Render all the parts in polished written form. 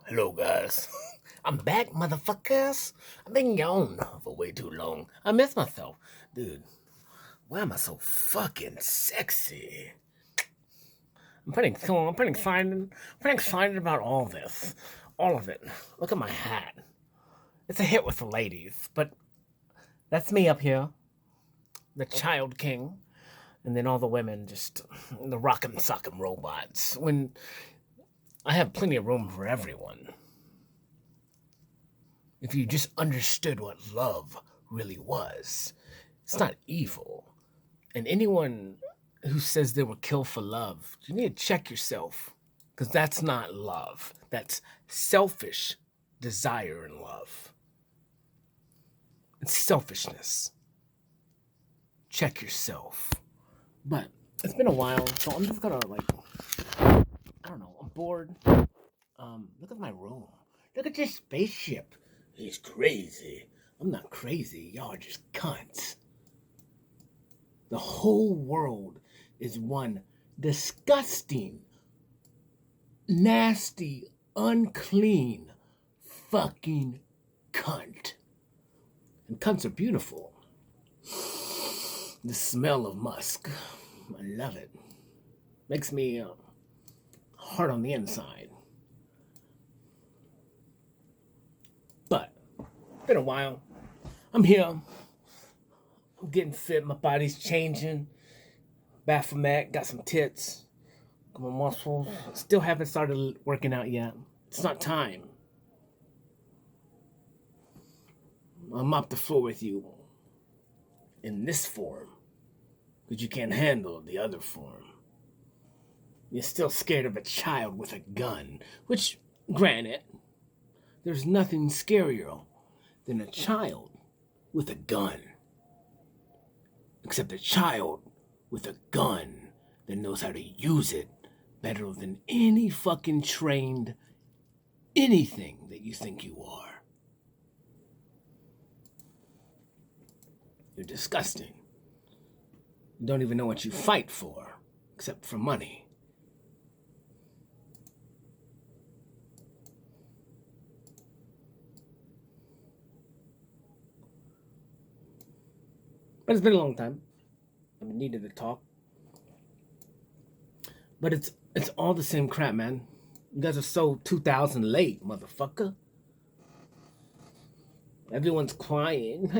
Hello, guys. I'm back, motherfuckers. I've been gone for way too long. I miss myself. Dude, why am I so fucking sexy? I'm pretty cool. I'm pretty excited. Pretty excited about all this. All of it. Look at my hat. It's a hit with the ladies, but that's me up here, the child king. And then all the women just the rock'em sock'em robots. When I have plenty of room for everyone. If you just understood what love really was. It's not evil. And anyone who says they will kill for love, you need to check yourself. Because that's not love. That's selfish desire and love. It's selfishness. Check yourself. But it's been a while, so I'm just gonna I don't know, I'm bored. Look at my room. Look at this spaceship. He's crazy. I'm not crazy. Y'all are just cunts. The whole world is one disgusting, nasty, unclean, fucking cunt. And cunts are beautiful. The smell of musk. I love it. Makes me hard on the inside. But, been a while. I'm here. I'm getting fit. My body's changing. Baphomet, got some tits. Got my muscles. Still haven't started working out yet. It's not time. I'll mop the floor with you in this form. Because you can't handle the other form. You're still scared of a child with a gun. Which, granted, there's nothing scarier than a child with a gun. Except a child with a gun that knows how to use it better than any fucking trained anything that you think you are. You're disgusting. You don't even know what you fight for, except for money. But it's been a long time. I needed to talk. But it's all the same crap, man. You guys are so 2000 late, motherfucker. Everyone's crying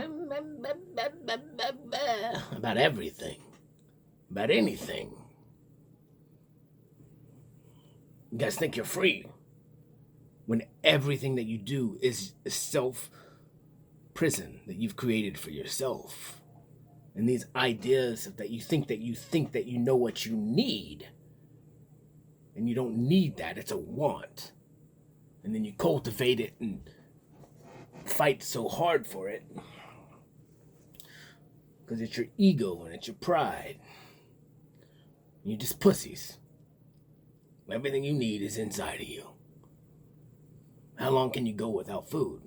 about everything, about anything. You guys think you're free when everything that you do is a self prison that you've created for yourself. And these ideas that you think that you know what you need. And you don't need that, it's a want. And then you cultivate it and fight so hard for it. Because it's your ego and it's your pride. You're just pussies. Everything you need is inside of you. How long can you go without food?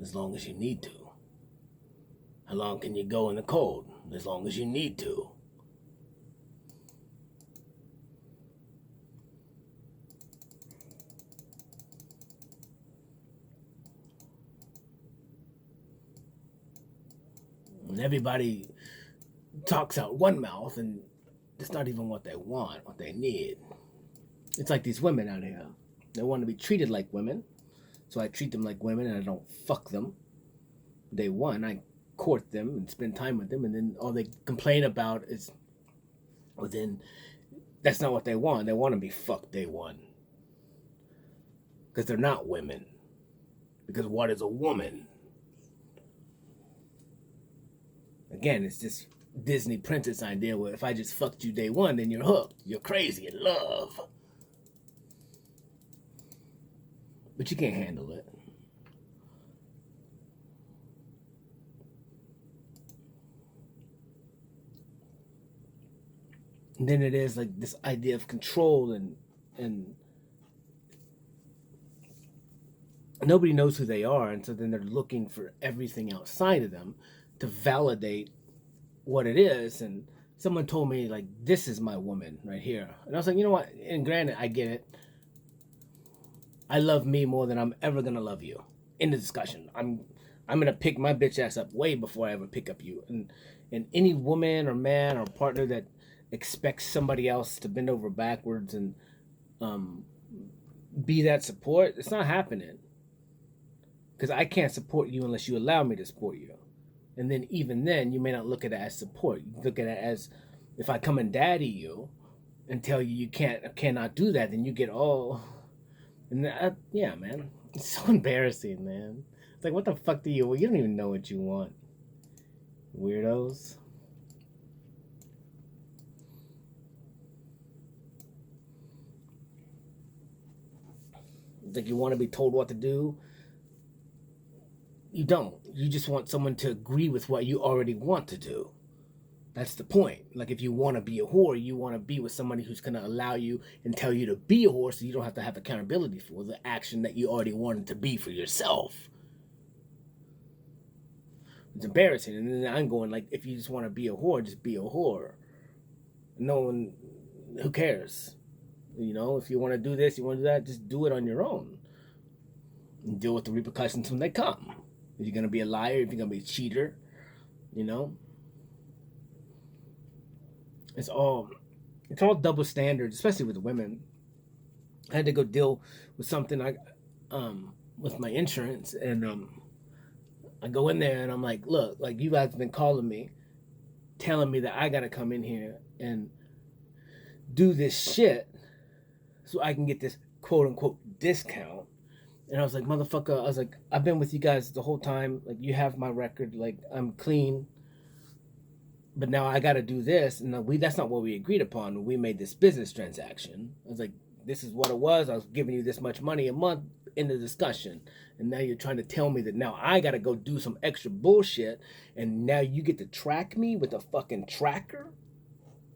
As long as you need to. How long can you go in the cold? As long as you need to. And everybody talks out one mouth and it's not even what they want, what they need. It's like these women out here. They want to be treated like women. So I treat them like women and I don't fuck them. Day one, I court them and spend time with them, and then all they complain about is, well, then that's not what they want. They want to be fucked day one. Because they're not women. Because what is a woman? Again, it's this Disney princess idea where if I just fucked you day one, then you're hooked. You're crazy in love. But you can't handle it. And then it is like this idea of control and nobody knows who they are, and so then they're looking for everything outside of them to validate what it is. And someone told me, like, this is my woman right here, and I was like, you know what, and granted, I get it. I love me more than I'm ever gonna love you. In the discussion, I'm gonna pick my bitch ass up way before I ever pick up you. And any woman or man or partner that expects somebody else to bend over backwards and um, be that support, it's not happening. Because I can't support you unless you allow me to support you. And then even then, you may not look at it as support. You look at it as if I come and daddy you and tell you you cannot do that, then you get all. And yeah, man, it's so embarrassing, man. It's like, what the fuck do you? Well, you don't even know what you want, weirdos. It's like you want to be told what to do. You don't. You just want someone to agree with what you already want to do. That's the point. Like, if you want to be a whore, you want to be with somebody who's going to allow you and tell you to be a whore so you don't have to have accountability for the action that you already wanted to be for yourself. It's embarrassing. And then I'm going, like, if you just want to be a whore, just be a whore. No one, who cares? You know, if you want to do this, you want to do that, just do it on your own. And deal with the repercussions when they come. If you're going to be a liar, if you're going to be a cheater, you know? It's all double standards, especially with women. I had to go deal with something with my insurance, and I go in there and I'm like, look, like, you guys have been calling me, telling me that I gotta come in here and do this shit so I can get this quote unquote discount. And I was like, motherfucker, I was like, I've been with you guys the whole time. Like, you have my record. Like, I'm clean. But now I got to do this. And that's not what we agreed upon when we made this business transaction. I was like, this is what it was. I was giving you this much money a month in the discussion. And now you're trying to tell me that now I got to go do some extra bullshit. And now you get to track me with a fucking tracker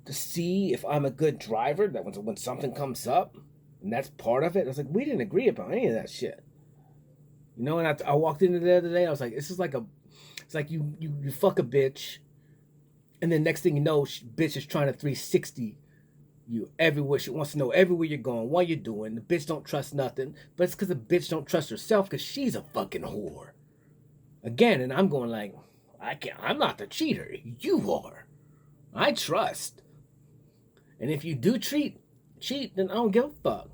to see if I'm a good driver. That when something comes up, and that's part of it. I was like, we didn't agree upon any of that shit. You know, and I walked into the other day. I was like, this is like it's like you fuck a bitch. And then next thing you know, bitch is trying to 360 you everywhere. She wants to know everywhere you're going, what you're doing. The bitch don't trust nothing. But it's because the bitch don't trust herself because she's a fucking whore. Again, and I'm going like, I'm not the cheater. You are. I trust. And if you do cheat, then I don't give a fuck.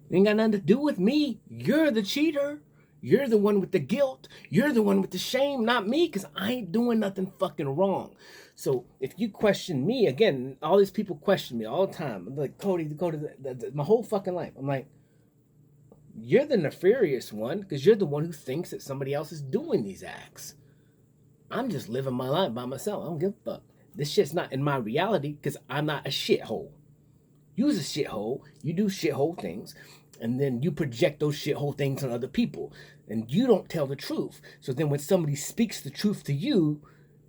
It ain't got nothing to do with me. You're the cheater. You're the one with the guilt. You're the one with the shame, not me, because I ain't doing nothing fucking wrong. So if you question me, again, all these people question me all the time. I'm like, Cody, my whole fucking life. I'm like, you're the nefarious one because you're the one who thinks that somebody else is doing these acts. I'm just living my life by myself. I don't give a fuck. This shit's not in my reality because I'm not a shithole. You's a shithole. You do shithole things. And then you project those shithole things on other people. And you don't tell the truth. So then when somebody speaks the truth to you,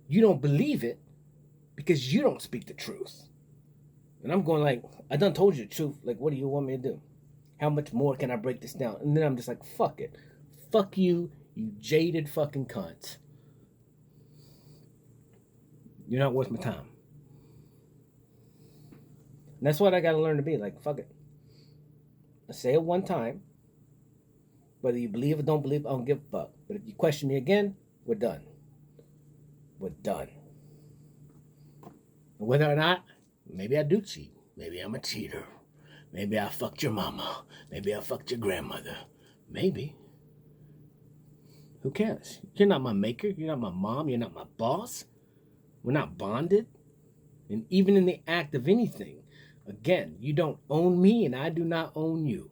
you don't believe it because you don't speak the truth. And I'm going like, I done told you the truth. Like, what do you want me to do? How much more can I break this down? And then I'm just like, fuck it. Fuck you, you jaded fucking cunt. You're not worth my time. And that's what I gotta learn to be. Like, fuck it. I say it one time. Whether you believe or don't believe, I don't give a fuck. But if you question me again, we're done. We're done. And whether or not, maybe I do cheat. Maybe I'm a cheater. Maybe I fucked your mama. Maybe I fucked your grandmother. Maybe. Who cares? You're not my maker. You're not my mom. You're not my boss. We're not bonded. And even in the act of anything, again, you don't own me and I do not own you.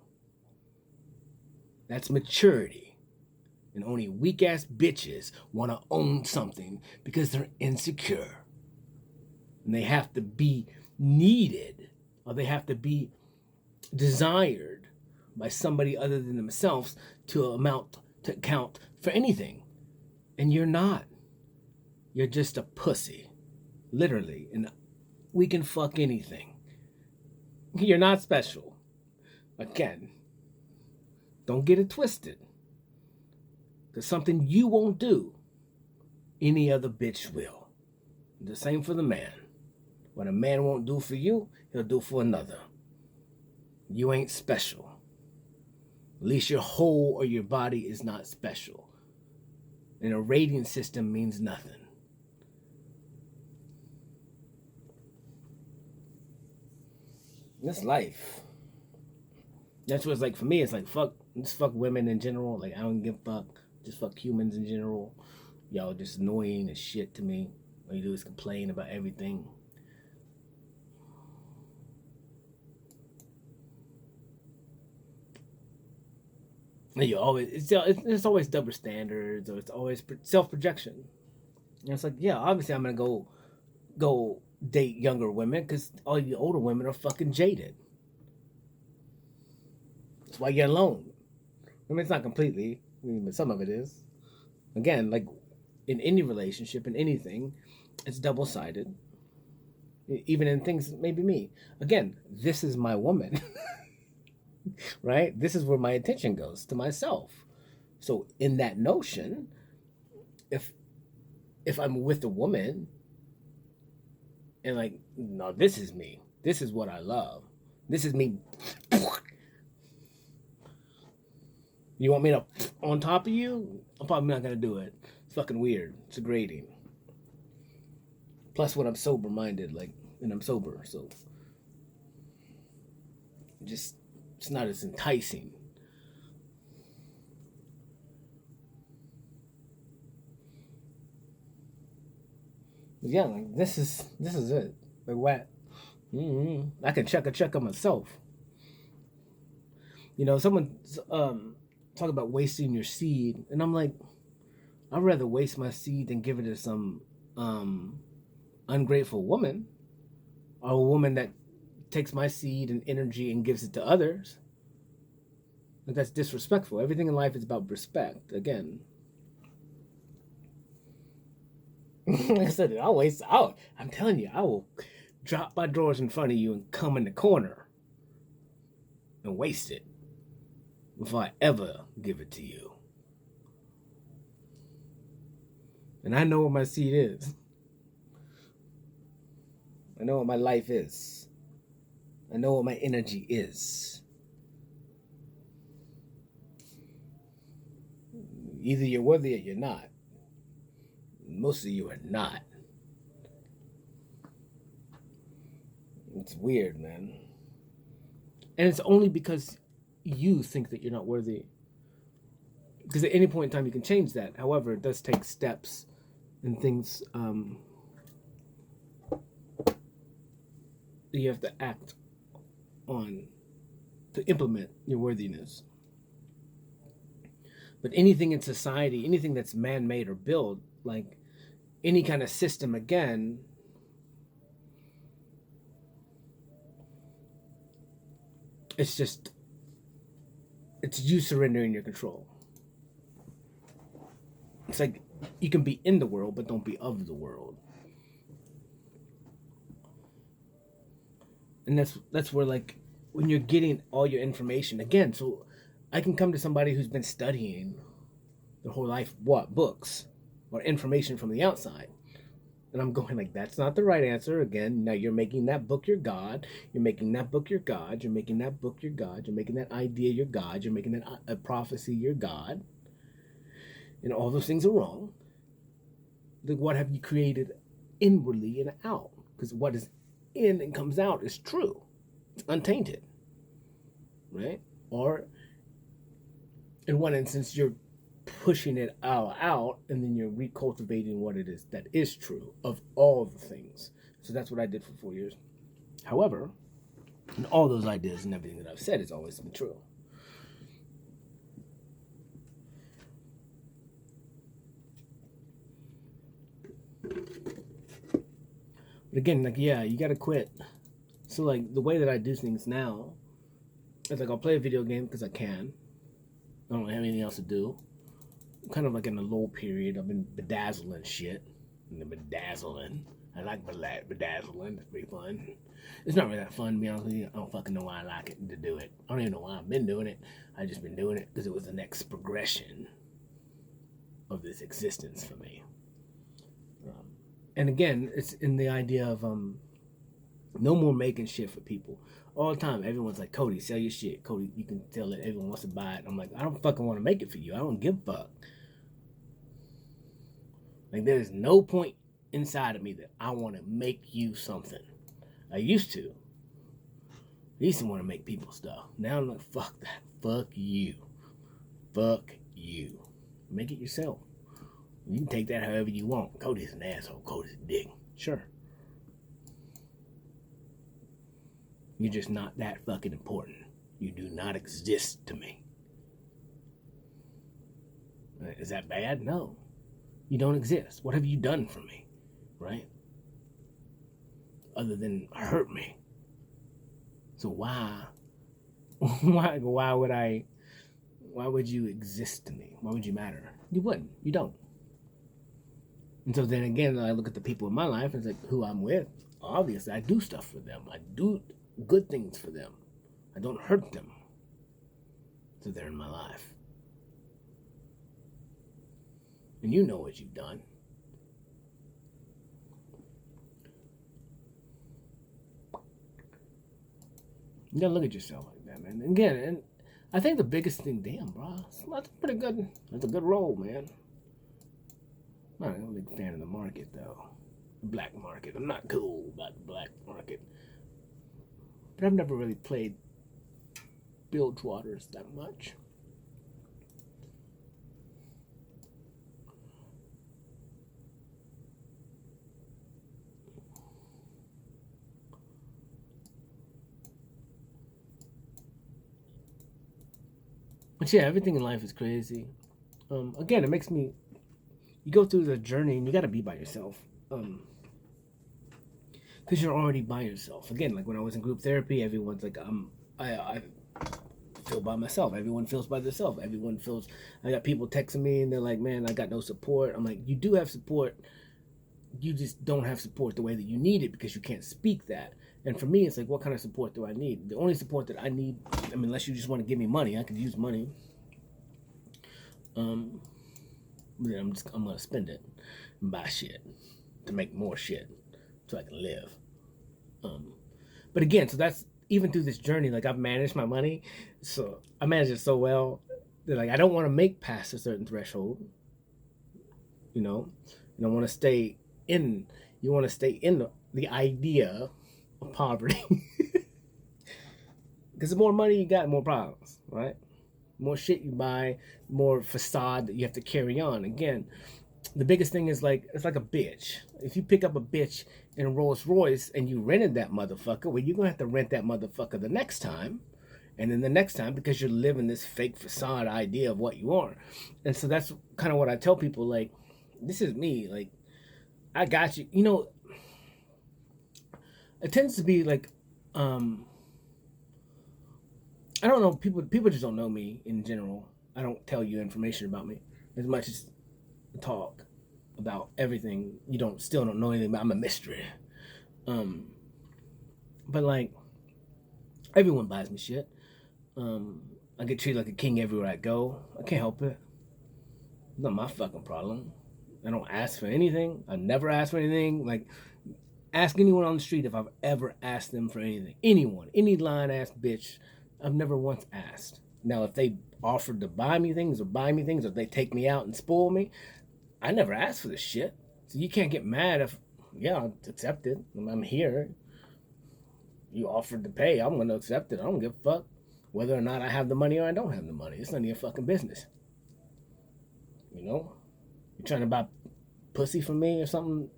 That's maturity. And only weak-ass bitches want to own something because they're insecure. And they have to be needed, or they have to be desired by somebody other than themselves to count for anything. And you're not. You're just a pussy. Literally. And we can fuck anything. You're not special. Again, don't get it twisted. There's something you won't do, any other bitch will. The same for the man. What a man won't do for you, he'll do for another. You ain't special. At least your whole or your body is not special. And a rating system means nothing. This life. That's what it's like for me. It's like just fuck women in general. Like I don't give a fuck. Just fuck humans in general. Y'all just annoying as shit to me. All you do is complain about everything. And you always it's always double standards, or it's always self projection. And it's like, yeah, obviously I'm gonna go date younger women because all you older women are fucking jaded. That's why you're alone. I mean, it's not completely, but some of it is. Again, like in any relationship, in anything, it's double sided. Even in things, maybe me. Again, this is my woman, right? This is where my attention goes to myself. So in that notion, if I'm with a woman and like, no, this is me. This is what I love. This is me. You want me to on top of you? I'm probably not gonna do it. It's fucking weird. It's degrading. Plus, when I'm sober minded, like, and I'm sober, so just it's not as enticing. But yeah, like this is it. Like what? I can check on myself. You know, someone talk about wasting your seed, and I'm like, I'd rather waste my seed than give it to some ungrateful woman, or a woman that takes my seed and energy and gives it to others. Like that's disrespectful. Everything in life is about respect. Again, like I said, I'm telling you, I will drop my drawers in front of you and come in the corner and waste it before I ever give it to you. And I know what my seed is. I know what my life is. I know what my energy is. Either you're worthy or you're not. Most of you are not. It's weird, man. And it's only because you think that you're not worthy. Because at any point in time you can change that. However, it does take steps and things that you have to act on to implement your worthiness. But anything in society, anything that's man-made or built, like any kind of system, again, it's you surrendering your control. It's like you can be in the world, but don't be of the world. And that's where, like, when you're getting all your information, again, so I can come to somebody who's been studying their whole life, what, books or information from the outside. And I'm going like, that's not the right answer. Again, now you're making that book your God. You're making that book your God. You're making that book your God. You're making that idea your God. You're making that a prophecy your God. And all those things are wrong. Like, what have you created inwardly and out? Because what is in and comes out is true. It's untainted. Right? Or in one instance, you're pushing it out, and then you're recultivating what it is that is true of all the things. So that's what I did for 4 years. However, and all those ideas and everything that I've said has always been true. But again, like, yeah, you gotta quit. So like the way that I do things now is like I'll play a video game because I can. I don't have anything else to do. I'm kind of like in a lull period. I've been bedazzling shit. Bedazzling. I like bedazzling. It's pretty fun. It's not really that fun, to be honest with you. I don't fucking know why I like it to do it. I don't even know why I've been doing it. I just been doing it because it was the next progression of this existence for me. And again, it's in the idea of No more making shit for people. All the time, everyone's like, Cody, sell your shit. Cody, you can tell that everyone wants to buy it. I'm like, I don't fucking want to make it for you. I don't give a fuck. Like, there's no point inside of me that I want to make you something. I used to. I used to want to make people stuff. Now I'm like, fuck that. Fuck you. Fuck you. Make it yourself. You can take that however you want. Cody's an asshole. Cody's a dick. Sure. You're just not that fucking important. You do not exist to me. Is that bad? No. You don't exist. What have you done for me? Right? Other than hurt me. So why would you exist to me? Why would you matter? You wouldn't. You don't. And so then again, I look at the people in my life and it's like who I'm with. Obviously, I do stuff for them. I do good things for them. I don't hurt them. So they're in my life. And you know what you've done. You gotta look at yourself like that, man. And again, and I think the biggest thing, damn, bro, that's pretty good. That's a good role, man. I'm not a big fan of the market, though. The black market. I'm not cool about the black market. But I've never really played Bilgewater that much. But yeah, everything in life is crazy. Again, it makes me. You go through the journey and you gotta be by yourself. Because you're already by yourself. Again, like when I was in group therapy, everyone's like, I feel by myself. Everyone feels by themselves. Everyone feels. I got people texting me and they're like, man, I got no support. I'm like, you do have support. You just don't have support the way that you need it because you can't speak that. And for me, it's like, what kind of support do I need? The only support that I need, I mean, unless you just want to give me money, I could use money. But then I'm gonna spend it and buy shit to make more shit so I can live. But again, so that's even through this journey, like I've managed my money, so I manage it so well that like I don't want to make past a certain threshold, you know. You don't want to stay in. You want to stay in the idea of poverty. Because the more money you got, more problems, right? More shit you buy, more facade that you have to carry on. Again, the biggest thing is like, it's like a bitch. If you pick up a bitch in a Rolls Royce and you rented that motherfucker, well, you're going to have to rent that motherfucker the next time. And then the next time because you're living this fake facade idea of what you are. And so that's kind of what I tell people, like, this is me. Like, I got you. You know, it tends to be like, I don't know. People just don't know me in general. I don't tell you information about me as much as talk about everything. You still don't know anything about. I'm a mystery. But like everyone buys me shit. I get treated like a king everywhere I go. I can't help it. It's not my fucking problem. I don't ask for anything. I never ask for anything. Like, ask anyone on the street if I've ever asked them for anything. Anyone, any line ass bitch. I've never once asked. Now, if they offered to buy me things or if they take me out and spoil me, I never asked for this shit. So you can't get mad if, yeah, I'll accept it. I'm here. You offered to pay, I'm going to accept it. I don't give a fuck whether or not I have the money or I don't have the money. It's none of your fucking business. You know? You're trying to buy pussy from me or something?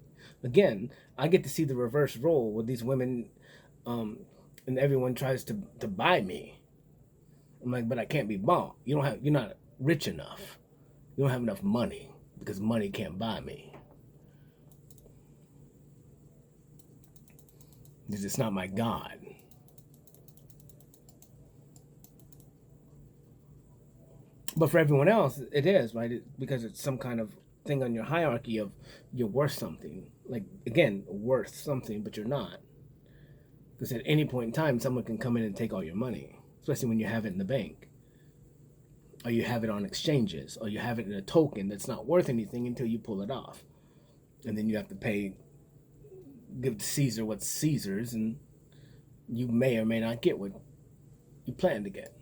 Again, I get to see the reverse role with these women, and everyone tries to buy me. I'm like, but I can't be bought. You're not rich enough. You don't have enough money because money can't buy me. Because it's not my God. But for everyone else, it is, right? Because it's some kind of thing on your hierarchy of you're worth something. Like, again, worth something, but you're not. Because at any point in time, someone can come in and take all your money, especially when you have it in the bank. Or you have it on exchanges, or you have it in a token that's not worth anything until you pull it off. And then you have to give to Caesar what's Caesar's, and you may or may not get what you plan to get.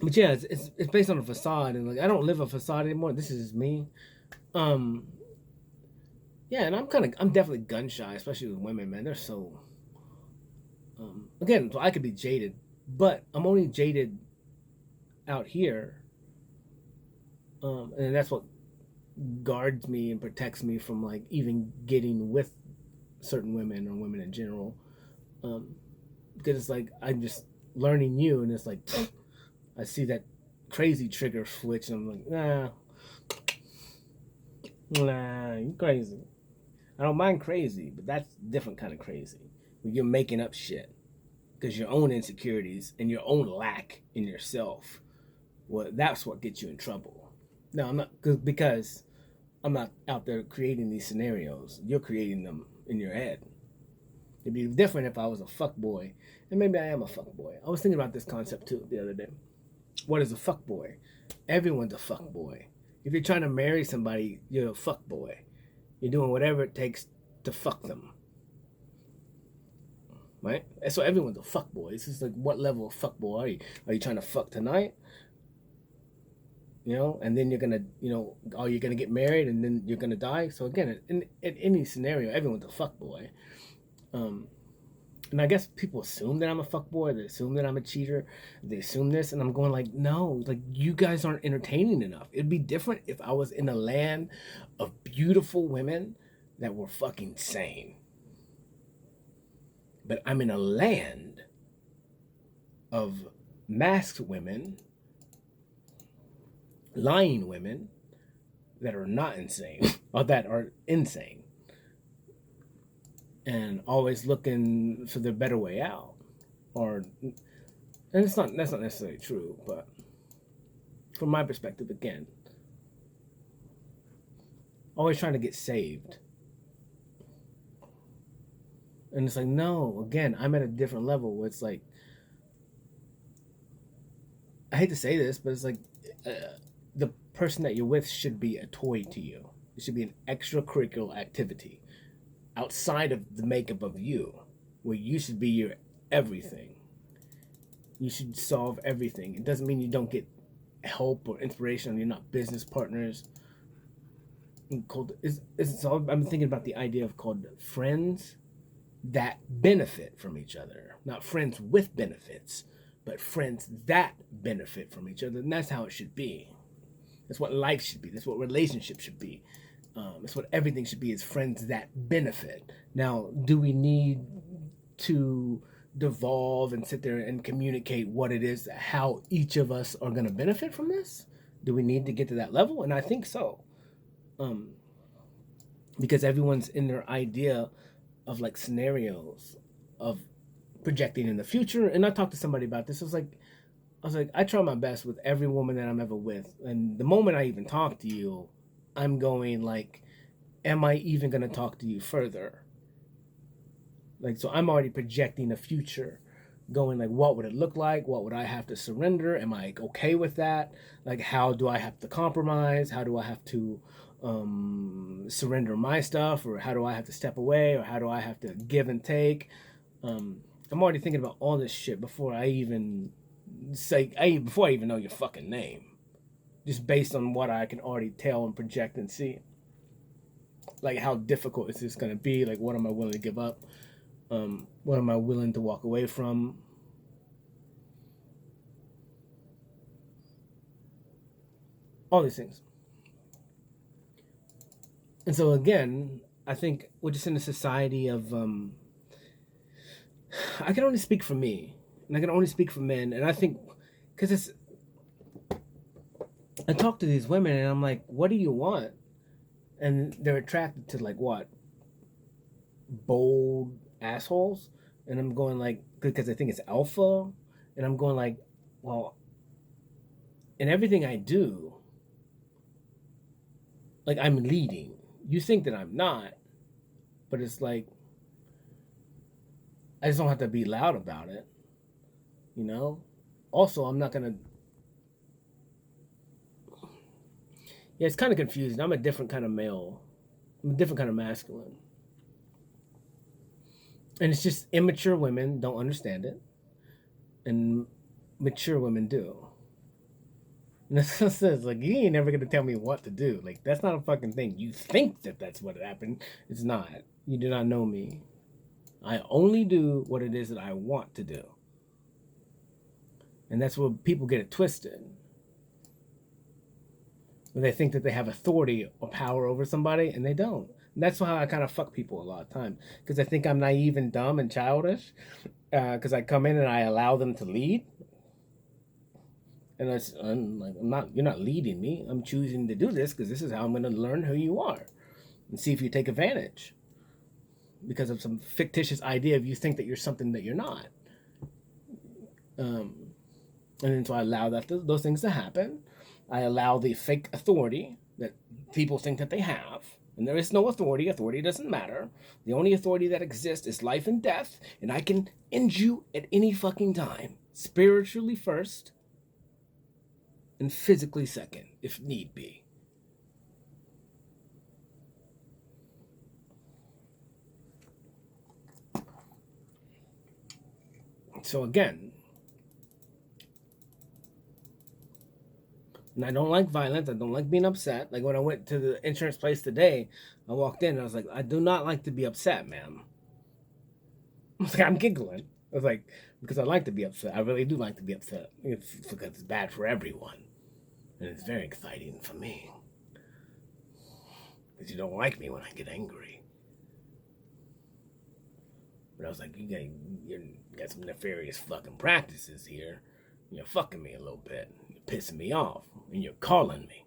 But yeah, it's based on a facade, and like I don't live a facade anymore. This is me. Um, yeah, and I'm definitely gun shy, especially with women. Man, they're so again. So I could be jaded, but I'm only jaded out here, and that's what guards me and protects me from like even getting with certain women or women in general. Um, because it's like I'm just learning you, and it's like I see that crazy trigger switch, and I'm like, nah, you crazy. I don't mind crazy, but that's different kind of crazy. When you're making up shit because your own insecurities and your own lack in yourself, well, that's what gets you in trouble. No, I'm not because I'm not out there creating these scenarios. You're creating them in your head. It'd be different if I was a fuck boy, and maybe I am a fuck boy. I was thinking about this concept too the other day. What is a fuck boy? Everyone's a fuck boy. If you're trying to marry somebody, you're a fuck boy. You're doing whatever it takes to fuck them, right? And so everyone's a fuck boy. It's just like, what level of fuck boy are you? Are you trying to fuck tonight? You know, and then you're gonna, you know, are you gonna get married and then you're gonna die? So again, in any scenario, everyone's a fuck boy. Um, and I guess people assume that I'm a fuckboy. They assume that I'm a cheater. They assume this, and I'm going like, no, like you guys aren't entertaining enough. It'd be different if I was in a land of beautiful women that were fucking sane. But I'm in a land of masked women, lying women that are not insane or that are insane and always looking for the better way out. Or and that's not necessarily true, but from my perspective, again, always trying to get saved. And it's like, no, again, I'm at a different level where it's like, I hate to say this, but it's like the person that you're with should be a toy to you. It should be an extracurricular activity outside of the makeup of you, where you should be your everything. You should solve everything. It doesn't mean you don't get help or inspiration. You're not business partners. Called is all I'm thinking about the idea of called friends that benefit from each other, not friends with benefits, but friends that benefit from each other, and that's how it should be. That's what life should be. That's what relationships should be. That's what everything should be. Is friends that benefit. Now, do we need to devolve and sit there and communicate what it is, how each of us are going to benefit from this? Do we need to get to that level? And I think so, um, because everyone's in their idea of like scenarios of projecting in the future. And I talked to somebody about this. I was like, I try my best with every woman that I'm ever with, and the moment I even talk to you, I'm going like, am I even going to talk to you further? Like, so I'm already projecting the future, going like, what would it look like? What would I have to surrender? Am I okay with that? Like, how do I have to compromise? How do I have to surrender my stuff? Or how do I have to step away? Or how do I have to give and take? I'm already thinking about all this shit before I even before I even know your fucking name. Just based on what I can already tell and project and see. Like, how difficult is this going to be? Like, what am I willing to give up? What am I willing to walk away from? All these things. And so again, I think we're just in a society of I can only speak for me, and I can only speak for men, and I think because it's I talk to these women and I'm like, what do you want? And they're attracted to like what? Bold assholes. And I'm going like, because I think it's alpha. And I'm going like, well, in everything I do, like I'm leading. You think that I'm not, but it's like, I just don't have to be loud about it, you know? Also, I'm not going to Yeah, it's kind of confusing. I'm a different kind of male. I'm a different kind of masculine. And it's just immature women don't understand it, and mature women do. And that's what it says. Like, you ain't never gonna tell me what to do. Like, that's not a fucking thing. You think that that's what happened. It's not. You do not know me. I only do what it is that I want to do. And that's where people get it twisted. When they think that they have authority or power over somebody, and they don't. And that's how I kind of fuck people a lot of time. Because I think I'm naive and dumb and childish. Because I come in and I allow them to lead. And I'm like, you're not leading me. I'm choosing to do this because this is how I'm going to learn who you are and see if you take advantage because of some fictitious idea of you think that you're something that you're not. And then so I allow those things to happen. I allow the fake authority that people think that they have. And there is no authority. Authority doesn't matter. The only authority that exists is life and death. And I can end you at any fucking time. Spiritually first. And physically second, if need be. So again, and I don't like violence. I don't like being upset. Like when I went to the insurance place today, I walked in and I was like, I do not like to be upset, ma'am. I was like, I'm giggling. I was like, because I like to be upset. I really do like to be upset. It's because it's bad for everyone. And it's very exciting for me. Because you don't like me when I get angry. But I was like, you got some nefarious fucking practices here. You're fucking me a little bit. You're pissing me off. And you're calling me.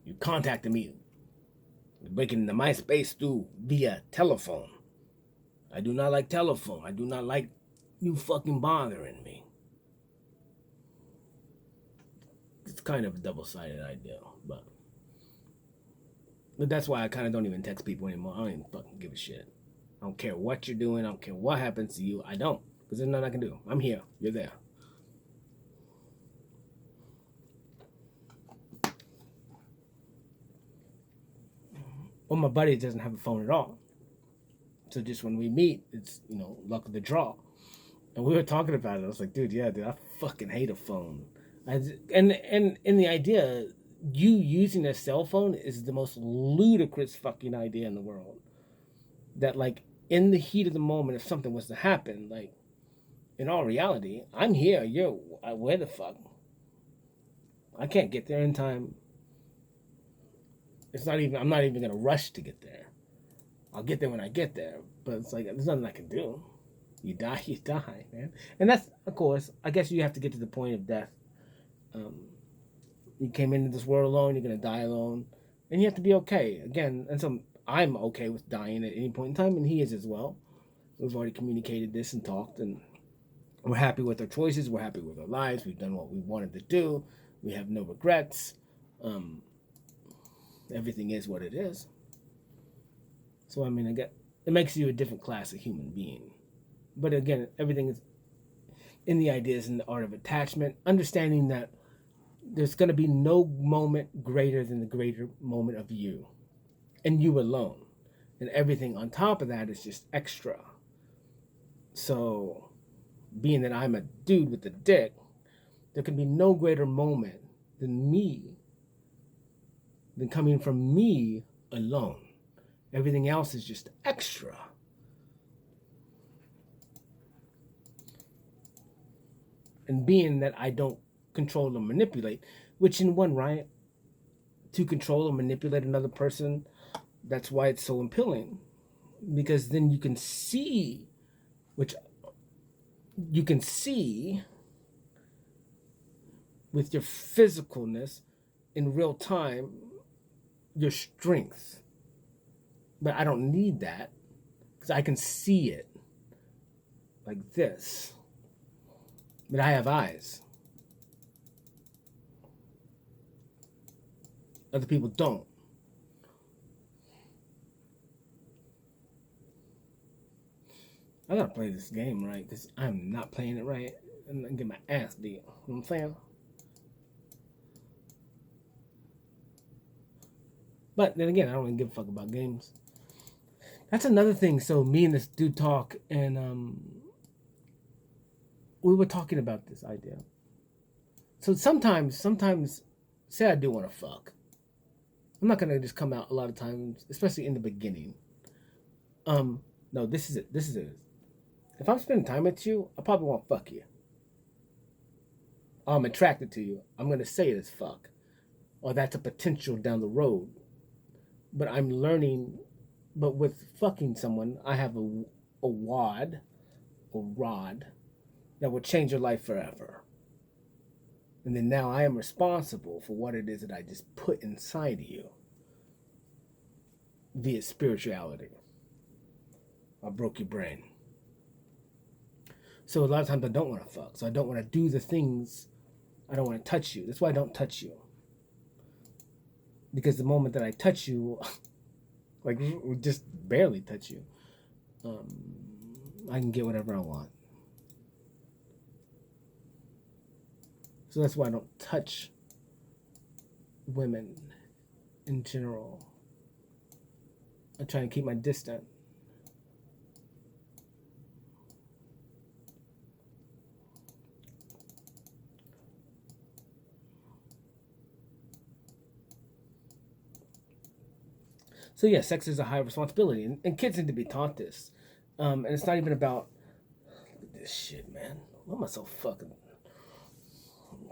You contacted me. You're breaking into my space through via telephone. I do not like telephone. I do not like you fucking bothering me. It's kind of a double-sided idea, but that's why I kind of don't even text people anymore. I don't even fucking give a shit. I don't care what you're doing. I don't care what happens to you. I don't, because there's nothing I can do. I'm here. You're there. Well, my buddy doesn't have a phone at all. So just when we meet, it's, luck of the draw. And we were talking about it. I was like, dude, I fucking hate a phone. And the idea, you using a cell phone is the most ludicrous fucking idea in the world. That, like, in the heat of the moment, if something was to happen, like, in all reality, I'm here. Where the fuck? I can't get there in time. I'm not even gonna rush to get there. I'll get there when I get there. But it's like, there's nothing I can do. You die, man. And that's, of course, I guess you have to get to the point of death. You came into this world alone, you're gonna die alone. And you have to be okay. Again, and so I'm okay with dying at any point in time, and he is as well. We've already communicated this and talked, and we're happy with our choices. We're happy with our lives. We've done what we wanted to do. We have no regrets. Everything is what it is. So, I mean, it makes you a different class of human being. But again, everything is in the ideas and the art of attachment, understanding that there's going to be no moment greater than the greater moment of you and you alone. And everything on top of that is just extra. So, being that I'm a dude with a dick, there can be no greater moment than coming from me alone. Everything else is just extra. And being that I don't control or manipulate, which in one right, to control or manipulate another person, that's why it's so appealing. Because then you can see, with your physicalness in real time, your strength. But I don't need that because I can see it like this. But I have eyes. Other people don't. I gotta play this game right because I'm not playing it right and I get my ass beat. You know what I'm saying? But then again, I don't even give a fuck about games. That's another thing. So me and this dude talk, and we were talking about this idea. So sometimes, say I do want to fuck. I'm not gonna just come out a lot of times, especially in the beginning. No, this is it. This is it. If I'm spending time with you, I probably won't fuck you. I'm attracted to you. I'm gonna say it as fuck, or that's a potential down the road. But I'm learning. But with fucking someone, I have a wad or rod that will change your life forever. And then now I am responsible for what it is that I just put inside of you via spirituality. I broke your brain. So a lot of times I don't want to fuck. So I don't want to do the things. I don't want to touch you. That's why I don't touch you. Because the moment that I touch you, like we just barely touch you, I can get whatever I want. So that's why I don't touch women in general. I try and keep my distance. So yeah, sex is a high responsibility, and kids need to be taught this. And it's not even about this shit, man. Why am I so fucking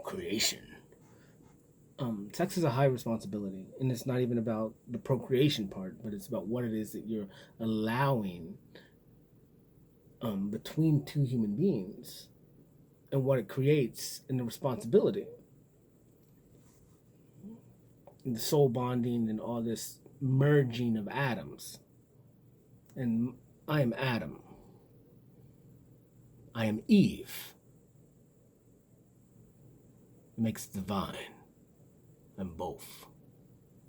creation? Sex is a high responsibility, and it's not even about the procreation part, but it's about what it is that you're allowing between two human beings, and what it creates in the responsibility, and the soul bonding, and all this merging of atoms. And I am Adam. I am Eve. It makes divine. And both.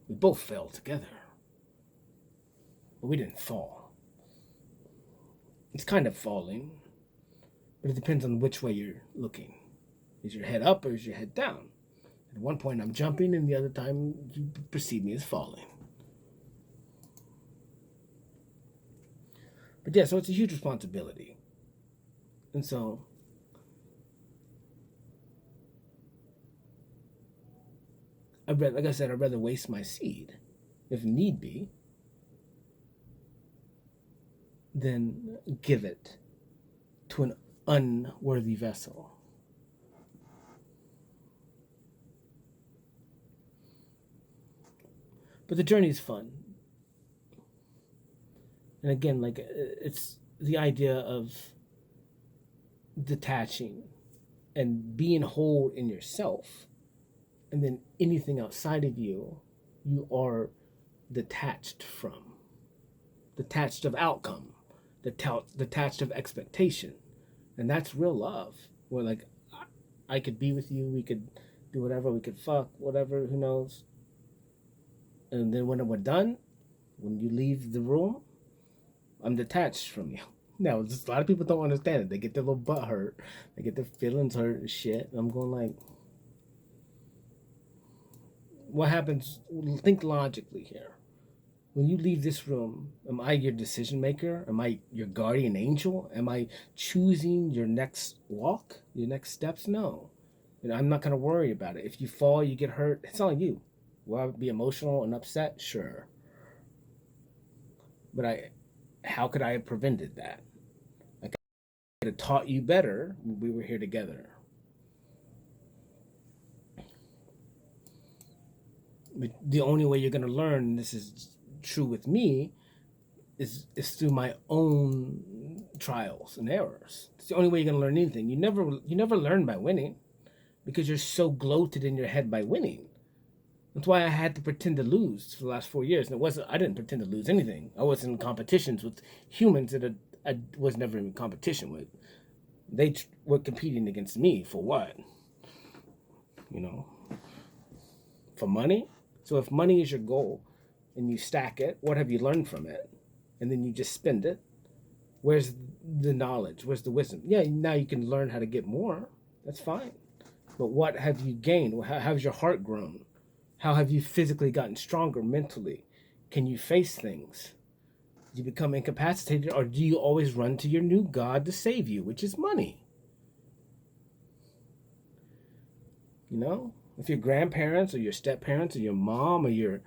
We both fell together. But we didn't fall. It's kind of falling, but it depends on which way you're looking. Is your head up or is your head down? At one point I'm jumping, and the other time you perceive me as falling. But yeah, so it's a huge responsibility. And so like I said, I'd rather waste my seed, if need be, than give it to an unworthy vessel. But the journey is fun. And again, like, it's the idea of detaching and being whole in yourself, and then anything outside of you, you are detached from, detached of outcome, detached of expectation. And that's real love, where like I could be with you, we could do whatever, we could fuck whatever, who knows. And then when we're done, when you leave the room, I'm detached from you. No, just a lot of people don't understand it. They get their little butt hurt, they get their feelings hurt and shit. And I'm going like, what happens? Think logically here. When you leave this room, am I your decision maker? Am I your guardian angel? Am I choosing your next walk, your next steps? No. I'm not going to worry about it. If you fall, you get hurt, it's on you. Will I be emotional and upset? Sure. But how could I have prevented that? I could have taught you better when we were here together. But the only way you're going to learn, and this is true with me, is through my own trials and errors. It's the only way you're going to learn anything. You never learn by winning, because you're so gloated in your head by winning. That's why I had to pretend to lose for the last 4 years. And I didn't pretend to lose anything. I was in competitions with humans that I was never in competition with. They were competing against me for what? For money? So if money is your goal and you stack it, what have you learned from it? And then you just spend it. Where's the knowledge? Where's the wisdom? Yeah, now you can learn how to get more. That's fine. But what have you gained? How's your heart grown? How have you physically gotten stronger mentally? Can you face things? Do you become incapacitated, or do you always run to your new god to save you, which is money? You know, if your grandparents or your step parents or your mom or your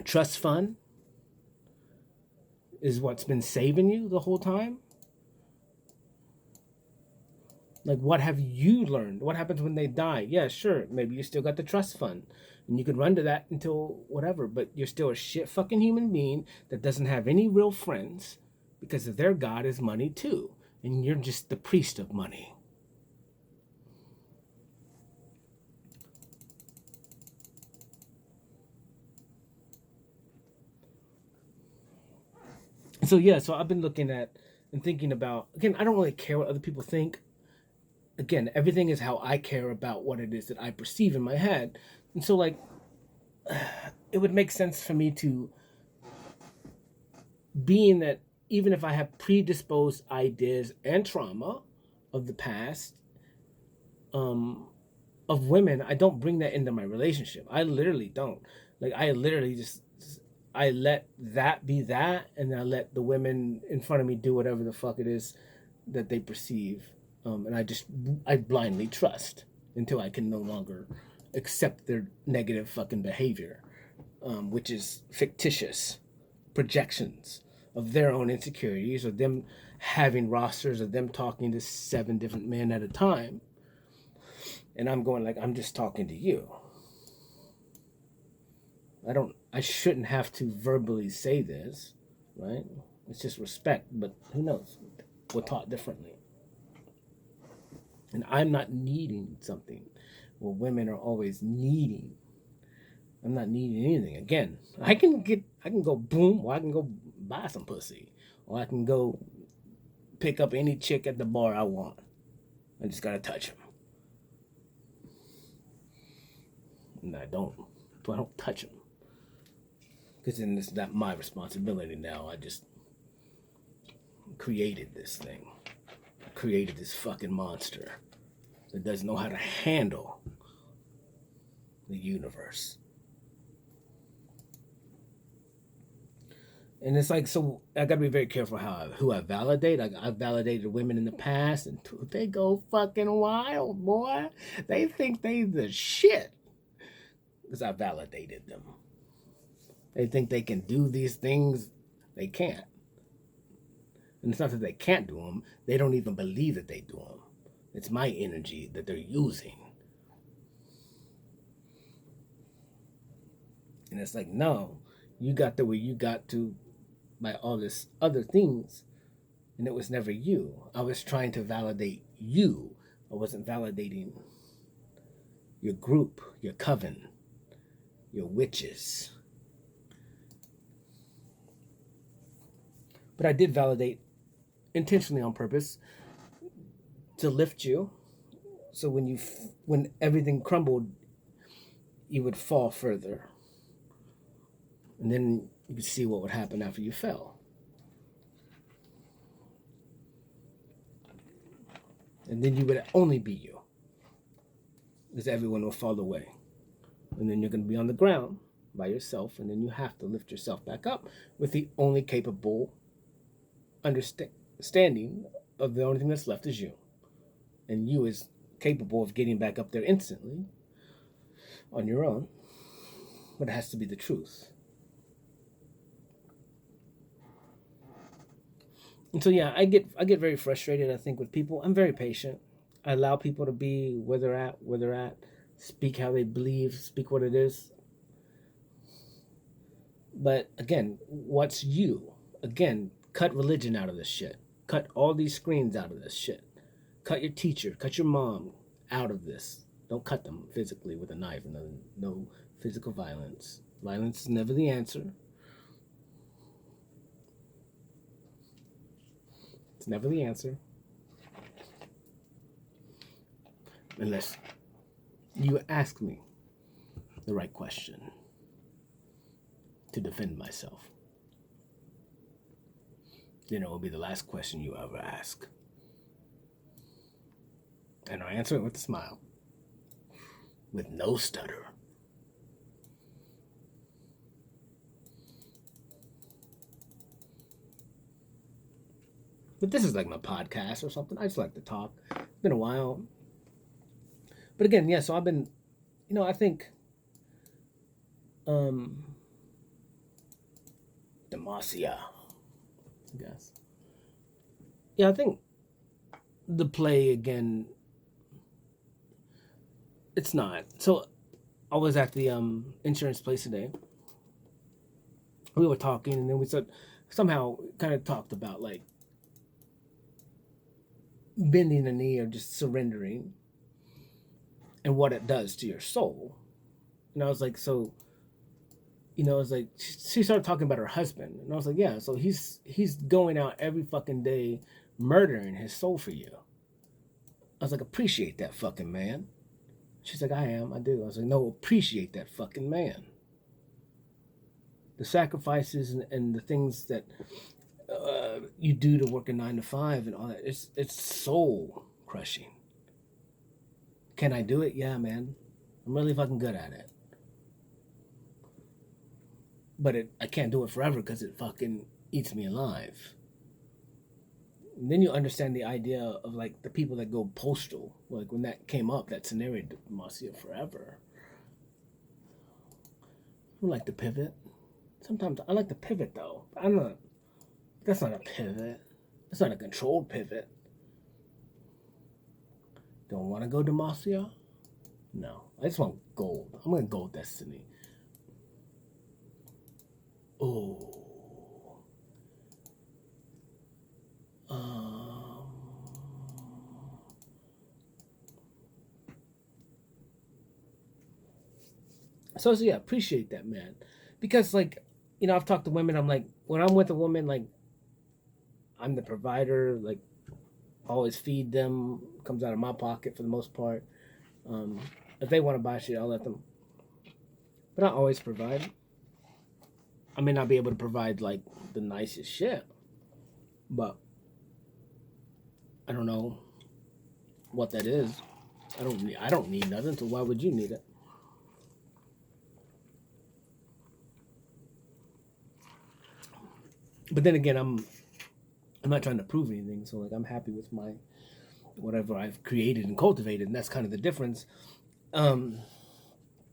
trust fund is what's been saving you the whole time, like what have you learned? What happens when they die? Yeah, sure, maybe you still got the trust fund and you can run to that until whatever, but you're still a shit fucking human being that doesn't have any real friends because their god is money too, and you're just the priest of money. So yeah, so I've been looking at and thinking about, again, I don't really care what other people think. Again, everything is how I care about what it is that I perceive in my head. And so like it would make sense for me to, being that even if I have predisposed ideas and trauma of the past, um of women, I don't bring that into my relationship. I literally don't. Like I literally just, I let that be that, and then I let the women in front of me do whatever the fuck it is that they perceive, and I blindly trust until I can no longer accept their negative fucking behavior, which is fictitious projections of their own insecurities, or them having rosters of them talking to 7 different men at a time, and I'm going like, I'm just talking to you. I shouldn't have to verbally say this, right? It's just respect, but who knows? We're taught differently. And I'm not needing something. Well, women are always needing. I'm not needing anything. Again, I can go boom, or I can go buy some pussy, or I can go pick up any chick at the bar I want. I just gotta touch them. And I don't touch them. Because then it's not my responsibility now. I just created this thing. I created this fucking monster that doesn't know how to handle the universe. And it's like, so I gotta be very careful who I validate. I've validated women in the past, and they go fucking wild, boy. They think they the shit because I validated them. They think they can do these things. They can't. And it's not that they can't do them. They don't even believe that they do them. It's my energy that they're using. And it's like, no, you got to where you got to by all this other things, and it was never you. I was trying to validate you. I wasn't validating your group, your coven, your witches. But I did validate intentionally on purpose to lift you, so when everything crumbled, you would fall further, and then you could see what would happen after you fell. And then you would only be you, because everyone will fall away, and then you're going to be on the ground by yourself, and then you have to lift yourself back up with the only capable understanding of the only thing that's left is you, and you is capable of getting back up there instantly on your own, but it has to be the truth. And so yeah, I get very frustrated, I think, with people. I'm very patient. I allow people to be where they're at, speak how they believe, speak what it is. But again, what's you? Again, cut religion out of this shit. Cut all these screens out of this shit. Cut your teacher, cut your mom out of this. Don't cut them physically with a knife. No physical violence. Violence is never the answer. It's never the answer. Unless you ask me the right question to defend myself. Then it will be the last question you ever ask. And I'll answer it with a smile. with no stutter. But this is like my podcast or something. I just like to talk. It's been a while. But again, yeah, so I've been, I think um Demacia, I guess. Yeah, I think the play again, it's not. So I was at the insurance place today. We were talking and then we said somehow kind of talked about like bending the knee or just surrendering and what it does to your soul. And I was like, so it's like she started talking about her husband, and I was like, yeah, so he's going out every fucking day, murdering his soul for you. I was like, appreciate that fucking man. She's like, I do. I was like, no, appreciate that fucking man. The sacrifices and the things that you do to work a 9 to 5 and all that, it's soul crushing. Can I do it? Yeah, man. I'm really fucking good at it. But I can't do it forever because it fucking eats me alive. And then you understand the idea of like the people that go postal. Like when that came up, that scenario, Marcia forever. I like to pivot. Sometimes I like to pivot though. That's not a pivot. That's not a controlled pivot. Don't want to go Demacia? No. I just want gold. I'm going to gold destiny. Oh. So yeah, appreciate that, man. Because like, I've talked to women, I'm like, when I'm with a woman, like, I'm the provider, like, always feed them, comes out of my pocket for the most part. If they want to buy shit, I'll let them. But I always provide. I may not be able to provide like the nicest shit, but I don't know what that is. I don't need nothing, so why would you need it? But then again, I'm not trying to prove anything, so like I'm happy with my whatever I've created and cultivated, and that's kind of the difference. I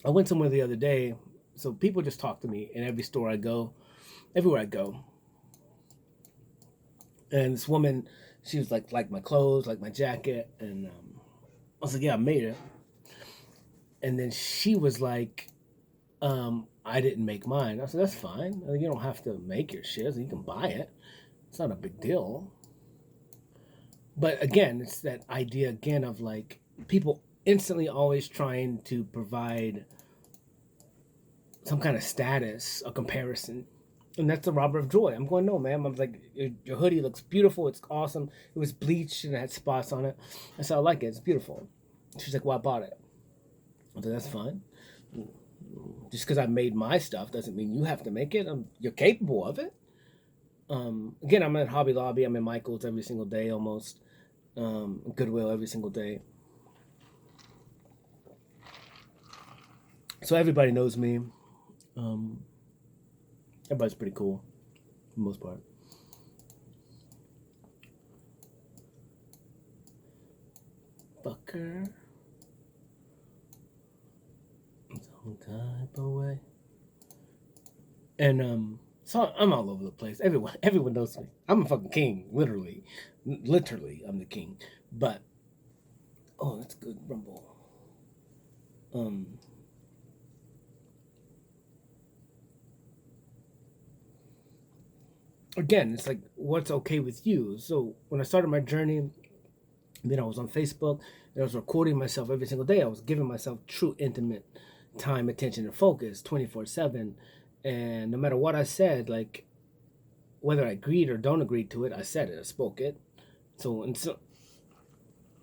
went somewhere the other day, so people just talk to me in every store I go, everywhere I go. And this woman, she was like my clothes, like my jacket, and I was like, yeah, I made it. And then she was like, I didn't make mine. I said, that's fine. You don't have to make your shit. You can buy it. It's not a big deal. But again, it's that idea again of like people instantly always trying to provide some kind of status, a comparison. And that's the robber of joy. I'm going, no, ma'am. I'm like, your hoodie looks beautiful. It's awesome. It was bleached and it had spots on it. I said, I like it. It's beautiful. She's like, well, I bought it. I said, that's fine. Just because I made my stuff doesn't mean you have to make it. You're capable of it. Again, I'm at Hobby Lobby. I'm in Michael's every single day almost. Goodwill every single day. So everybody knows me. Everybody's pretty cool for the most part. Fucker. Some type of way. And so I'm all over the place. Everyone knows me. I'm a fucking king, literally. Literally, I'm the king. But oh, that's good rumble. Again, it's like what's okay with you. So when I started my journey, then I was on Facebook and I was recording myself every single day. I was giving myself true intimate time, attention, and focus 24/7. And no matter what I said, like whether I agreed or don't agree to it, I said it, I spoke it. So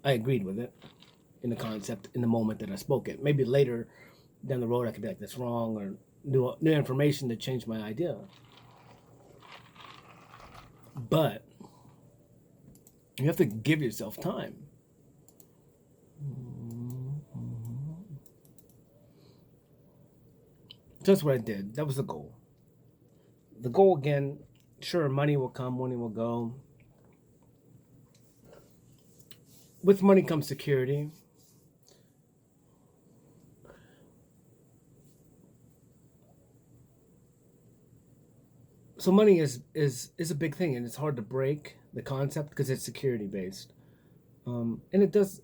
I agreed with it in the concept in the moment that I spoke it. Maybe later down the road I could be like, that's wrong, or new information to change my idea. But you have to give yourself time. That's what I did. That was the goal. The goal again, sure, money will come, money will go. With money comes security. So money is a big thing, and it's hard to break the concept because it's security based, and it does.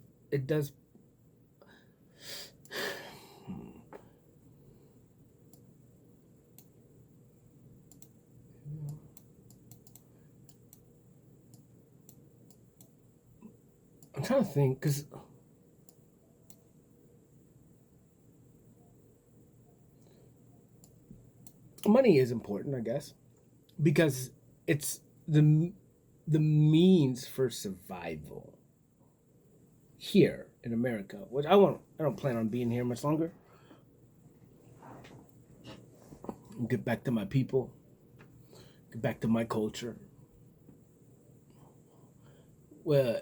I'm trying to think because money is important, I guess, because it's the means for survival here in America, which I don't plan on being here much longer. Get back to my people, get back to my culture. Well,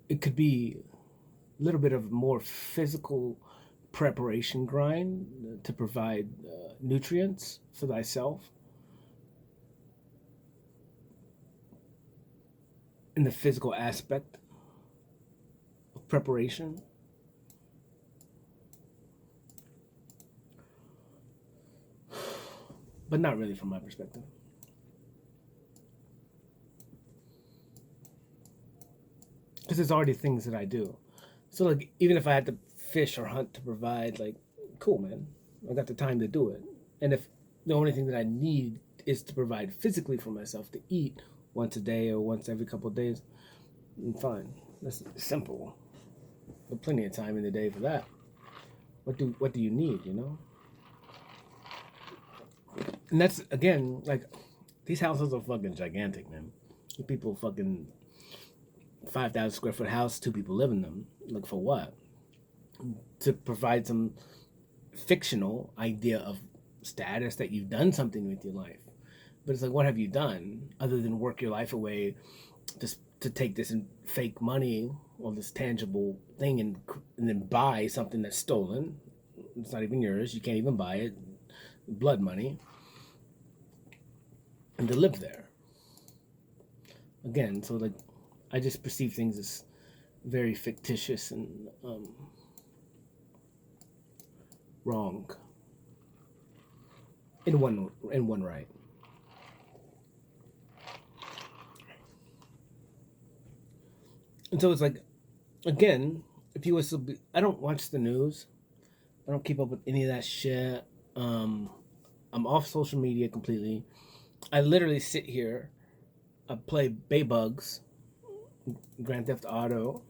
it could be a little bit of more physical preparation grind to provide nutrients for thyself in the physical aspect of preparation. But not really from my perspective. Because there's already things that I do. So like even if I had to fish or hunt to provide, like, cool, man, I got the time to do it. And if the only thing that I need is to provide physically for myself to eat once a day or once every couple of days, then fine. That's simple. There's plenty of time in the day for that. What do you need, you know? And that's again like these houses are fucking gigantic, man. People fucking 5,000 square foot house, two people live in them. Like for what? To provide some fictional idea of status that you've done something with your life. But it's like, what have you done other than work your life away to take this fake money or this tangible thing and then buy something that's stolen? It's not even yours. You can't even buy it. Blood money. And to live there. Again, so like, I just perceive things as very fictitious and wrong in one right. And so it's like, again, if you was to be, I don't watch the news. I don't keep up with any of that shit. I'm off social media completely. I literally sit here. I play Baybugs, Grand Theft Auto,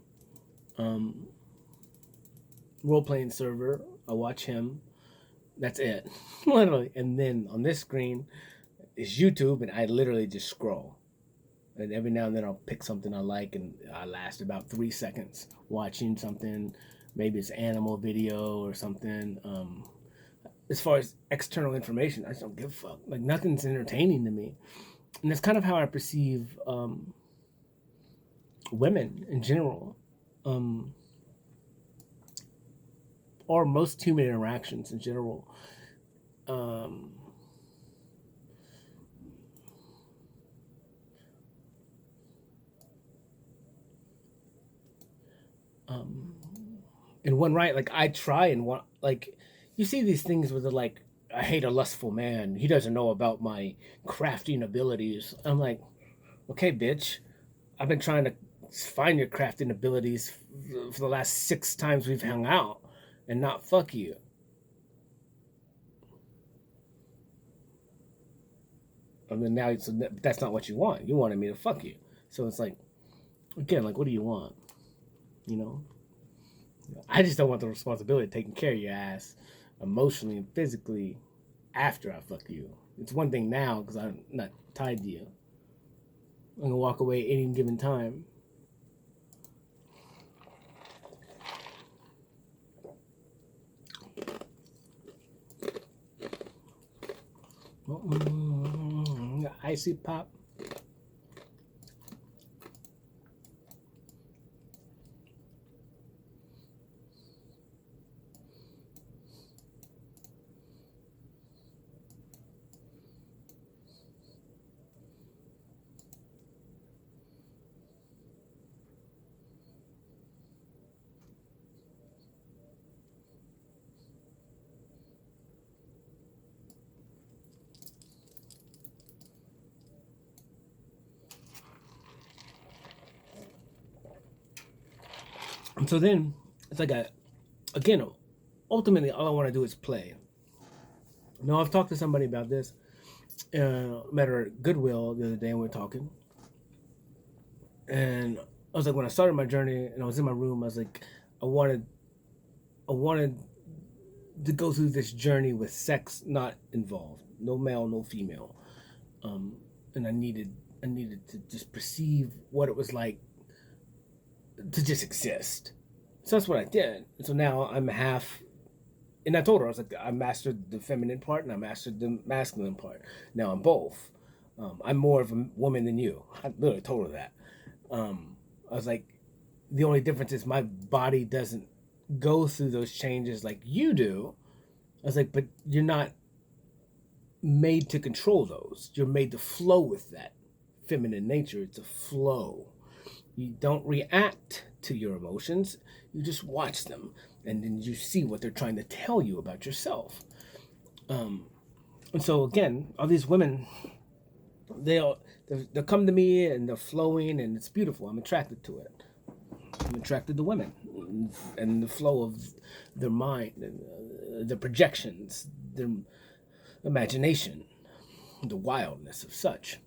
um, role playing server. I watch him. That's it, literally. And then on this screen is YouTube, and I literally just scroll. And every now and then I'll pick something I like, and I last about 3 seconds watching something. Maybe it's animal video or something. As far as external information, I just don't give a fuck. Like nothing's entertaining to me, and that's kind of how I perceive women in general, um, or most human interactions in general. Um, um, in one right, like I try and want, like, you see these things where they're like, I hate a lustful man. He doesn't know about my crafting abilities. I'm like, okay, bitch. I've been trying to find your crafting abilities for the last 6 times we've hung out, and not fuck you. And then now, so that's not what you want. You wanted me to fuck you. So it's like, again, like, what do you want? You know, I just don't want the responsibility of taking care of your ass emotionally and physically after I fuck you. It's one thing now because I'm not tied to you. I'm gonna walk away any given time. Icy pop. And so then it's like again, ultimately all I want to do is play. Now I've talked to somebody about this. Met her at Goodwill the other day and we were talking. And I was like, when I started my journey and I was in my room, I was like, I wanted I wanted to go through this journey with sex not involved, no male, no female, and I needed to just perceive what it was like to just exist. So that's what I did. And so now I'm half. And I told her I was like, I mastered the feminine part and I mastered the masculine part. Now I'm both. I'm more of a woman than you. I literally told her that. I was like, the only difference is my body doesn't go through those changes like you do. I was like, but you're not made to control those. You're made to flow with that feminine nature. It's a flow. You don't react to your emotions. You just watch them, and then you see what they're trying to tell you about yourself. Um, and so again, all these women, they'll come to me and they're flowing, and it's beautiful. I'm attracted to it. I'm attracted to women and the flow of their mind and the projections, their imagination, the wildness of such.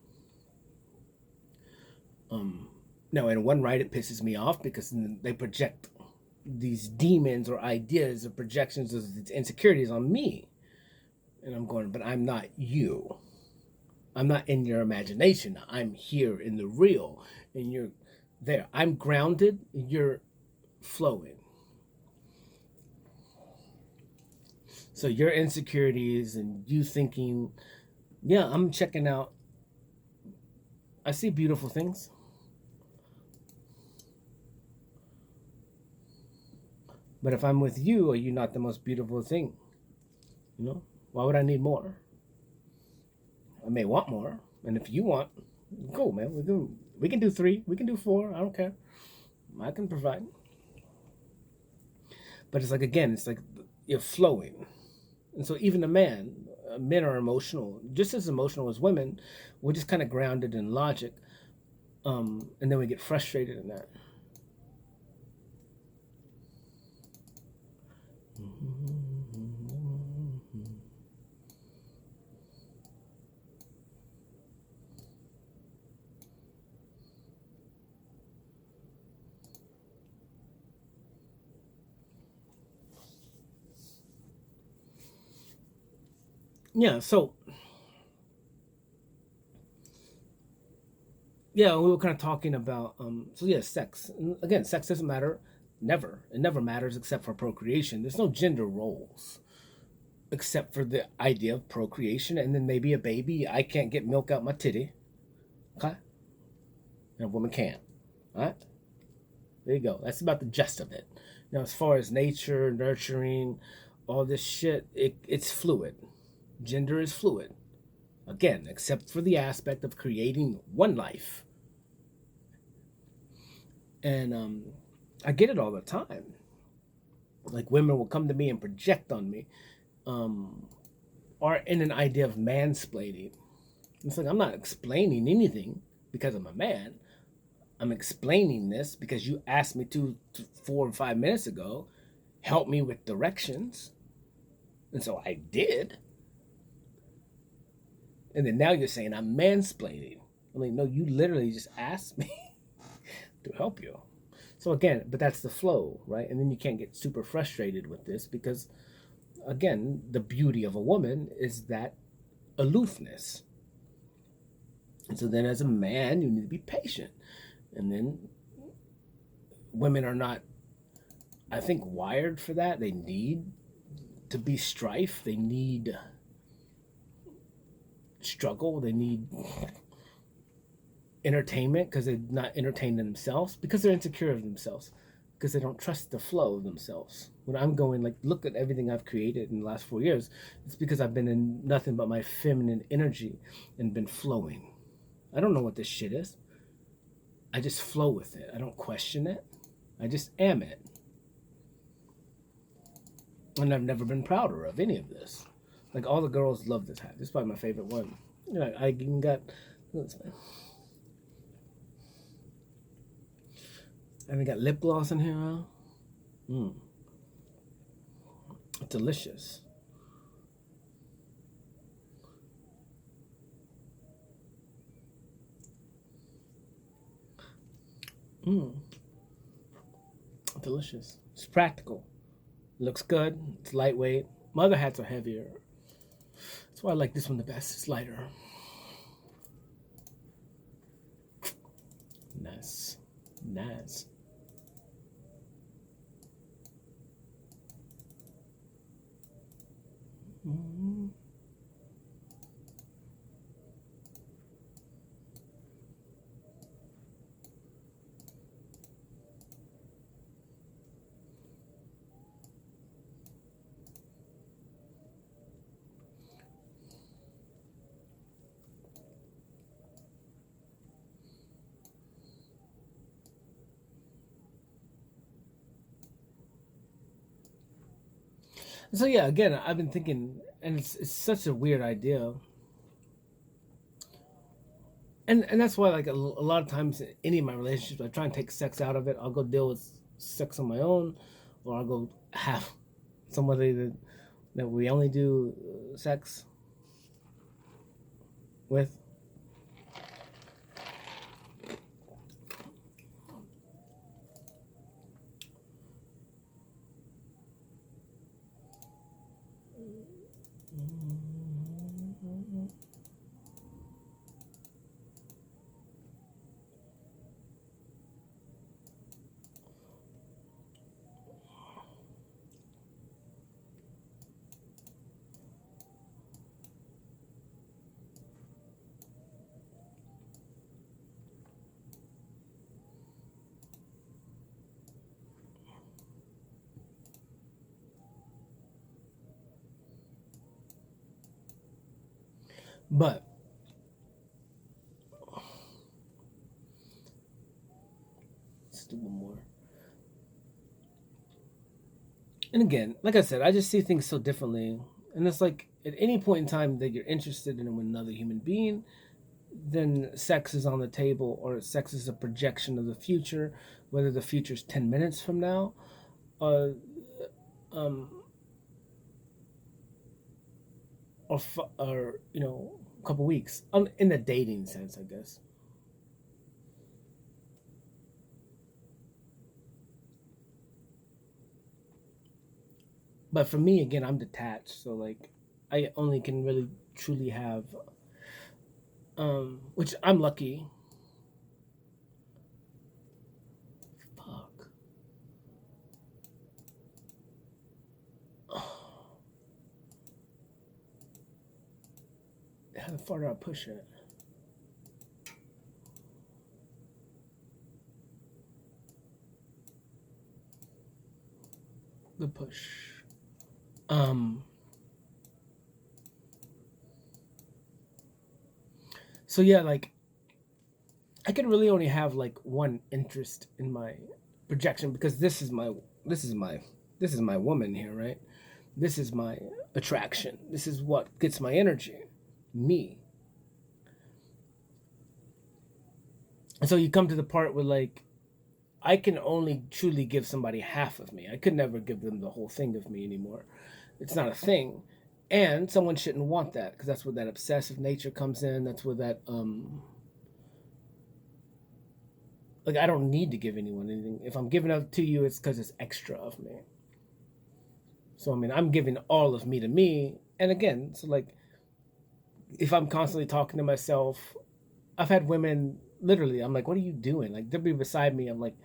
Um, Now, in one right, it pisses me off because they project these demons or ideas or projections of insecurities on me. And I'm going, but I'm not you. I'm not in your imagination. I'm here in the real. And you're there. I'm grounded. You're flowing. So your insecurities and you thinking, yeah, I'm checking out. I see beautiful things. But if I'm with you, are you not the most beautiful thing? You know? Why would I need more? I may want more. And if you want, cool, man. We can do 3. We can do 4. I don't care. I can provide. But it's like again, it's like you're flowing. And so even a man, men are emotional, just as emotional as women. We're just kind of grounded in logic. And then we get frustrated in that. Yeah, so yeah, we were kind of talking about so yeah, sex. And again, sex doesn't matter. Never. It never matters except for procreation. There's no gender roles except for the idea of procreation and then maybe a baby. I can't get milk out my titty. Okay? And a woman can. Alright? There you go. That's about the gist of it. Now as far as nature, nurturing, all this shit, it's fluid. Gender is fluid. Again, except for the aspect of creating one life. And I get it all the time. Like women will come to me and project on me, um, or in an idea of mansplaining. It's like I'm not explaining anything because I'm a man. I'm explaining this because you asked me to 4 or 5 minutes ago. Help me with directions, and so I did. And then now you're saying I'm mansplaining. I'm like, no, you literally just asked me to help you. So again, but that's the flow, right? And then you can't get super frustrated with this because, again, the beauty of a woman is that aloofness. And so then as a man, you need to be patient. And then women are not, I think, wired for that. They need to be strife. They need struggle. They need entertainment because they're not entertained themselves because they're insecure of themselves because they don't trust the flow of themselves. When I'm going like, look at everything I've created in the last 4 years, it's because I've been in nothing but my feminine energy and been flowing. I don't know what this shit is. I just flow with it. I don't question it. I just am it. And I've never been prouder of any of this. Like all the girls love this hat. This is probably my favorite one. You know, I even got this, man. I even got lip gloss in here, huh? Mm, delicious. Mm, delicious. It's practical. Looks good. It's lightweight. My other hats are heavier. That's why I like this one the best. It's lighter. Nice. Nice. Mm. So yeah, again, I've been thinking, and it's such a weird idea, and that's why like a lot of times in any of my relationships, I try and take sex out of it. I'll go deal with sex on my own, or I'll go have somebody that we only do sex with. But let's do one more. And again, like I said, I just see things so differently. And it's like at any point in time that you're interested in another human being, then sex is on the table, or sex is a projection of the future, whether the future is 10 minutes from now, uh, um, or a couple weeks, in the dating sense, I guess. But for me, again, I'm detached, so like I only can really truly have, which I'm lucky. Fuck. How far do I push it? The push. Um. So yeah, like I can really only have like one interest in my projection, because this is my this is my woman here, right? This is my attraction. This is what gets my energy. Me. And so you come to the part where like I can only truly give somebody half of me. I could never give them the whole thing of me anymore. It's not a thing. And someone shouldn't want that, because that's where that obsessive nature comes in. That's where that like I don't need to give anyone anything. If I'm giving up to you, it's because it's extra of me. So I mean, I'm giving all of me to me. And again, so like if I'm constantly talking to myself, I've had women literally, I'm like, what are you doing? Like they'll be beside me. I'm like,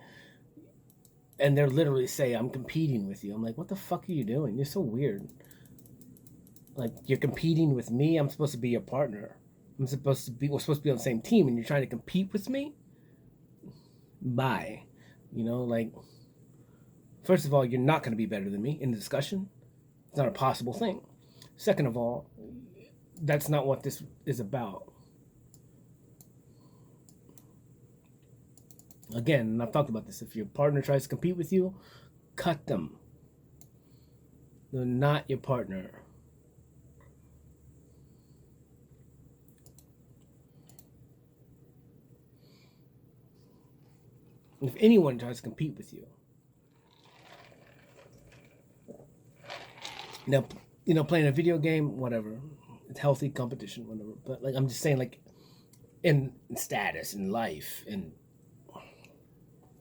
and they'll literally say, I'm competing with you. I'm like, what the fuck are you doing? You're so weird. Like you're competing with me. I'm supposed to be your partner. We're supposed to be on the same team, and you're trying to compete with me. Bye. Like first of all, you're not going to be better than me in the discussion. It's not a possible thing. Second of all, that's not what this is about. Again, and I've talked about this. If your partner tries to compete with you, cut them. They're not your partner. If anyone tries to compete with you, Now, playing a video game, whatever, it's healthy competition, whatever. But like, I'm just saying, like, in status, in life, and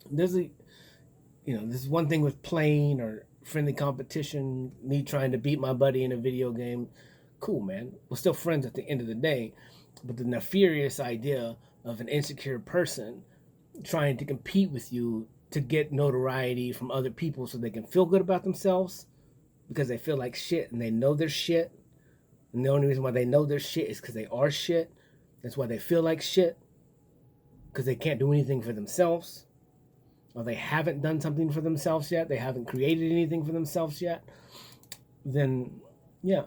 there's a, this is one thing with playing or friendly competition. Me trying to beat my buddy in a video game, cool, man. We're still friends at the end of the day. But the nefarious idea of an insecure person trying to compete with you to get notoriety from other people so they can feel good about themselves because they feel like shit and they know they're shit. And the only reason why they know they're shit is because they are shit. That's why they feel like shit, because they can't do anything for themselves, or they haven't done something for themselves yet. They haven't created anything for themselves yet. Then, yeah.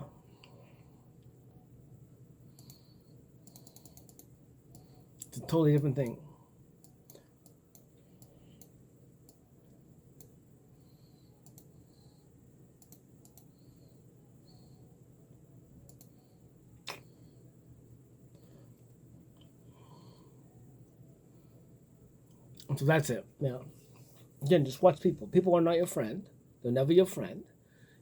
It's a totally different thing. So that's it. Yeah. Again, just watch people. People are not your friend. They're never your friend.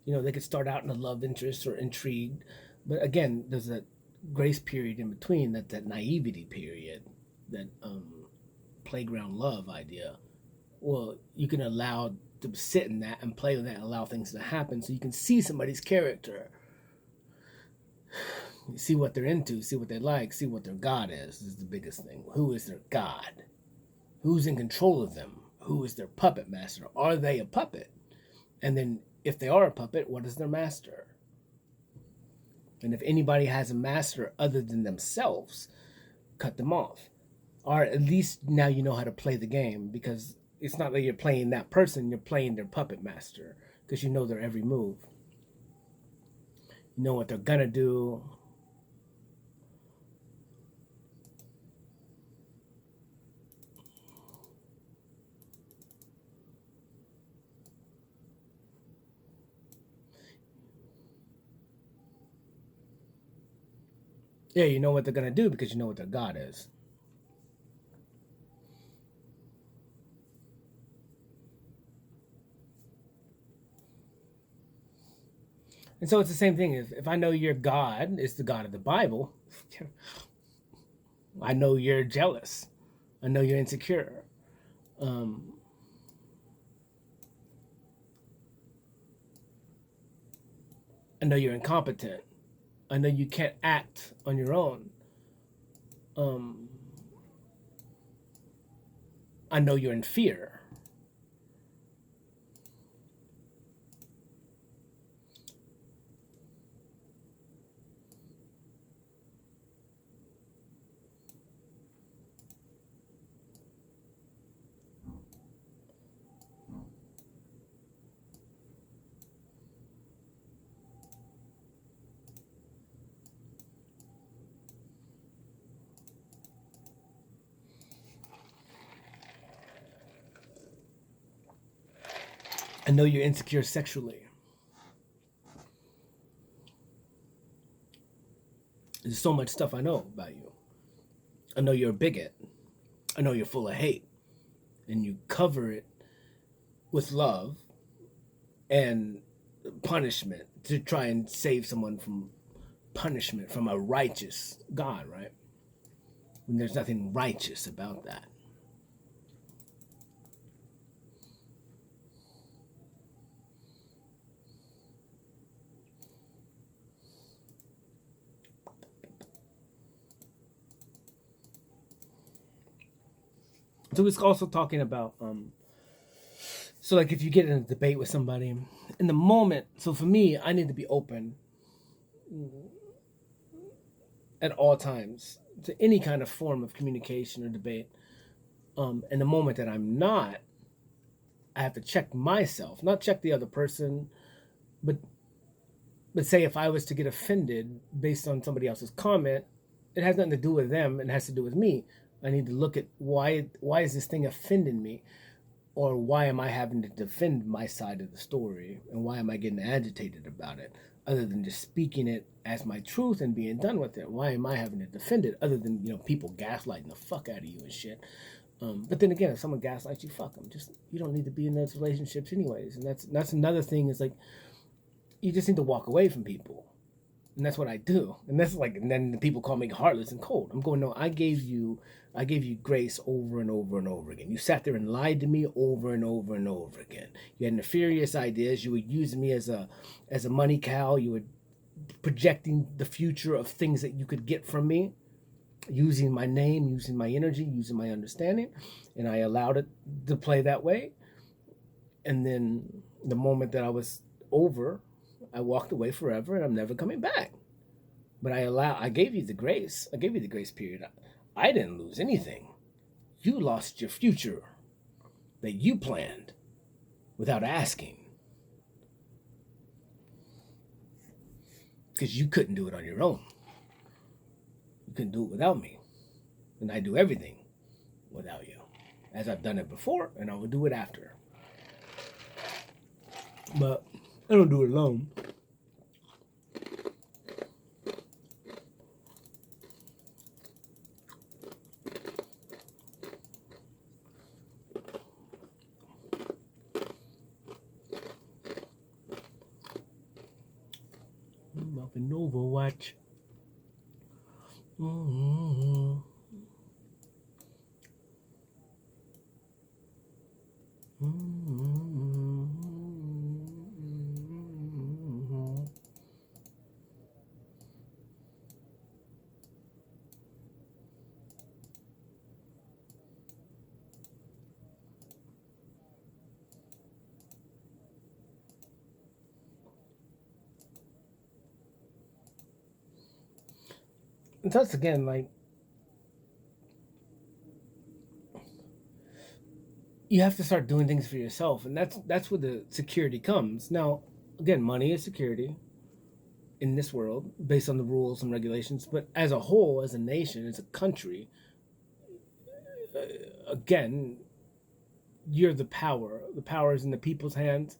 They could start out in a love interest or intrigue, but again, there's a grace period in between. That naivety period, that playground love idea. Well, you can allow to sit in that and play with that and allow things to happen, so you can see somebody's character, see what they're into, see what they like, see what their God is the biggest thing. Who is their God? Who's in control of them? Who is their puppet master? Are they a puppet? And then if they are a puppet, what is their master? And if anybody has a master other than themselves, cut them off. Or at least now you know how to play the game, because it's not that you're playing that person, you're playing their puppet master, because you know their every move. You know what they're gonna do. Yeah, you know what they're gonna do because you know what their God is. And so it's the same thing. If I know your God is the God of the Bible, I know you're jealous. I know you're insecure. Um, I know you're incompetent. I know you can't act on your own. Um, I know you're in fear. I know you're insecure sexually. There's so much stuff I know about you. I know you're a bigot. I know you're full of hate. And you cover it with love and punishment to try and save someone from punishment from a righteous God, right? When there's nothing righteous about that. So it's also talking about so like if you get in a debate with somebody in the moment, so for me, I need to be open at all times to any kind of form of communication or debate. In the moment that I'm not, I have to check myself, not check the other person, but say if I was to get offended based on somebody else's comment, it has nothing to do with them. It has to do with me. I need to look at why is this thing offending me, or why am I having to defend my side of the story, and why am I getting agitated about it, other than just speaking it as my truth and being done with it. Why am I having to defend it, other than people gaslighting the fuck out of you and shit. But then again, if someone gaslights you, fuck them. Just, you don't need to be in those relationships anyways. And that's another thing. Is like, You just need to walk away from people. And that's what I do. And that's like, and then the people call me heartless and cold. I'm going, no, I gave you grace over and over and over again. You sat there and lied to me over and over and over again. You had nefarious ideas. You were using me as a money cow. You were projecting the future of things that you could get from me, using my name, using my energy, using my understanding, and I allowed it to play that way. And then the moment that I was over, I walked away forever, and I'm never coming back. But I gave you the grace. I gave you the grace period. I didn't lose anything. You lost your future that you planned without asking. Because you couldn't do it on your own. You couldn't do it without me. And I do everything without you. As I've done it before, and I will do it after. But I don't do it alone. I'm up in Overwatch. Mm-hmm. And that's again like you have to start doing things for yourself, and that's where the security comes. Now, again, money is security in this world based on the rules and regulations, but as a whole, as a nation, as a country, again, you're the power. The power is in the people's hands,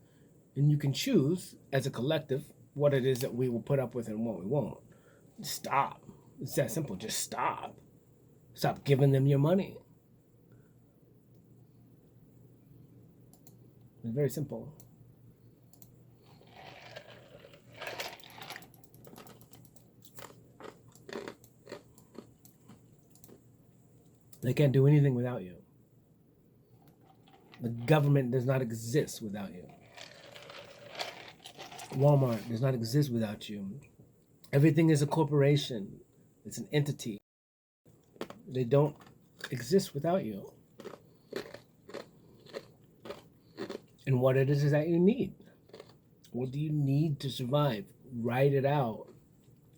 and you can choose as a collective what it is that we will put up with and what we won't. Stop. It's that simple. Just stop. Stop giving them your money. It's very simple. They can't do anything without you. The government does not exist without you. Walmart does not exist without you. Everything is a corporation. It's an entity. They don't exist without you. And what it is that you need. What do you need to survive? Write it out.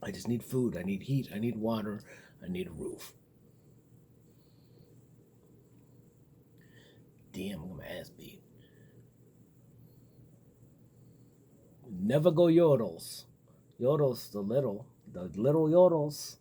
I just need food. I need heat. I need water. I need a roof. Damn, I'm gonna ass beat. Never go yodels. Yodels, the little yodels.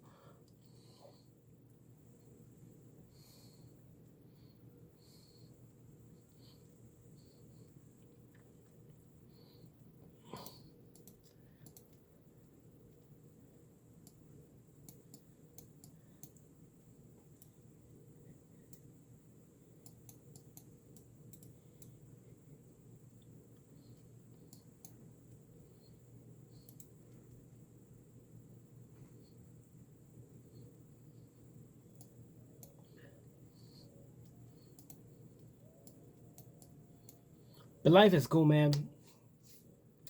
But life is cool, man.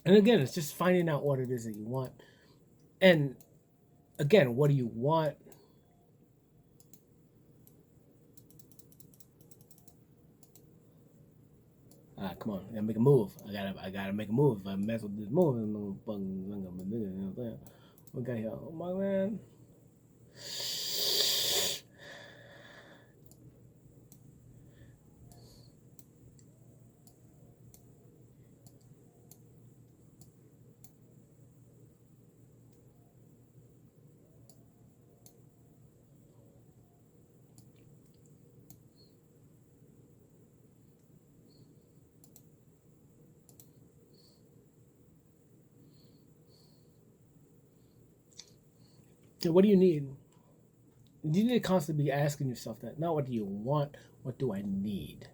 And again, it's just finding out what it is that you want. And again, what do you want? Come on, I gotta make a move. I gotta make a move. If I mess with this move, I'm gonna fucking, you know what I'm saying? What got here? Oh my man. So what do you need? You need to constantly be asking yourself that. Not what do you want, what do I need?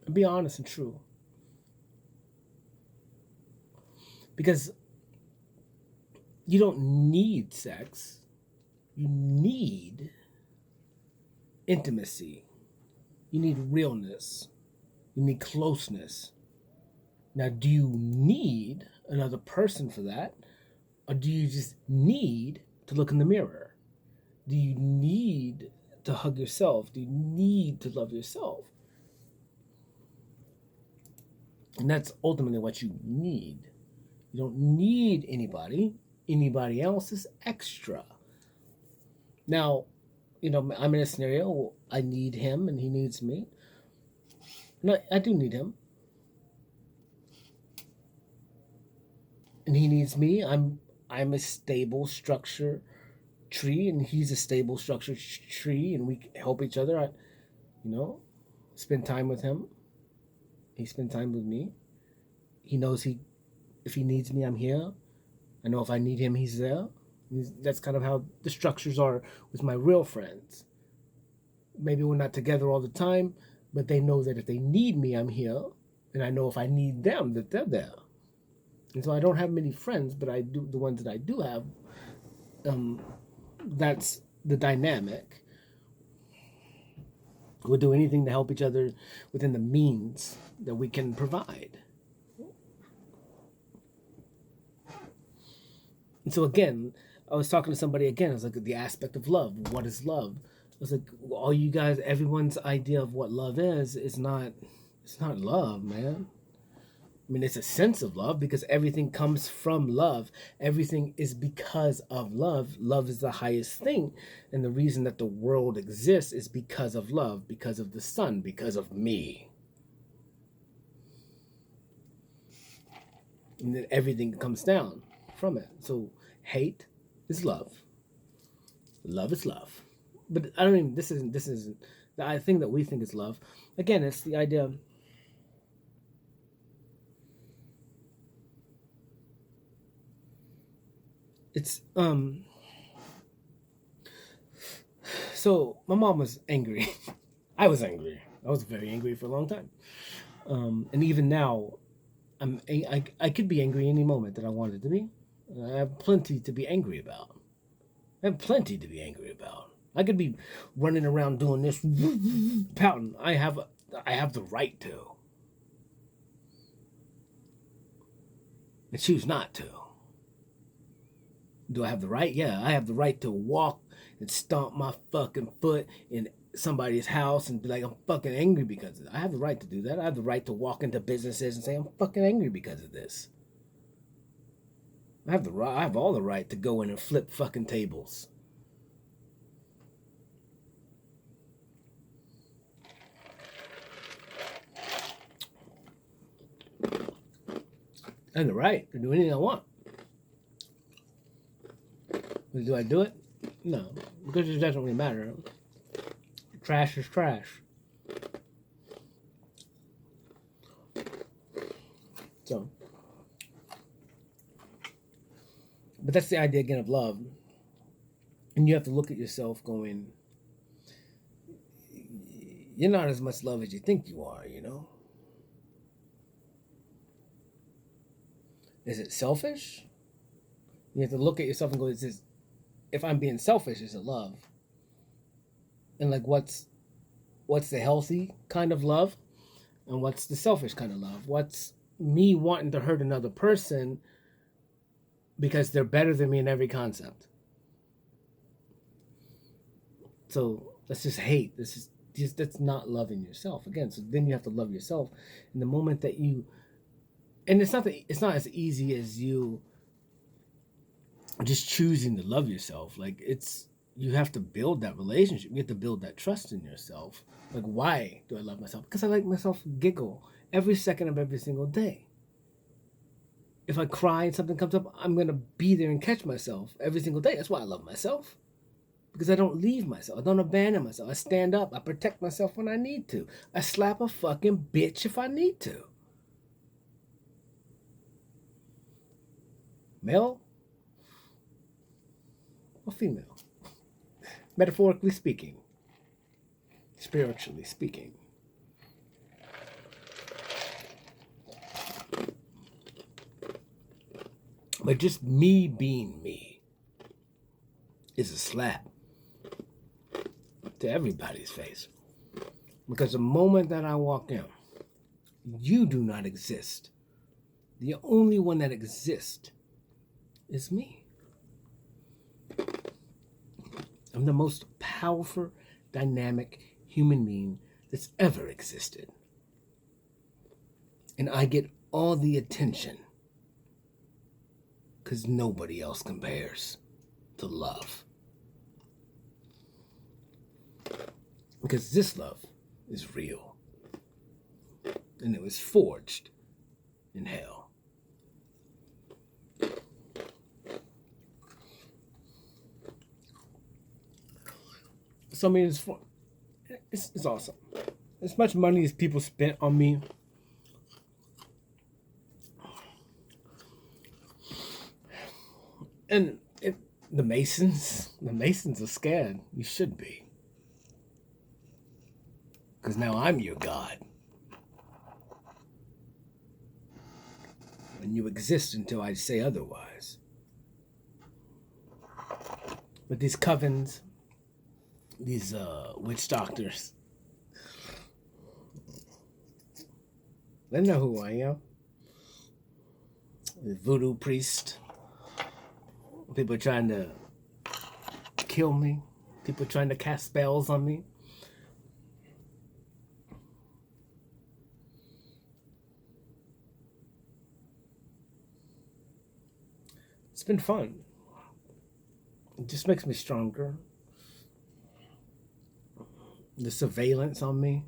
And be honest and true. Because you don't need sex. You need intimacy. You need realness. You need closeness. Now, do you need another person for that? Or do you just need to look in the mirror? Do you need to hug yourself? Do you need to love yourself? And that's ultimately what you need. You don't need anybody. Anybody else is extra. Now, I'm in a scenario, I need him and he needs me. And I do need him. And he needs me. I'm a stable structure tree, and he's a stable structure tree, and we help each other. I spend time with him. He spends time with me. He knows if he needs me, I'm here. I know if I need him, he's there. That's kind of how the structures are with my real friends. Maybe we're not together all the time, but they know that if they need me, I'm here. And I know if I need them, that they're there. And so I don't have many friends, but I do, the ones that I do have, that's the dynamic. We'll do anything to help each other within the means that we can provide. And so again, I was talking to somebody again. I was like, the aspect of love. What is love? I was like, all you guys, everyone's idea of what love is not. It's not love, man. I mean, it's a sense of love because everything comes from love. Everything is because of love. Love is the highest thing. And the reason that the world exists is because of love, because of the sun, because of me. And then everything comes down from it. So hate is love. Love is love. But I don't even, this isn't the thing that we think is love. Again, it's the idea of, it's so my mom was angry. I was angry. I was very angry for a long time. And even now, I could be angry any moment that I wanted to be. I have plenty to be angry about. I have plenty to be angry about. I could be running around doing this, pouting. I have the right to. I choose not to. Do I have the right? Yeah, I have the right to walk and stomp my fucking foot in somebody's house and be like, I'm fucking angry because of it. I have the right to do that. I have the right to walk into businesses and say, I'm fucking angry because of this. I have all the right to go in and flip fucking tables. I have the right to do anything I want. But do I do it? No, because it doesn't really matter. Trash is trash. So, but that's the idea again of love. And you have to look at yourself going, you're not as much love as you think you are, Is it selfish? You have to look at yourself and go, if I'm being selfish, is it love? And like what's the healthy kind of love? And what's the selfish kind of love? What's me wanting to hurt another person because they're better than me in every concept? So that's just hate. That's not loving yourself. Again, so then you have to love yourself. In the moment that you, and it's not as easy as you just choosing to love yourself. Like you have to build that relationship. You have to build that trust in yourself. Like, why do I love myself? Because I like myself giggle every second of every single day. If I cry and something comes up, I'm going to be there and catch myself every single day. That's why I love myself. Because I don't leave myself. I don't abandon myself. I stand up. I protect myself when I need to. I slap a fucking bitch if I need to. Male or female? Metaphorically speaking. Spiritually speaking. But just me being me is a slap to everybody's face. Because the moment that I walk in, you do not exist. The only one that exists is me. I'm the most powerful, dynamic human being that's ever existed. And I get all the attention because nobody else compares to love. Because this love is real. And it was forged in hell. So I mean, it's awesome. As much money as people spent on me, and the Masons are scared. You should be. Because now I'm your God. And you exist until I say otherwise. But these covens, these witch doctors, they know who I am. The voodoo priest. People trying to kill me. People trying to cast spells on me. It's been fun. It just makes me stronger. The surveillance on me.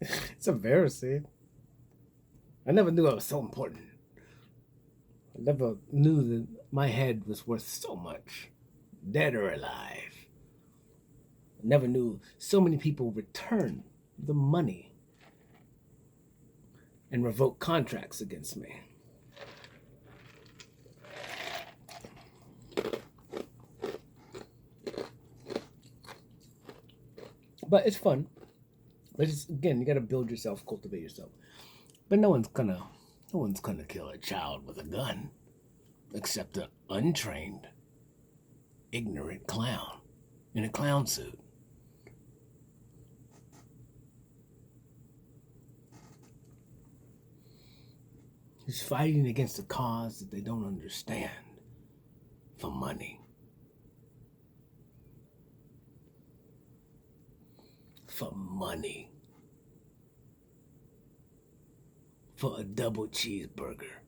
It's embarrassing. I never knew I was so important. I never knew that my head was worth so much, dead or alive. I never knew so many people return the money and revoke contracts against me. But it's fun. But it's, again, you got to build yourself, cultivate yourself. But no one's gonna kill a child with a gun, except an untrained, ignorant clown in a clown suit. He's fighting against a cause that they don't understand for money. For money. For a double cheeseburger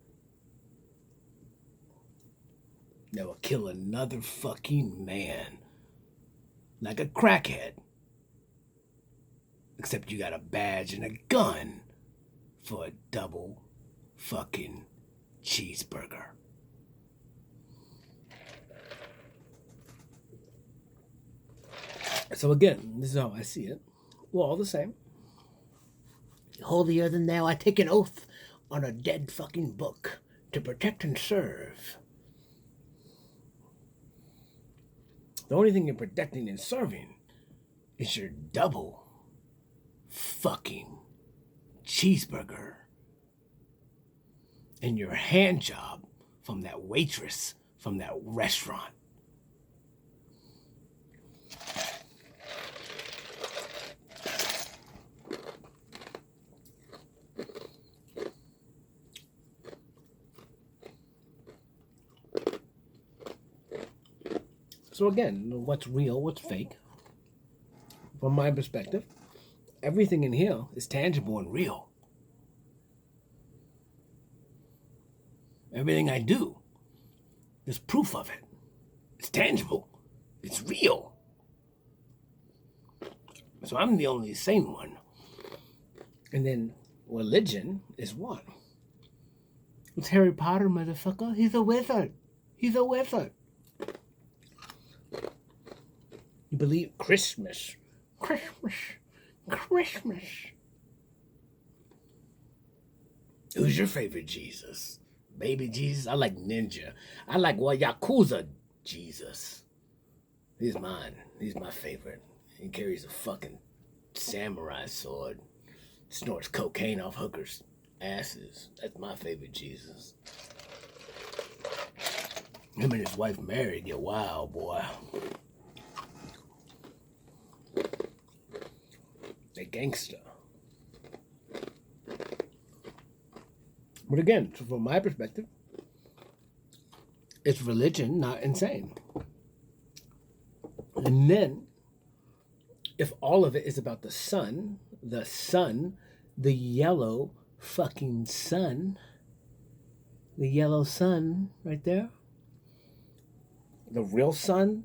that will kill another fucking man like a crackhead. Except you got a badge and a gun for a double fucking cheeseburger. So again, this is how I see it. We're all the same. Holier than thou, I take an oath on a dead fucking book to protect and serve. The only thing you're protecting and serving is your double fucking cheeseburger and your hand job from that waitress from that restaurant. So again, what's real, what's fake? From my perspective, everything in here is tangible and real. Everything I do, there's proof of it. It's tangible. It's real. So I'm the only sane one. And then religion is what? It's Harry Potter, motherfucker. He's a wizard. He's a wizard. You believe Christmas. Christmas. Christmas. Who's your favorite Jesus? Baby Jesus? I like Ninja. I like Yakuza Jesus. He's mine. He's my favorite. He carries a fucking samurai sword. Snorts cocaine off hookers' asses. That's my favorite Jesus. Him and his wife married, get wild, boy. They gangster. But again, from my perspective, it's religion, not insane. And then, if all of it is about the sun, the yellow fucking sun, the yellow sun right there, the real sun,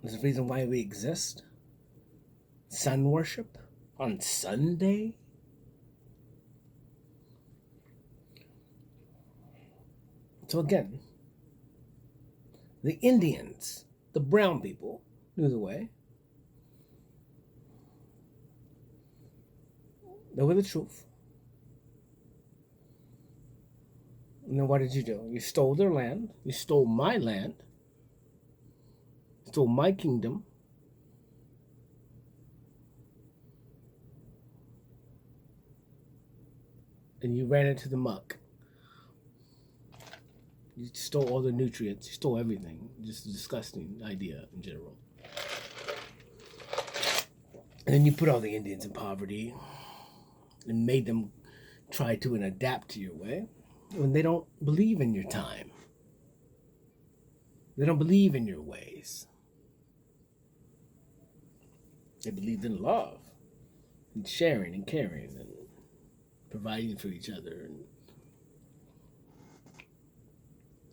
is the reason why we exist. Sun worship on Sunday. So again, the Indians, the brown people, knew the way. They were the truth. And then what did you do? You stole their land. You stole my land. Stole my kingdom. And you ran into the muck. You stole all the nutrients. You stole everything. Just a disgusting idea in general. And then you put all the Indians in poverty and made them try to and adapt to your way when they don't believe in your time. They don't believe in your ways. They believed in love and sharing and caring and providing for each other. And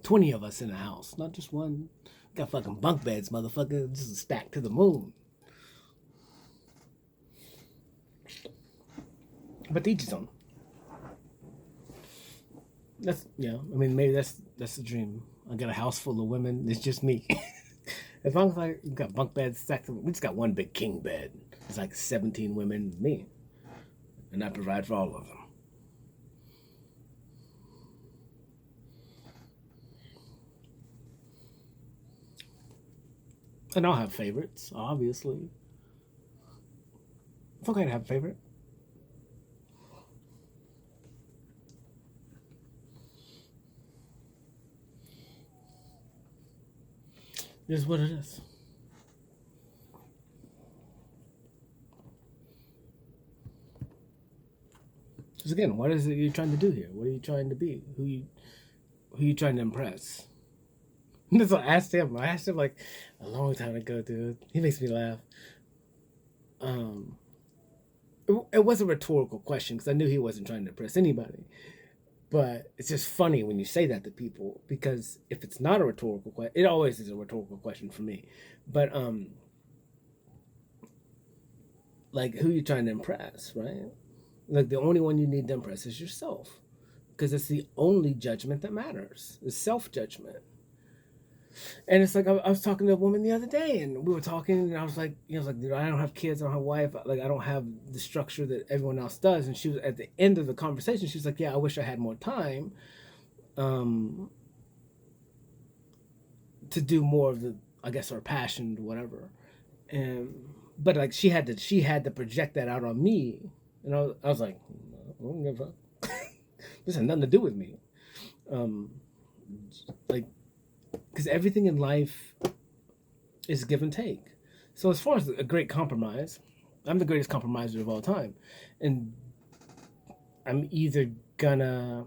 20 of us in a house, not just one. Got fucking bunk beds, motherfucker, just stacked to the moon. But each his own. That's, I mean, maybe that's the dream. I got a house full of women. It's just me. As long as I got bunk beds stacked, we just got one big king bed. It's like 17 women, me, and I provide for all of them. And I'll have favorites, obviously. It's okay to have a favorite. It is what it is. Because again, what is it you're trying to do here? What are you trying to be? Who you trying to impress? That's what I asked him. I asked him like a long time ago, dude. He makes me laugh. It was a rhetorical question because I knew he wasn't trying to impress anybody. But it's just funny when you say that to people, because if it's not a rhetorical question, it always is a rhetorical question for me. But like, who you trying to impress, right? Like, the only one you need to impress is yourself, because it's the only judgment that matters. It's self-judgment. And it's like, I was talking to a woman the other day, and we were talking, and I was like, dude, I don't have kids, I don't have a wife, like, I don't have the structure that everyone else does. And she was, at the end of the conversation, she was like, yeah, I wish I had more time to do more of the, I guess, our passion, whatever. And but like, she had to project that out on me, and I was like, I don't give a fuck. This had nothing to do with me. Like, because everything in life is give and take. So as far as a great compromise, I'm the greatest compromiser of all time. And I'm either gonna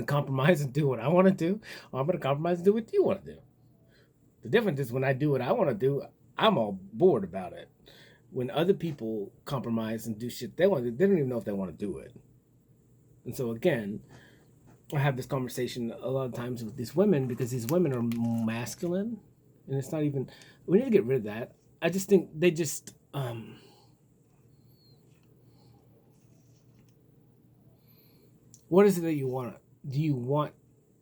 compromise and do what I want to do, or I'm gonna compromise and do what you want to do. The difference is, when I do what I want to do, I'm all bored about it. When other people compromise and do shit they want to do, they don't even know if they want to do it. And so again, I have this conversation a lot of times with these women, because these women are masculine, and it's not even, we need to get rid of that. I just think they just what is it that you want? Do you want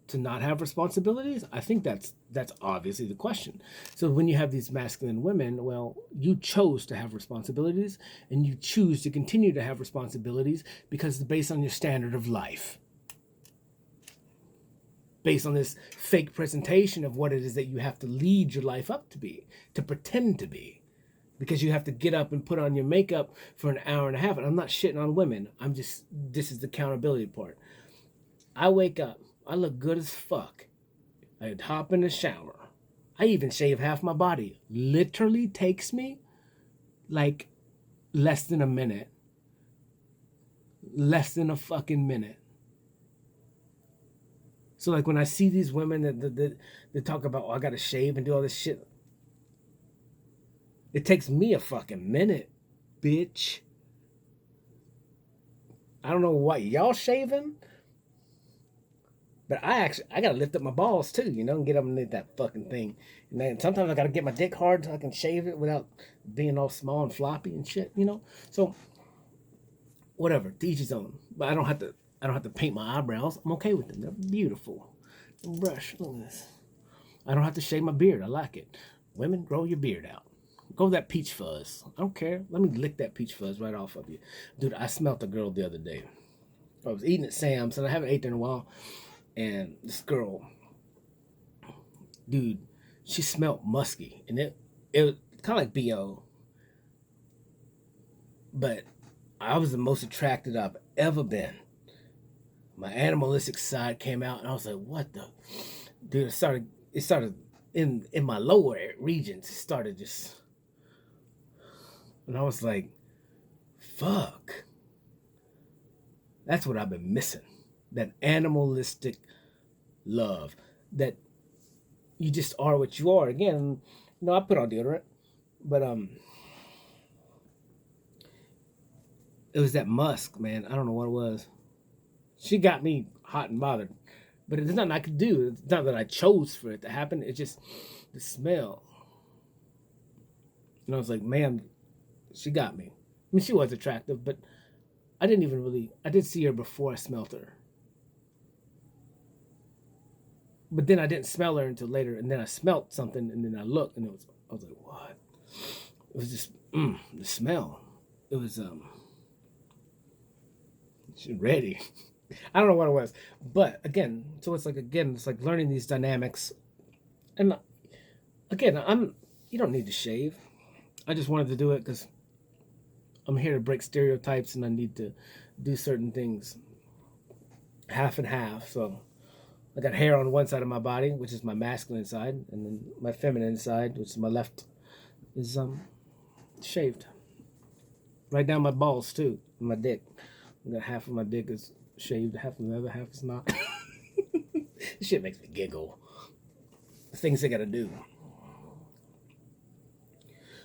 to not have responsibilities? I think that's obviously the question. So when you have these masculine women, well, you chose to have responsibilities, and you choose to continue to have responsibilities because it's based on your standard of life, based on this fake presentation of what it is that you have to lead your life up to be, to pretend to be. because you have to get up and put on your makeup for an hour and a half. And I'm not shitting on women. This is the accountability part. I wake up, I look good as fuck. I hop in the shower. I even shave half my body. Literally takes me like less than a minute. Less than a fucking minute. So like when I see these women that talk about, oh, I gotta shave and do all this shit, it takes me a fucking minute, bitch. I don't know why y'all shaving, but I gotta lift up my balls too, and get up underneath that fucking thing. And then sometimes I gotta get my dick hard so I can shave it without being all small and floppy and shit. So whatever, to each his own. But I don't have to paint my eyebrows. I'm okay with them. They're beautiful. Brush. Look at this. I don't have to shave my beard. I like it. Women, grow your beard out. Go with that peach fuzz. I don't care. Let me lick that peach fuzz right off of you. Dude, I smelt a girl the other day. I was eating at Sam's, and I haven't ate there in a while. And this girl, dude, she smelled musky. And it was kind of like BO. But I was the most attracted I've ever been. My animalistic side came out, and I was like, what the? Dude, it started in my lower regions. It started just, and I was like, fuck. That's what I've been missing. That animalistic love. That you just are what you are. Again, I put on deodorant, but it was that musk, man. I don't know what it was. She got me hot and bothered. But there's nothing I could do. It's not that I chose for it to happen. It's just the smell. And I was like, man, she got me. I mean, she was attractive, but I did see her before I smelled her. But then I didn't smell her until later, and then I smelled something, and then I looked, and I was like, what? It was just, the smell. It was, she's ready. I don't know what it was. But again, it's like learning these dynamics. And again, you don't need to shave. I just wanted to do it because I'm here to break stereotypes and I need to do certain things half and half. So I got hair on one side of my body, which is my masculine side, and then my feminine side, which is my left, is shaved. Right down my balls too, and my dick. I got half of my dick is shaved, half of the other half is not. This shit makes me giggle. Things they gotta do.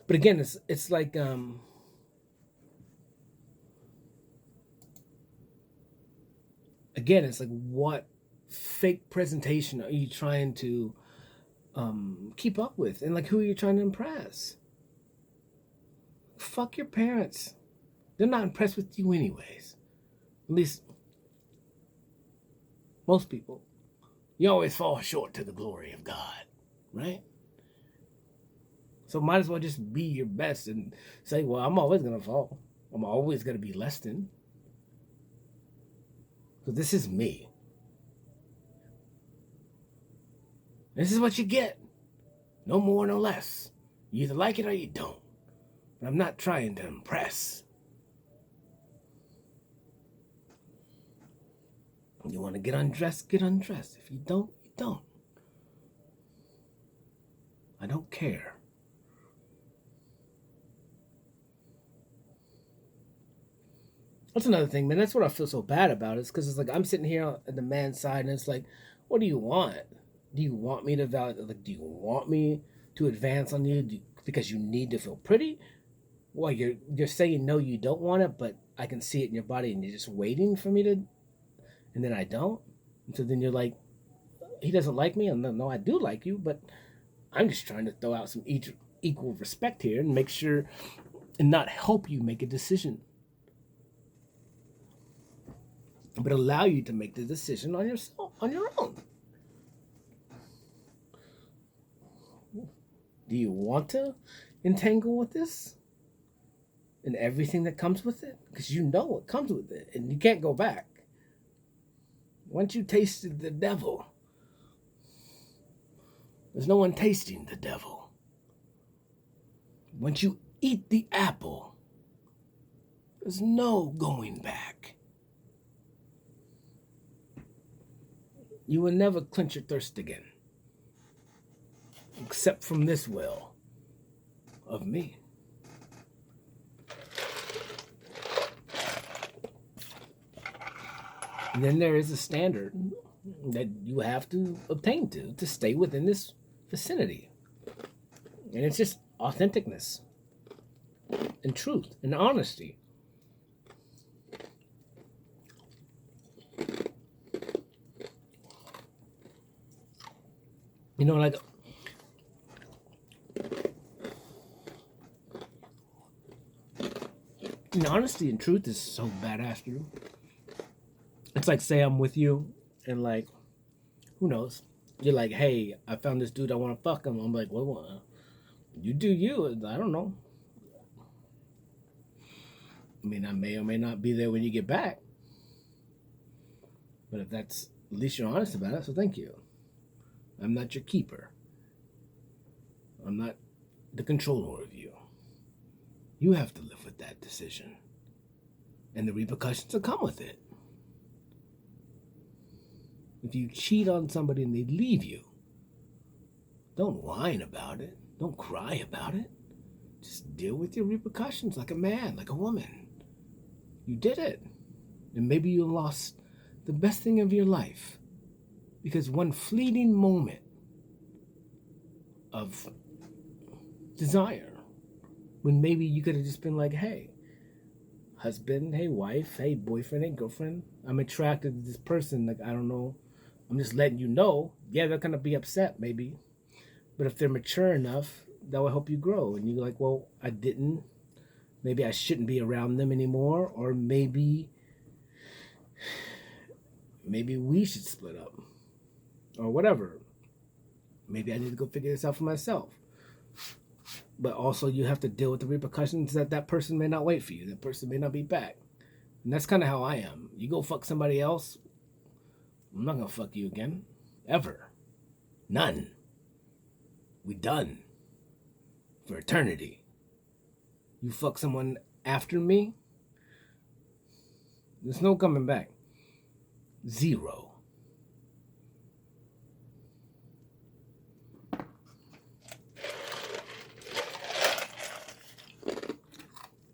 But again, it's like again, it's like what fake presentation are you trying to keep up with, and like who are you trying to impress? Fuck your parents. They're not impressed with you anyways. At least most people. You always fall short to the glory of God, right? So might as well just be your best and say, well, I'm always going to fall. I'm always going to be less than. So this is me. This is what you get. No more, no less. You either like it or you don't. But I'm not trying to impress. You want to get undressed, get undressed. If you don't, you don't. I don't care. That's another thing, man. That's what I feel so bad about. It's because it's like I'm sitting here on the man's side, and it's like, what do you want? Do you want me to do you want me to advance on you because you need to feel pretty? Well, you're saying no, you don't want it, but I can see it in your body, and you're just waiting for me to, and then I don't. And so then you're like, he doesn't like me, and no, I do like you, but I'm just trying to throw out some equal respect here and make sure, and not help you make a decision, but allow you to make the decision on yourself, on your own. Do you want to entangle with this and everything that comes with it? Because you know what comes with it, and you can't go back. Once you tasted the devil, there's no one tasting the devil. Once you Eat the apple. There's no going back. You will never quench your thirst again, except from this well of me. And then there is a standard that you have to obtain to stay within this vicinity. And it's just authenticness and truth and honesty. You know, like, and honesty and truth is so badass, dude. It's like, say I'm with you, and like, who knows? You're like, hey, I found this dude, I want to fuck him. I'm like, well, you do you. I don't know. I mean, I may or may not be there when you get back. But if that's, at least you're honest about it, so thank you. I'm not your keeper. I'm not the controller of you. You have to live with that decision. And the repercussions that come with it. If you cheat on somebody and they leave you, don't whine about it. Don't cry about it. Just deal with your repercussions like a man, like a woman. You did it. And maybe you lost the best thing of your life because one fleeting moment of desire when maybe you could have just been like, hey, husband, hey, wife, hey, boyfriend, hey, girlfriend, I'm attracted to this person. Like, I don't know. I'm just letting you know. Yeah, they're going to be upset maybe. But if they're mature enough, that will help you grow. And you're like, well, I didn't. Maybe I shouldn't be around them anymore. Or maybe we should split up. Or whatever. Maybe I need to go figure this out for myself. But also you have to deal with the repercussions that that person may not wait for you. That person may not be back. And that's kind of how I am. You go fuck somebody else, I'm not going to fuck you again. Ever. None. We done. For eternity. You fuck someone after me, there's no coming back. Zero.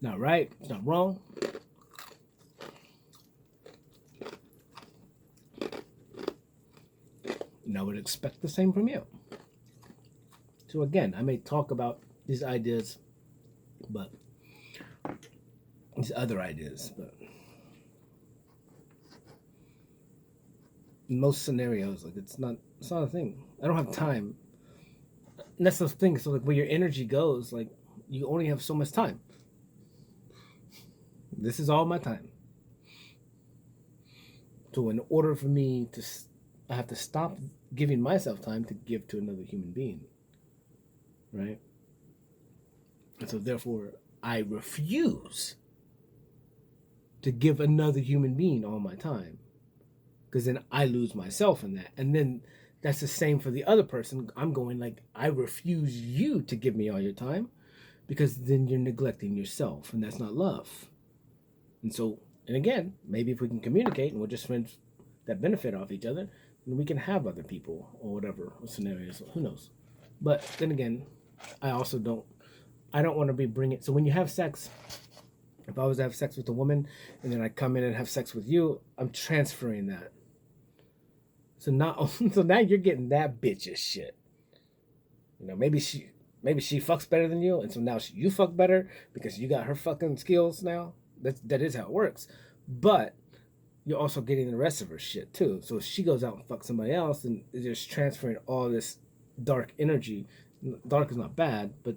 Not right. It's not wrong. And I would expect the same from you. So again, I may talk about these ideas, but these other ideas, but in most scenarios, like it's not a thing. I don't have time. And that's the thing. So like where your energy goes, like you only have so much time. This is all my time. So in order for me to, I have to stop giving myself time to give to another human being. Right? And so therefore, I refuse to give another human being all my time. Because then I lose myself in that. And then that's the same for the other person. I'm going like, I refuse you to give me all your time. Because then you're neglecting yourself. And that's not love. And so, and again, maybe if we can communicate and we're just friends that benefit off each other, then we can have other people or whatever scenarios. Who knows? But then again, I also don't want to be bringing. So when you have sex, if I was to have sex with a woman and then I come in and have sex with you, I'm transferring that. So now you're getting that bitch's shit. You know, maybe she fucks better than you, and so now you fuck better because you got her fucking skills now. That is how it works. But you're also getting the rest of her shit too. So if she goes out and fucks somebody else, and is just transferring all this dark energy. Dark is not bad, but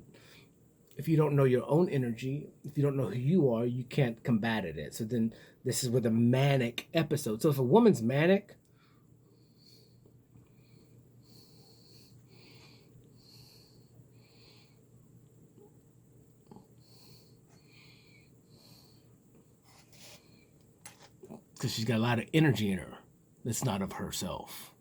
if you don't know your own energy, if you don't know who you are, you can't combat it. So then this is with a manic episode. So if a woman's manic, because she's got a lot of energy in her that's not of herself.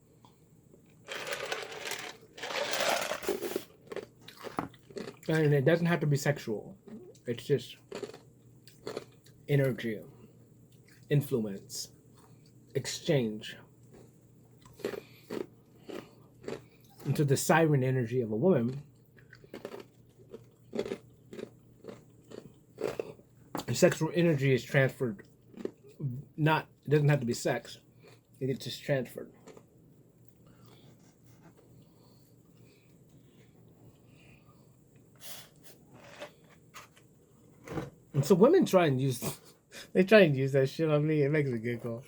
And it doesn't have to be sexual. It's just energy, influence, exchange. Into the siren energy of a woman, sexual energy is transferred. Not, it doesn't have to be sex. It's just transferred. And so women try and use, they try and use that shit on me. It makes me giggle.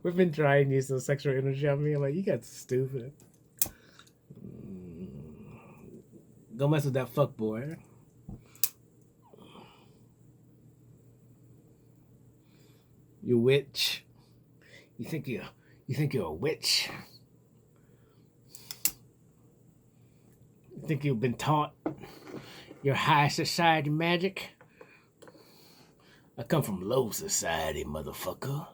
Women try and use those sexual energy on me. I'm like, you got stupid. Don't mess with that fuck boy. You witch. You think you're a witch. You think you've been taught your high society magic? I come from low society, motherfucker.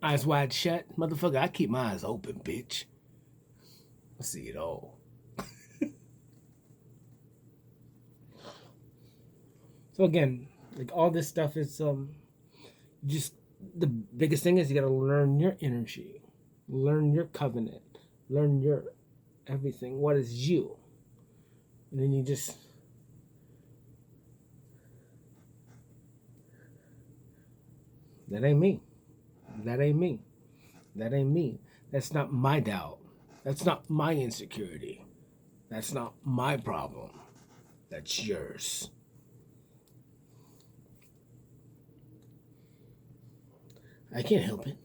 Eyes wide shut, motherfucker. I keep my eyes open, bitch. I see it all. So again, like all this stuff is just the biggest thing is you gotta learn your energy, learn your covenant, learn your everything. What is you? And then you just that ain't me. That ain't me. That ain't me. That's not my doubt. That's not my insecurity. That's not my problem. That's yours. I can't help it.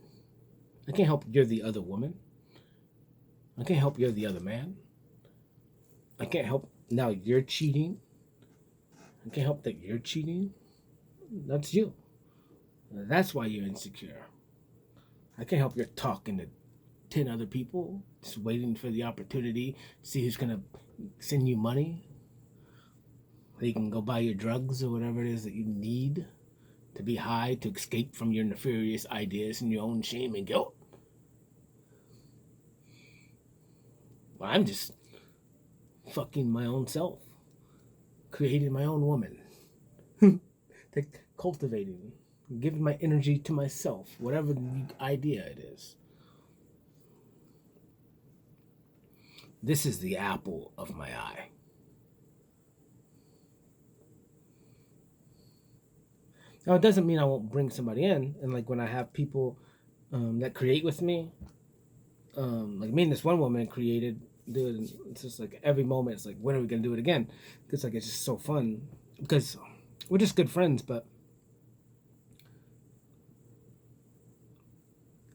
I can't help you're the other woman. I can't help you're the other man. I can't help now you're cheating. I can't help that you're cheating. That's you. That's why you're insecure. I can't help you're talking to 10 other people, just waiting for the opportunity to see who's going to send you money so you can go buy your drugs or whatever it is that you need to be high, to escape from your nefarious ideas and your own shame and guilt. Well, I'm just fucking my own self, creating my own woman, cultivating, giving my energy to myself, whatever the idea it is. This is the apple of my eye. Now, it doesn't mean I won't bring somebody in. And like when I have people that create with me, like me and this one woman created, dude, it's just like every moment, it's like, when are we going to do it again? Because like, it's just so fun. Because we're just good friends, but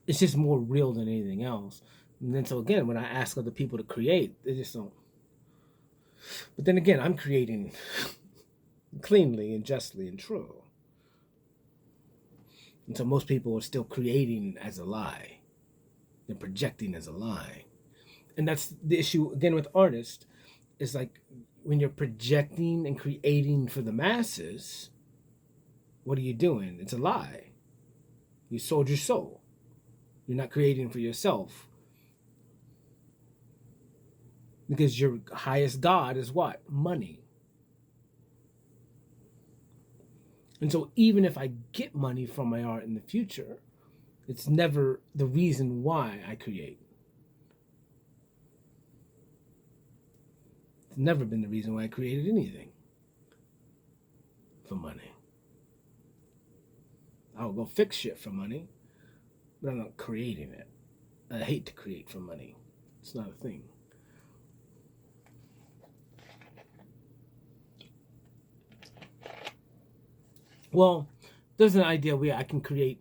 it's just more real than anything else. And then so again, when I ask other people to create, they just don't. But then again, I'm creating cleanly and justly and true. And so most people are still creating as a lie. They're projecting as a lie. And that's the issue, again, with artists. Is like when you're projecting and creating for the masses, what are you doing? It's a lie. You sold your soul. You're not creating for yourself. Because your highest God is what? Money. And so even if I get money from my art in the future, it's never the reason why I create. It's never been the reason why I created anything for money. I'll go fix shit for money, but I'm not creating it. I hate to create for money. It's not a thing. Well, there's an idea where I can create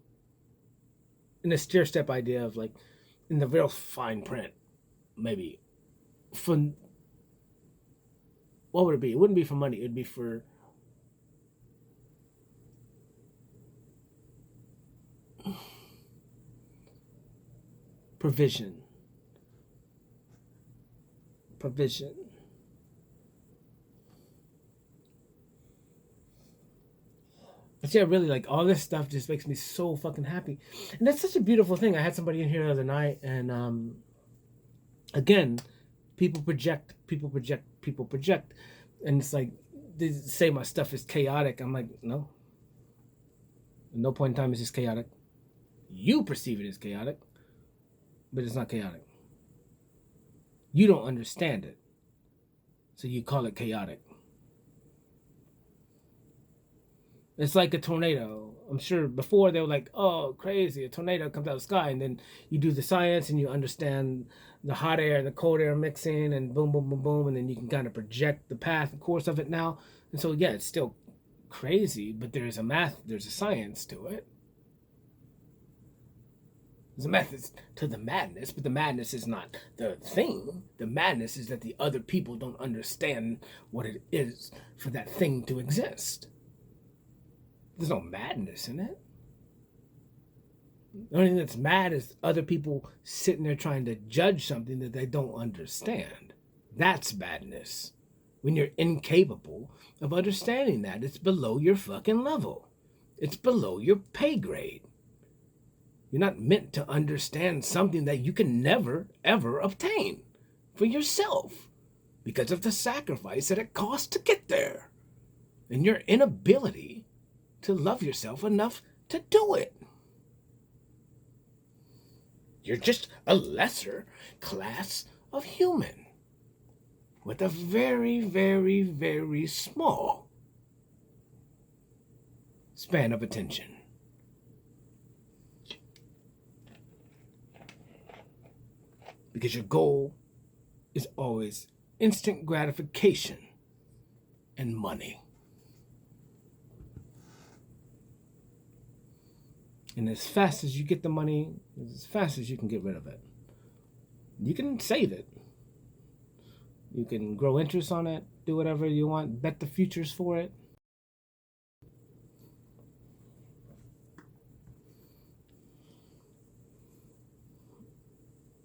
in a stair step idea of like in the real fine print, maybe for what would it be? It wouldn't be for money. It would be for provision. Provision. But yeah, really, like all this stuff just makes me so fucking happy, and that's such a beautiful thing. I had somebody in here the other night, and again, people project, people project, and it's like they say my stuff is chaotic. I'm like, no, at no point in time is this chaotic. You perceive it as chaotic, but it's not chaotic. You don't understand it, so you call it chaotic. It's like a tornado. I'm sure before they were like, oh, crazy, a tornado comes out of the sky. And then you do the science and you understand the hot air and the cold air mixing and boom, boom, boom, boom. And then you can kind of project the path and course of it now. And so, yeah, it's still crazy, but there's a science to it. There's a method to the madness, but the madness is not the thing. The madness is that the other people don't understand what it is for that thing to exist. There's no madness in it. The only thing that's mad is other people sitting there trying to judge something that they don't understand. That's madness. When you're incapable of understanding that, it's below your fucking level. It's below your pay grade. You're not meant to understand something that you can never, ever obtain for yourself because of the sacrifice that it costs to get there and your inability to love yourself enough to do it. You're just a lesser class of human with a very, very, very small span of attention. Because your goal is always instant gratification and money. And as fast as you get the money, as fast as you can get rid of it. You can save it. You can grow interest on it, do whatever you want, bet the futures for it.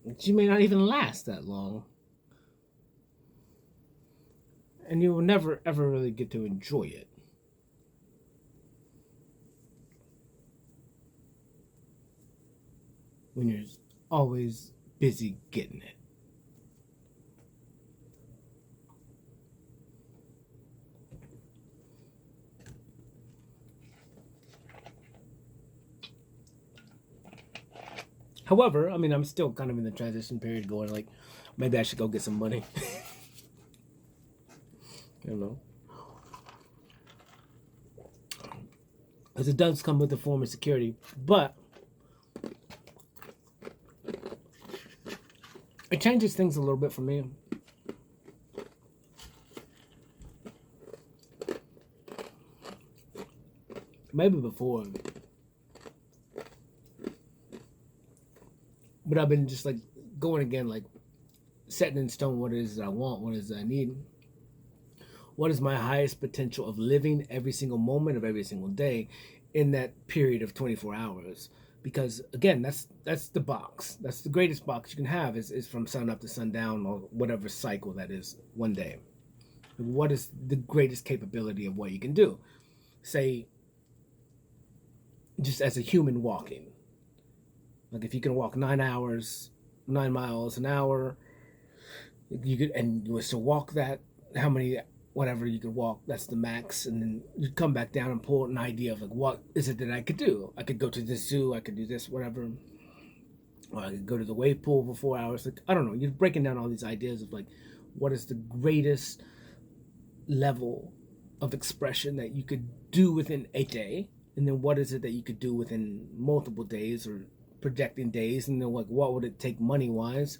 But you may not even last that long. And you will never, ever really get to enjoy it. When you're always busy getting it. However, I mean, I'm still kind of in the transition period going like, maybe I should go get some money. You know. Because it does come with a form of security. But it changes things a little bit for me. Maybe before. But I've been just like going again, like setting in stone what it is that I want, what it is that I need. What is my highest potential of living every single moment of every single day in that period of 24 hours? Because again, that's the box. That's the greatest box you can have is from sun up to sundown or whatever cycle that is one day. What is the greatest capability of what you can do? Say, just as a human walking. Like if you can walk 9 miles an hour, you could, and you was to walk that, how many, whatever you could walk, that's the max, and then you'd come back down and pull an idea of like, what is it that I could do? I could go to this zoo, I could do this, whatever. Or I could go to the wave pool for 4 hours. Like, I don't know, you're breaking down all these ideas of like, what is the greatest level of expression that you could do within a day? And then what is it that you could do within multiple days or projecting days, and then like what would it take money-wise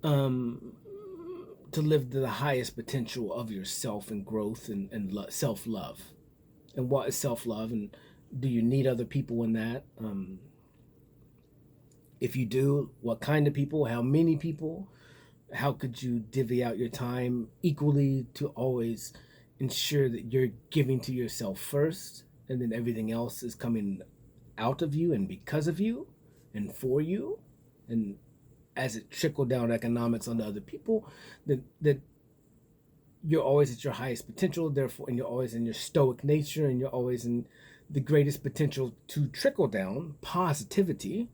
to live to the highest potential of yourself and growth and self-love? And what is self-love, and do you need other people in that? If you do, what kind of people, how many people, how could you divvy out your time equally to always ensure that you're giving to yourself first, and then everything else is coming out of you and because of you and for you, and as it trickle down economics onto other people, that you're always at your highest potential, therefore, and you're always in your stoic nature, and you're always in the greatest potential to trickle down positivity,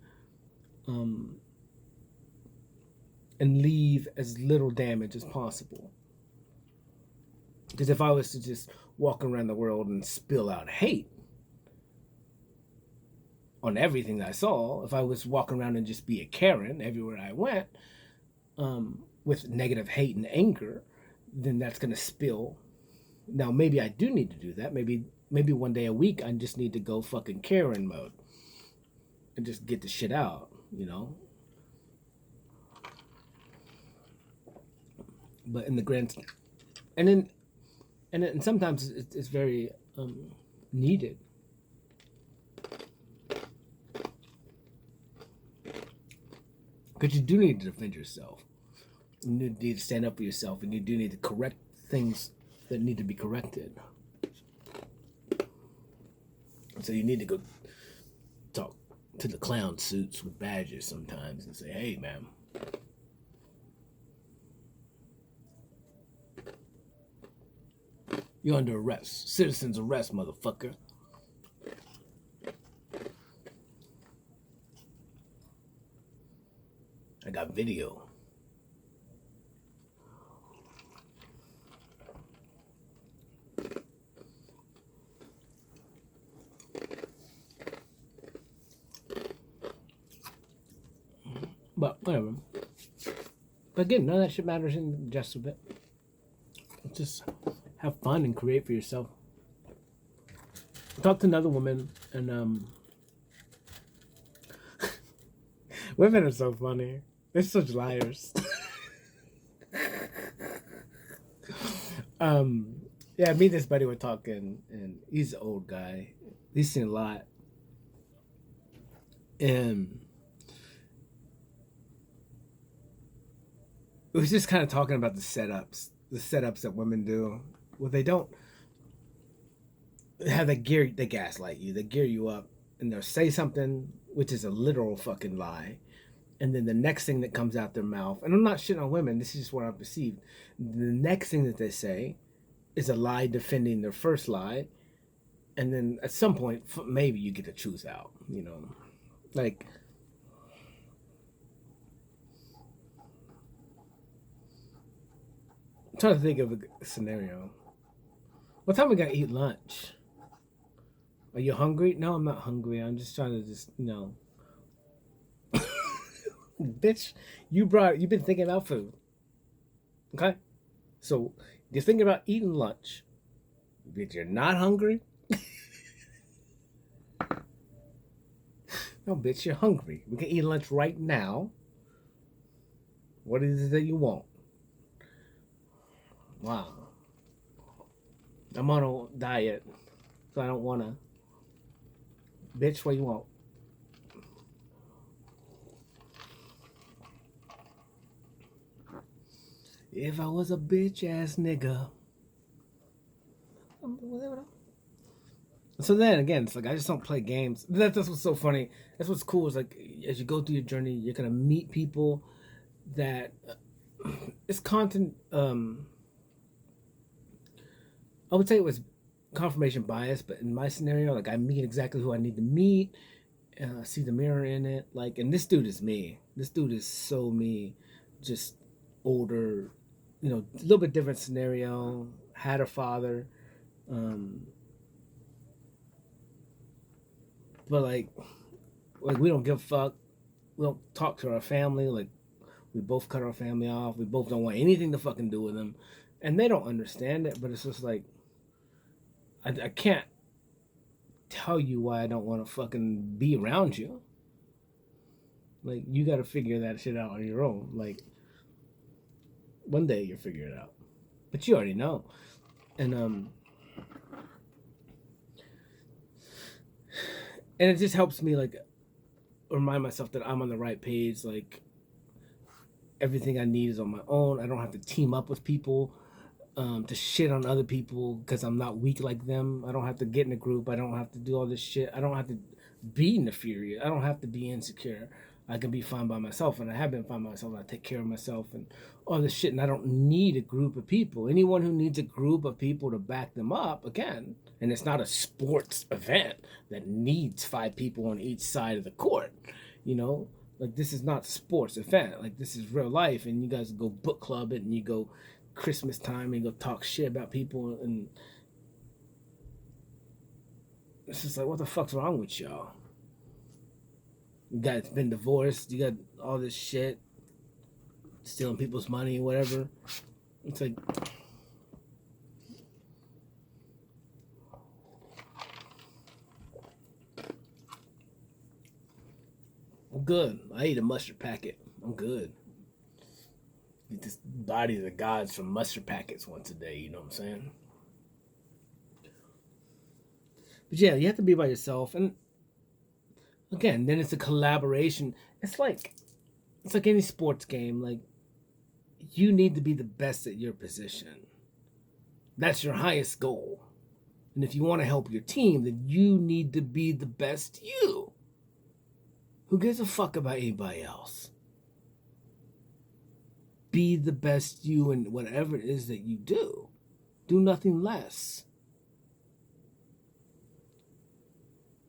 um, and leave as little damage as possible. Because if I was to just walk around the world and spill out hate on everything I saw, if I was walking around and just be a Karen everywhere I went, with negative hate and anger, then that's going to spill. Now, maybe I do need to do that. Maybe one day a week I just need to go fucking Karen mode and just get the shit out, you know? But in the grand, and sometimes it's very needed. Because you do need to defend yourself. You need to stand up for yourself, and you do need to correct things that need to be corrected. So you need to go talk to the clown suits with badges sometimes and say, hey, man. You're under arrest. Citizen's arrest, motherfucker. I got video. But whatever. But again, none of that shit matters in just a bit. Just have fun and create for yourself. I talked to another woman, and women are so funny. They're such liars. Yeah, me and this buddy were talking, and he's an old guy. He's seen a lot. And it was just kind of talking about the setups that women do. Well, they don't have they gaslight you. They gear you up, and they'll say something which is a literal fucking lie. And then the next thing that comes out their mouth, and I'm not shitting on women, this is just what I perceive. The next thing that they say is a lie defending their first lie. And then at some point, maybe you get the truth out, you know? Like, I'm trying to think of a scenario. What time we gotta eat lunch? Are you hungry? No, I'm not hungry. I'm just trying to Bitch, you've been thinking about food. Okay? So you're thinking about eating lunch, but you're not hungry? No, bitch, you're hungry. We can eat lunch right now. What is it that you want? Wow. I'm on a diet, so I don't want to. Bitch, what you want? If I was a bitch ass nigga. So then again, it's like I just don't play games. That's what's so funny. That's what's cool is like as you go through your journey, you're gonna meet people that it's content. I would say it was confirmation bias, but in my scenario, like I meet exactly who I need to meet. See the mirror in it, like, and this dude is me. This dude is so me, just older, you know, a little bit different scenario. Had a father, but like we don't give a fuck. We don't talk to our family. Like we both cut our family off. We both don't want anything to fucking do with them, and they don't understand it. But it's just like I can't tell you why I don't want to fucking be around you. Like you got to figure that shit out on your own. Like one day you'll figure it out, but you already know. And it just helps me like remind myself that I'm on the right page. Like everything I need is on my own. I don't have to team up with people to shit on other people because I'm not weak like them. I don't have to get in a group. I don't have to do all this shit. I don't have to be nefarious. I don't have to be insecure. I can be fine by myself, and I have been fine by myself. I take care of myself and all this shit, and I don't need a group of people. Anyone who needs a group of people to back them up, again, and it's not a sports event that needs 5 people on each side of the court, you know? Like, this is not a sports event. Like, this is real life, and you guys go book club it, and you go Christmas time, and you go talk shit about people, and it's just like, what the fuck's wrong with y'all? You guys been divorced, you got all this shit, stealing people's money, whatever. It's like, I'm good. I ate a mustard packet. I'm good. Eat this body of the gods from mustard packets once a day, you know what I'm saying? But yeah, you have to be by yourself, and again, then it's a collaboration. It's like any sports game. Like, you need to be the best at your position. That's your highest goal. And if you want to help your team, then you need to be the best you. Who gives a fuck about anybody else? Be the best you in whatever it is that you do. Do nothing less.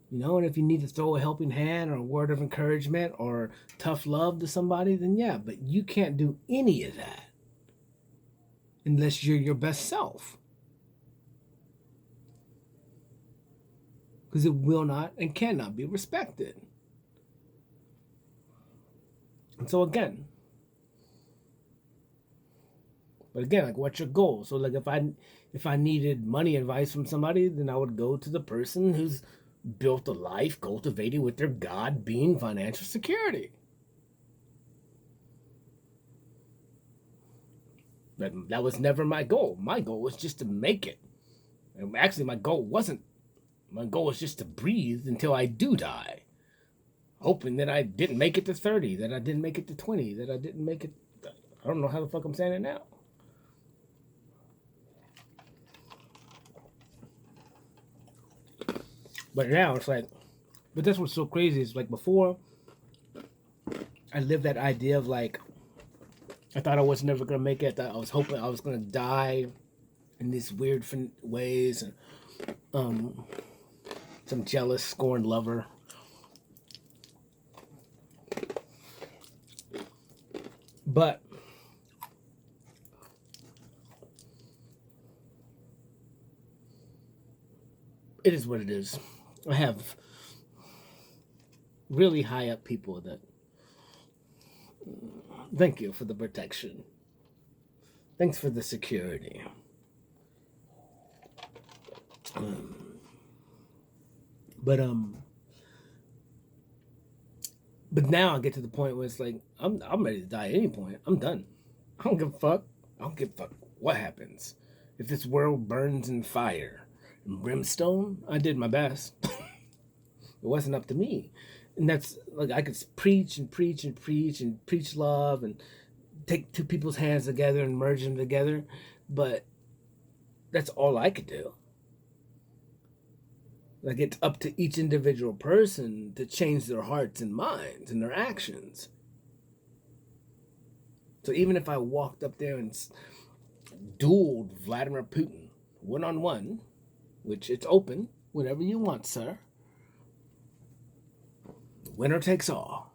You know, and if you need to throw a helping hand or a word of encouragement or tough love to somebody, then yeah, but you can't do any of that unless you're your best self. Because it will not and cannot be respected. And so again, like, what's your goal? So like, if I needed money advice from somebody, then I would go to the person who's built a life cultivated with their God being financial security. But that was never my goal. My goal was just to make it. And actually, my goal wasn't. My goal was just to breathe until I do die. Hoping that I didn't make it to 30, that I didn't make it to 20, that I didn't make it. I don't know how the fuck I'm saying it now. But now it's like, but that's what's so crazy is like before, I lived that idea of like, I thought I was never gonna make it. I was hoping I was gonna die in these weird ways, and some jealous, scorned lover. But it is what it is. I have really high up people that thank you for the protection. Thanks for the security. But now I get to the point where it's like I'm ready to die at any point. I'm done. I don't give a fuck. I don't give a fuck what happens. If this world burns in fire and brimstone, I did my best. It wasn't up to me. And that's like, I could preach and preach and preach and preach love and take two people's hands together and merge them together, but that's all I could do. Like, it's up to each individual person to change their hearts and minds and their actions. So even if I walked up there and dueled Vladimir Putin one-on-one, which it's open whenever you want, sir, winner takes all.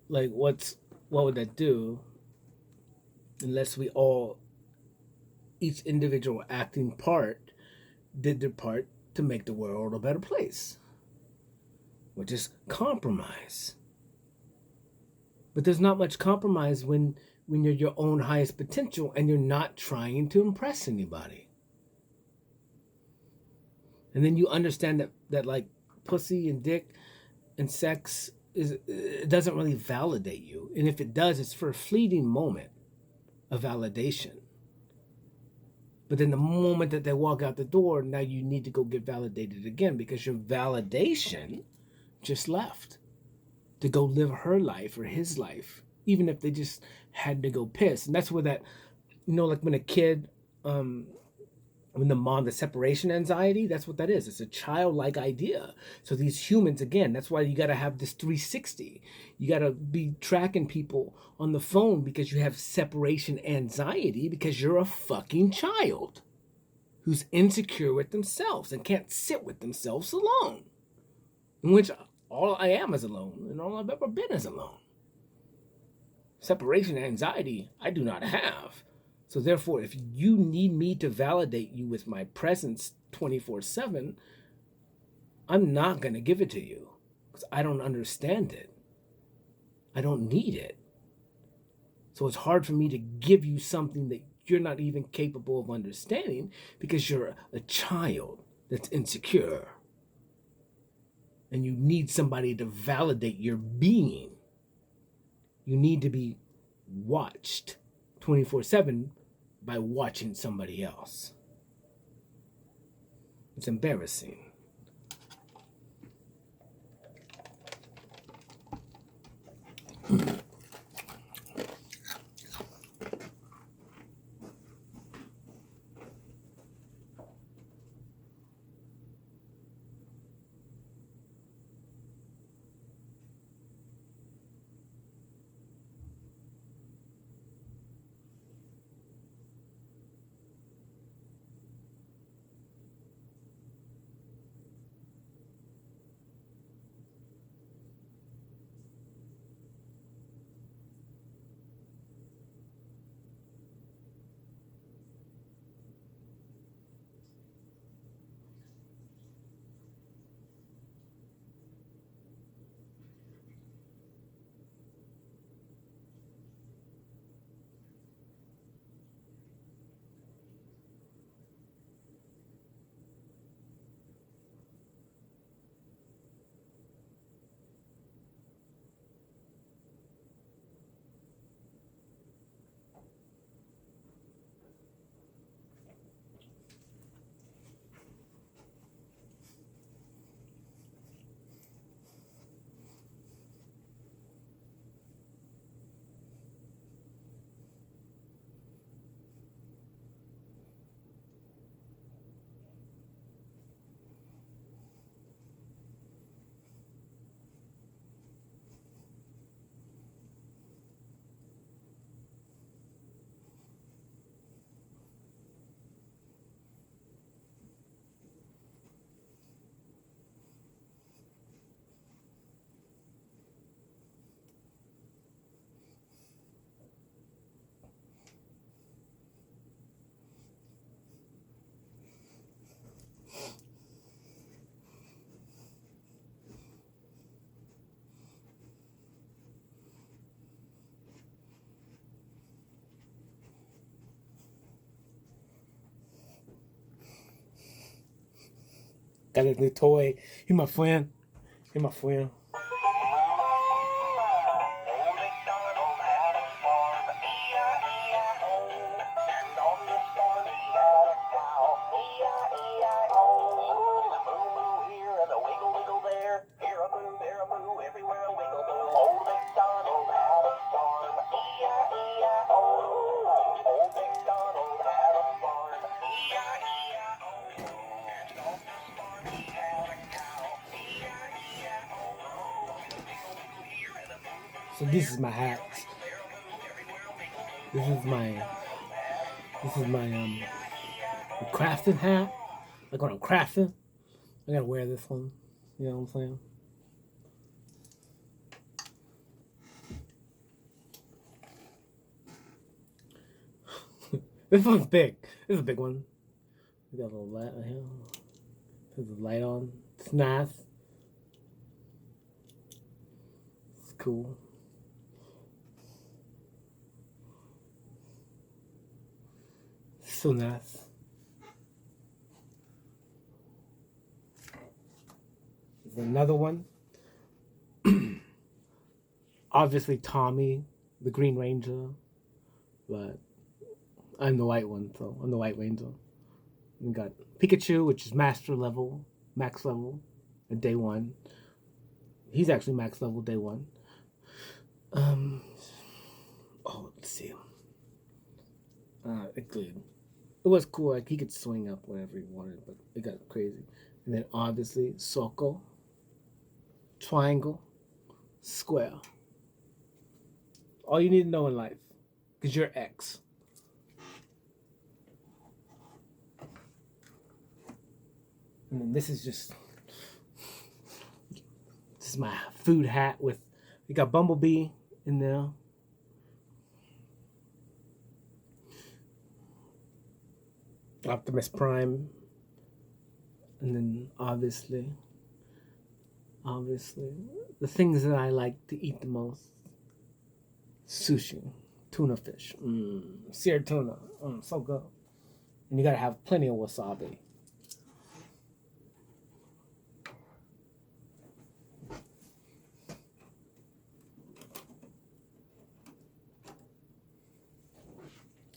Like, what would that do? Unless we all, each individual acting part, did their part to make the world a better place, which is compromise. But there's not much compromise when you're your own highest potential and you're not trying to impress anybody. And then you understand that like pussy and dick and sex it doesn't really validate you. And if it does, it's for a fleeting moment of validation. But then the moment that they walk out the door, now you need to go get validated again because your validation just left to go live her life or his life, even if they just had to go piss. And that's where that, like when a kid when the separation anxiety, that's what that is. It's a childlike idea. So these humans, again, that's why you got to have this 360. You got to be tracking people on the phone because you have separation anxiety because you're a fucking child who's insecure with themselves and can't sit with themselves alone. In which all I am is alone and all I've ever been is alone. Separation anxiety, I do not have. So therefore, if you need me to validate you with my presence 24/7, I'm not going to give it to you because I don't understand it. I don't need it. So it's hard for me to give you something that you're not even capable of understanding because you're a child that's insecure. And you need somebody to validate your being. You need to be watched 24/7 by watching somebody else. It's embarrassing. Got a new toy. He my friend. He my friend. So this is my hat. This is my crafting hat. Like when I'm crafting, I gotta wear this one. You know what I'm saying? This one's big. This is a big one. We got a little light right here. There's a light on. It's nice. It's cool. So nice. There's another one. Obviously Tommy, the Green Ranger, but I'm the white one, so I'm the White Ranger. We got Pikachu, which is max level, at day one. He's actually max level day one. Let's see. Include It was cool. Like he could swing up whenever he wanted, but it got crazy. And then obviously circle, triangle, square. All you need to know in life, because you're X. And then this is my food hat with, we got Bumblebee in there. Optimus Prime. And then obviously, the things that I like to eat the most. Sushi, tuna fish, seared tuna, so good. And you gotta have plenty of wasabi.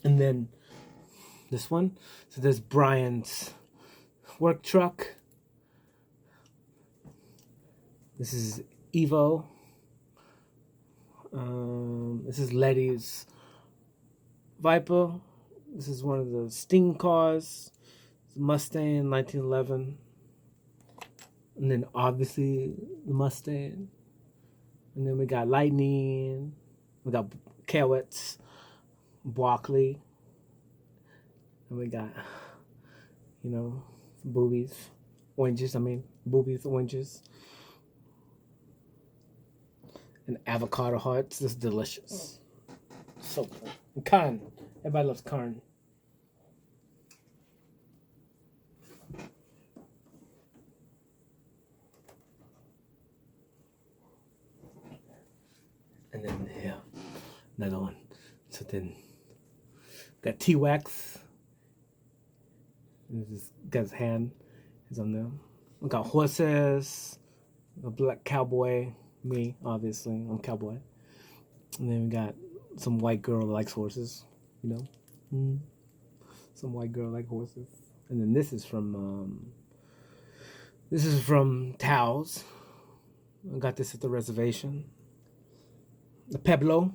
And then this one, so there's Brian's work truck. This is Evo. This is Letty's Viper. This is one of the Sting cars. It's a Mustang 1911. And then obviously the Mustang. And then we got Lightning. We got Carrots, broccoli. And we got, boobies. Oranges, boobies, oranges. And avocado hearts. This is delicious. So good. And Khan. Everybody loves Khan. And then here, another one. So then got T-Wax. This guy's hand is on there. We got horses. A black cowboy. Me, obviously, I'm cowboy. And then we got some white girl that likes horses, Some white girl like horses. And then this is from Taos. I got this at the reservation. The Pueblo.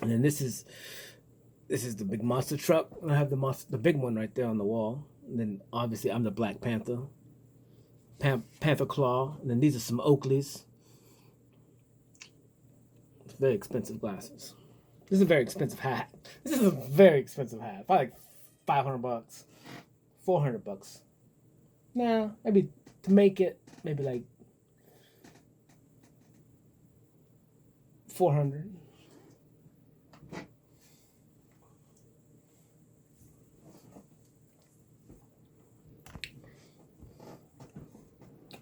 And then this is the big monster truck. I have the big one right there on the wall. And then obviously I'm the Black Panther. Panther Claw. And then these are some Oakleys. It's very expensive glasses. This is a very expensive hat. This is a very expensive hat. Probably like $500. $400. Nah, maybe to make it, maybe like 400.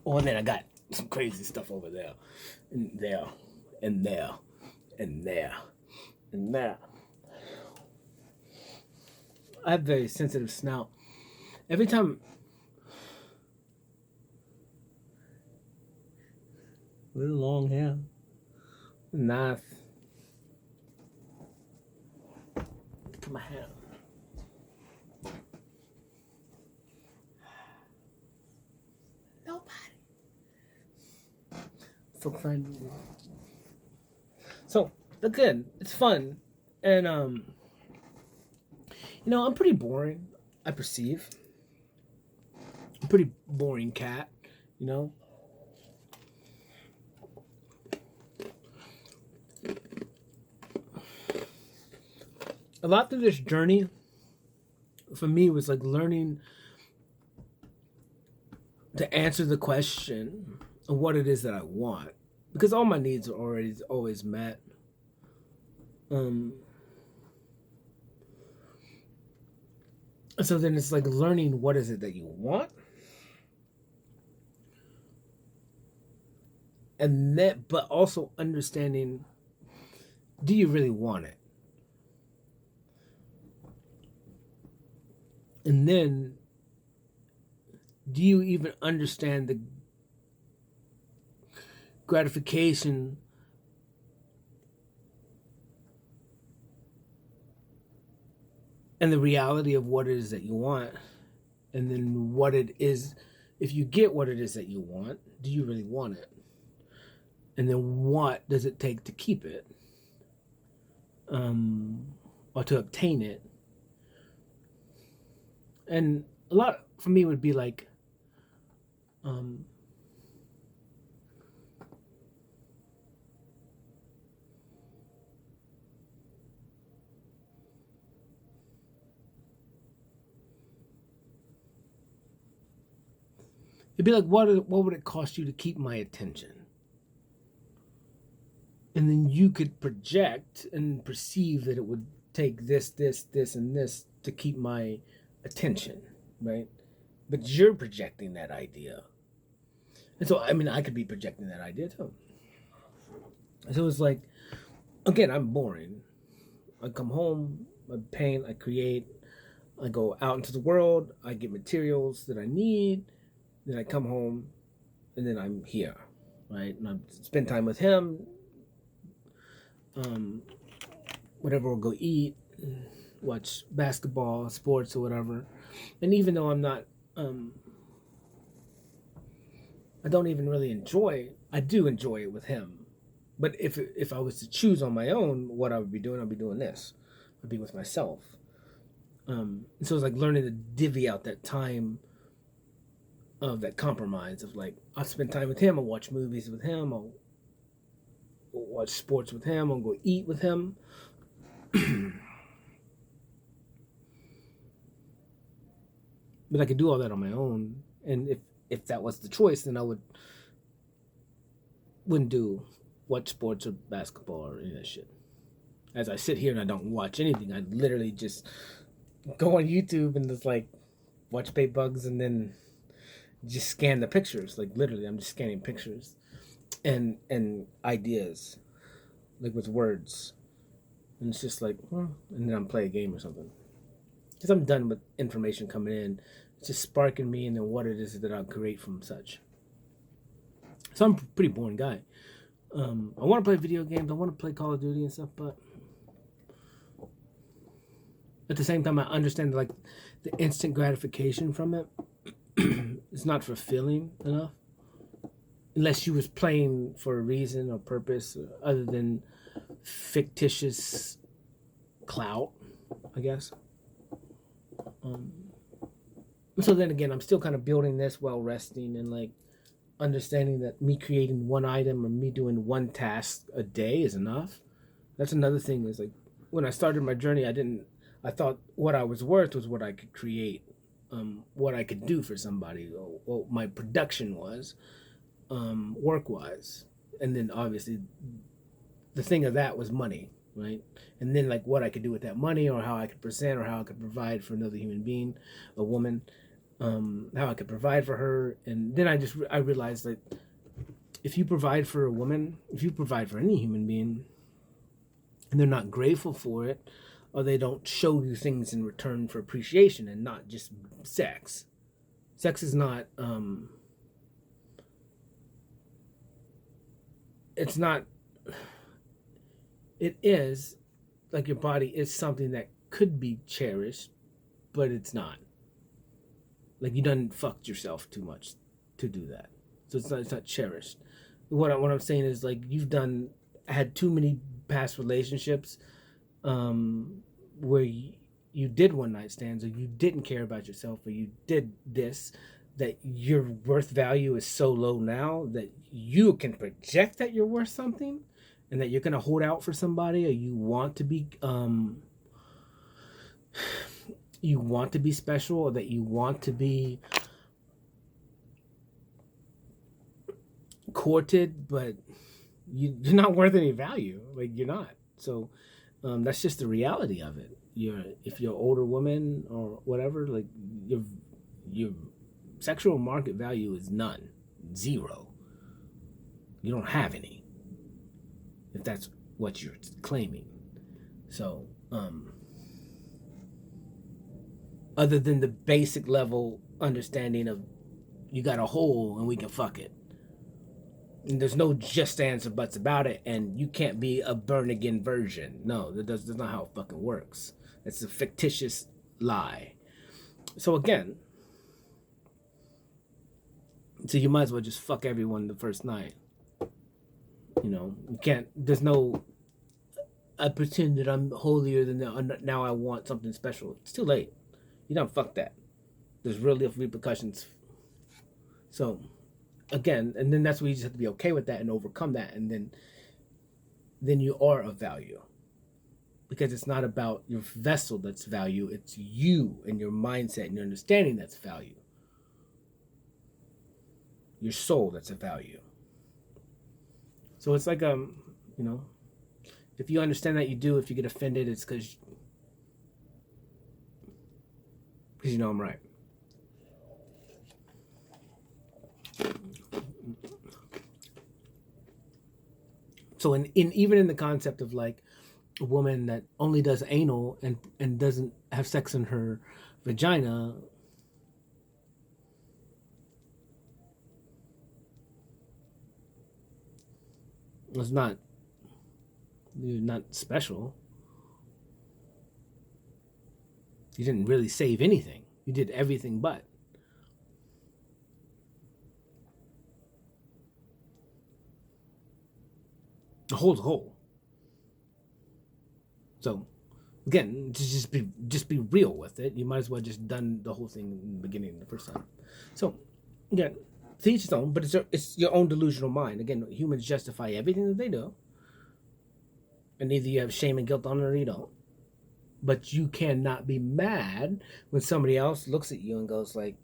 Oh, and then I got some crazy stuff over there, and there, and there, and there, and there. I have very sensitive snout. Every time, little long hair, knife. Put my hair. Nobody. So fun. So that's good. It's fun, and I'm pretty boring. I perceive. I'm a pretty boring cat, A lot through this journey, for me, was like learning to answer the question of what it is that I want, because all my needs are always met. So then it's like learning what is it that you want, and that, but also understanding, do you really want it? And then, do you even understand the gratification and the reality of what it is that you want? And then what it is, if you get what it is that you want, do you really want it? And then what does it take to keep it? or to obtain it. And a lot for me would be like, um, it'd be like, what would it cost you to keep my attention? And then you could project and perceive that it would take this, this, this, and this to keep my attention, right? But you're projecting that idea. And so, I mean, I could be projecting that idea too. So it's like, again, I'm boring. I come home, I paint, I create, I go out into the world, I get materials that I need, then I come home, and then I'm here, right? And I spend time with him, whatever, we'll go eat, watch basketball, sports, or whatever. And even though I'm not, I don't even really enjoy, I do enjoy it with him. But if I was to choose on my own what I would be doing, I'd be doing this. I'd be with myself. So it's like learning to divvy out that time of that compromise of like, I'll spend time with him, I'll watch movies with him, I'll watch sports with him, I'll go eat with him. But I could do all that on my own. And if that was the choice, then I wouldn't do watch sports or basketball or any of that shit. As I sit here and I don't watch anything, I literally just go on YouTube and just like watch Bait Bugs and then just scan the pictures. Like literally, I'm just scanning pictures and ideas, like with words. And it's just like, and then I'm play a game or something. Because I'm done with information coming in. It's just sparking me and then what it is that I'll create from such. So I'm a pretty boring guy. I want to play video games. I want to play Call of Duty and stuff, but at the same time, I understand like the instant gratification from it. It's not fulfilling enough, unless you was playing for a reason or purpose other than fictitious clout, I guess. So then again, I'm still kind of building this while resting and like understanding that me creating one item or me doing one task a day is enough. That's another thing is like when I started my journey, I thought what I was worth was what I could create, what I could do for somebody, or what my production was, work-wise. And then obviously the thing of that was money, right? And then like what I could do with that money or how I could present or how I could provide for another human being, a woman, how I could provide for her. And then I realized that if you provide for a woman, if you provide for any human being, and they're not grateful for it, or they don't show you things in return for appreciation and not just sex. Sex is not, it's not, it is, like your body is something that could be cherished, but it's not. Like you done fucked yourself too much to do that. So it's not cherished. What I'm saying is like you've had too many past relationships where you did one night stands or you didn't care about yourself or you did this, that your worth value is so low now that you can project that you're worth something and that you're going to hold out for somebody, or you want to be special, or that you want to be courted, but you're not worth any value. Like you're not. So that's just the reality of it. If you're an older woman or whatever, like your sexual market value is none, zero. You don't have any, if that's what you're claiming. So other than the basic level understanding of you got a hole and we can fuck it. And there's no just ands or buts about it, and you can't be a born again version. No, that's not how it fucking works. It's a fictitious lie. So again, so you might as well just fuck everyone the first night. You know, you can't. There's no I pretend that I'm holier than now. Now I want something special. It's too late. You don't fuck that. There's real life repercussions. So again, and then that's where you just have to be okay with that and overcome that, and then you are of value. Because it's not about your vessel that's value, it's you and your mindset and your understanding that's value. Your soul that's a value. So it's like you know, if you understand that, you do. If you get offended, it's because you know I'm right. So in even in the concept of like a woman that only does anal and doesn't have sex in her vagina, it's not, you're not special. You didn't really save anything. You did everything but. The whole's a whole. So again, just be real with it. You might as well just done the whole thing in the beginning the first time. So again, to each his own, but it's your own delusional mind. Again, humans justify everything that they do, and either you have shame and guilt on it or you don't. But you cannot be mad when somebody else looks at you and goes like,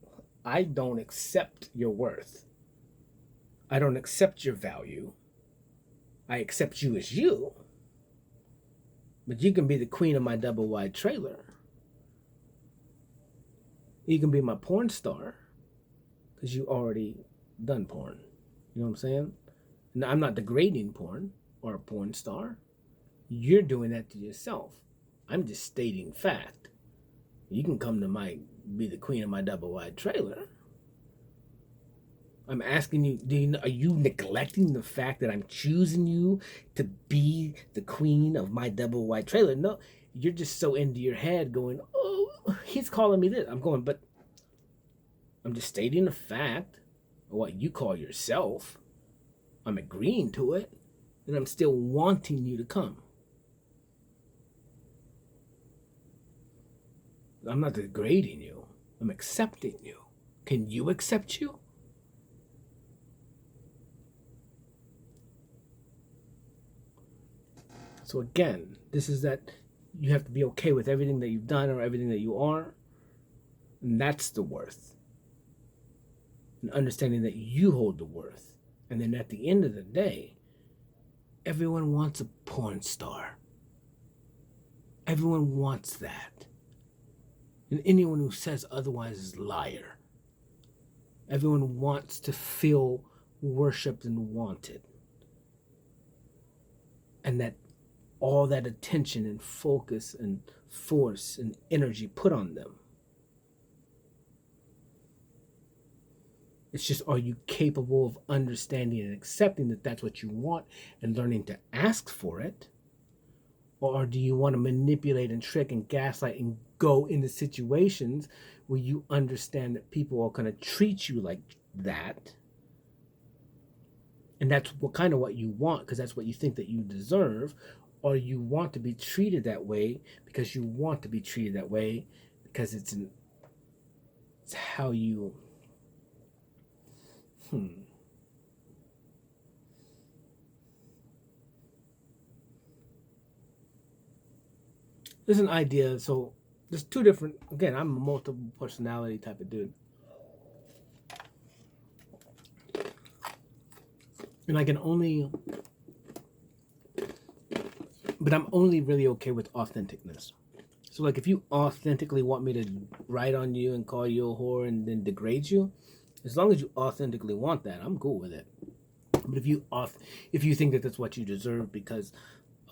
I don't accept your worth. I don't accept your value. I accept you as you. But you can be the queen of my double wide trailer. You can be my porn star because you already done porn. You know what I'm saying? Now, I'm not degrading porn or a porn star. You're doing that to yourself. I'm just stating fact. You can come to be the queen of my double wide trailer. I'm asking you, are you neglecting the fact that I'm choosing you to be the queen of my double wide trailer? No, you're just so into your head going, oh, he's calling me this. I'm going, but I'm just stating the fact of what you call yourself. I'm agreeing to it, and I'm still wanting you to come. I'm not degrading you. I'm accepting you. Can you accept you? So again, this is that you have to be okay with everything that you've done or everything that you are. And that's the worth. And understanding that you hold the worth. And then at the end of the day, everyone wants a porn star. Everyone wants that. And anyone who says otherwise is a liar. Everyone wants to feel worshipped and wanted. And that all that attention and focus and force and energy put on them. It's just, are you capable of understanding and accepting that that's what you want and learning to ask for it? Or do you want to manipulate and trick and gaslight and go into situations where you understand that people are going to treat you like that? And that's what you want, because that's what you think that you deserve. Or you want to be treated that way because you want to be treated that way because it's how you There's an idea. So there's two different, again, I'm a multiple personality type of dude. And but I'm only really okay with authenticness. So like if you authentically want me to write on you and call you a whore and then degrade you, as long as you authentically want that, I'm cool with it. But if you think that that's what you deserve because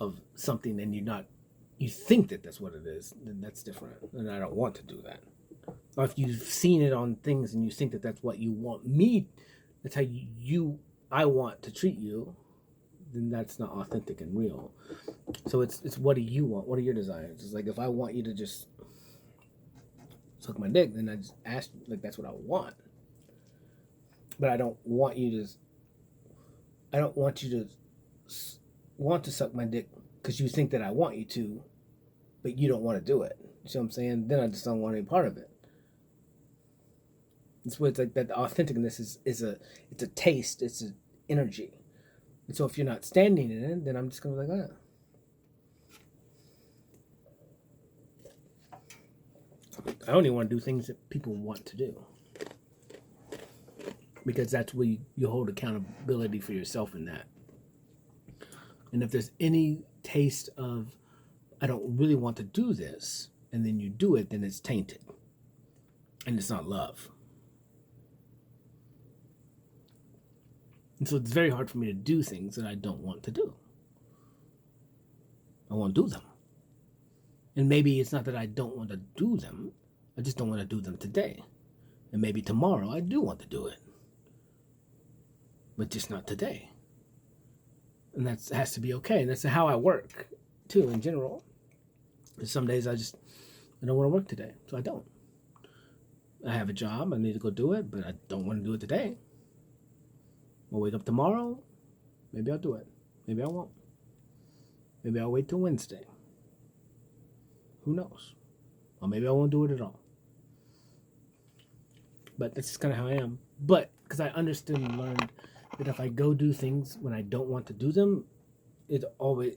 of something and you think that that's what it is, then that's different. And I don't want to do that. Or if you've seen it on things and you think that that's what you want me, that's how I want to treat you, then that's not authentic and real. So it's what do you want? What are your desires? It's like if I want you to just suck my dick, then I just ask, like, that's what I want. But I don't want you to want to suck my dick because you think that I want you to, but you don't want to do it. You see what I'm saying? Then I just don't want any part of it. It's what it's like, that authenticness is it's a taste, it's an energy. And so if you're not standing in it, then I'm just gonna be like, I only want to do things that people want to do, because that's where you hold accountability for yourself in that. And if there's any taste of, I don't really want to do this, and then you do it, then it's tainted. And it's not love. And so it's very hard for me to do things that I don't want to do. I won't do them. And maybe it's not that I don't want to do them, I just don't want to do them today. And maybe tomorrow I do want to do it, but just not today. And that has to be okay. And that's how I work, too, in general. Some days I don't want to work today, so I don't. I have a job, I need to go do it, but I don't want to do it today. I'll wake up tomorrow, maybe I'll do it. Maybe I won't. Maybe I'll wait till Wednesday. Who knows? Or maybe I won't do it at all. But that's just kind of how I am. But because I understood and learned that if I go do things when I don't want to do them, it's always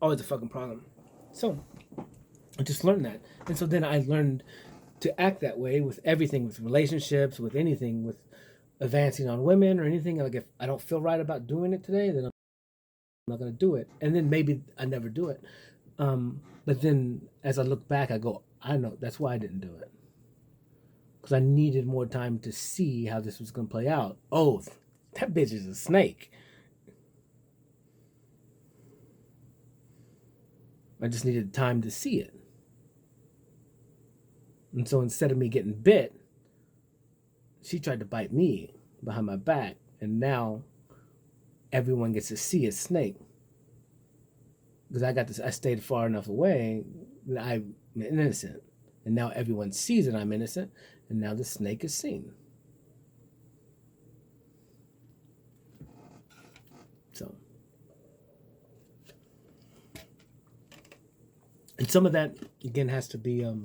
a fucking problem. So I just learned that. And so then I learned to act that way with everything, with relationships, with anything, with advancing on women or anything. Like if I don't feel right about doing it today, then I'm not going to do it. And then maybe I never do it. But then as I look back, I go, I know that's why I didn't do it. Because I needed more time to see how this was going to play out. Oh, that bitch is a snake. I just needed time to see it. And so instead of me getting bit, she tried to bite me behind my back. And now everyone gets to see a snake. Because I stayed far enough away that I'm innocent. And now everyone sees that I'm innocent. And now the snake is seen. So. And some of that, again, has to be, it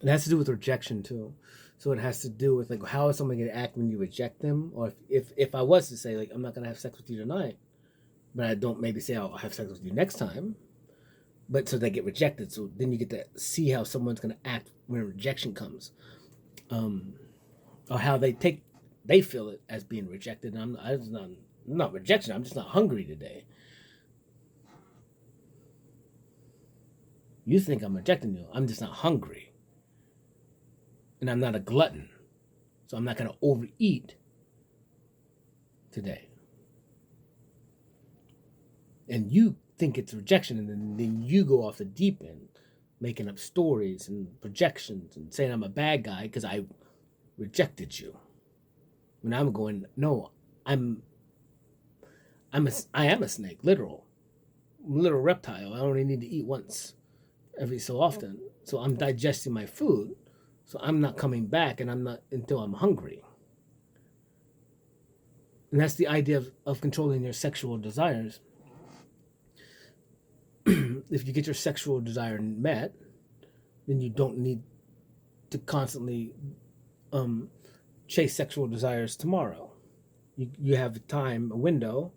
has to do with rejection, too. So it has to do with, like, how is someone going to act when you reject them? Or if I was to say, like, I'm not going to have sex with you tonight, but I don't maybe say I'll have sex with you next time, but so they get rejected. So then you get to see how someone's going to act when rejection comes. Or how they feel it as being rejected. And I'm not rejection, I'm just not hungry today. You think I'm rejecting you. I'm just not hungry. And I'm not a glutton. So I'm not going to overeat today. And you think it's rejection, and then you go off the deep end, making up stories and projections and saying I'm a bad guy because I rejected you. When I'm going, no, I am a snake, literal reptile. I only need to eat once every so often. So I'm digesting my food. So I'm not coming back, and I'm not until I'm hungry. And that's the idea of controlling your sexual desires. If you get your sexual desire met, then you don't need to constantly chase sexual desires tomorrow. You have a window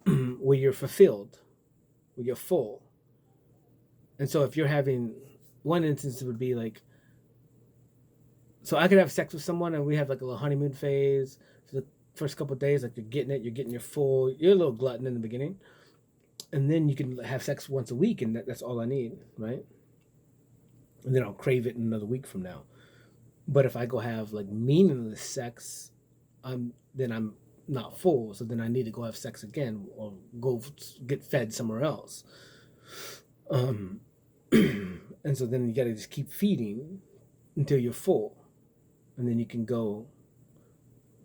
where you're fulfilled, where you're full. And so if you're having, one instance would be like, so I could have sex with someone and we have like a little honeymoon phase for the first couple of days, like you're getting your full, you're a little glutton in the beginning. And then you can have sex once a week, and that's all I need, right? And then I'll crave it another week from now. But if I go have like meaningless sex, then I'm not full. So then I need to go have sex again or go get fed somewhere else. And so then you got to just keep feeding until you're full, and then you can go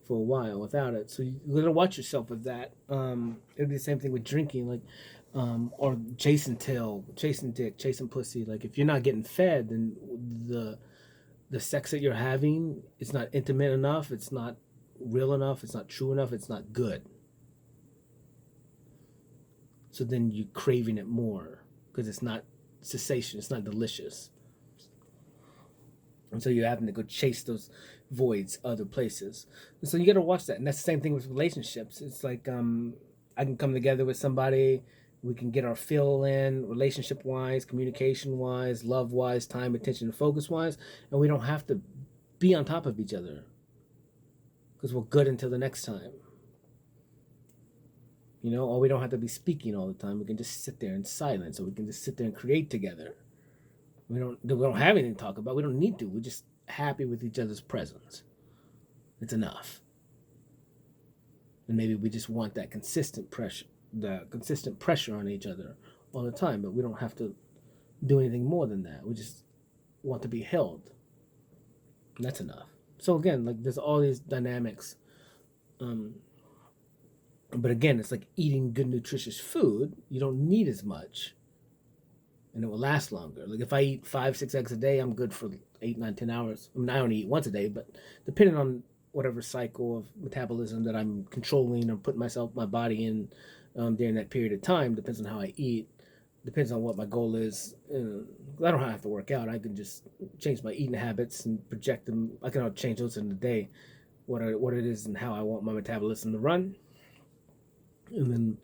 for a while without it. So you gotta watch yourself with that. It'd be the same thing with drinking, like, or chasing dick, chasing pussy. Like if you're not getting fed, then the sex that you're having, it's not intimate enough, it's not real enough, it's not true enough, it's not good. So then you're craving it more because it's not cessation, it's not delicious. And so you're having to go chase those voids other places. And so you got to watch that. And that's the same thing with relationships. It's like I can come together with somebody, we can get our fill in relationship wise, communication wise, love wise, time, attention, and focus wise. And we don't have to be on top of each other because we're good until the next time. You know, or we don't have to be speaking all the time. We can just sit there in silence, or we can just sit there and create together. We don't have anything to talk about. We don't need to. We're just happy with each other's presence. It's enough. And maybe we just want that consistent pressure on each other all the time, but we don't have to do anything more than that. We just want to be held. And that's enough. So again, like there's all these dynamics. But again, it's like eating good, nutritious food. You don't need as much, and it will last longer. Like if I eat 5-6 eggs a day, I'm good for 8, 9, 10 hours. I mean, I only eat once a day, but depending on whatever cycle of metabolism that I'm controlling or putting my body in during that period of time, depends on how I eat, depends on what my goal is. I don't have to work out. I can just change my eating habits and project them. I can change those in the day, what it is and how I want my metabolism to run. And then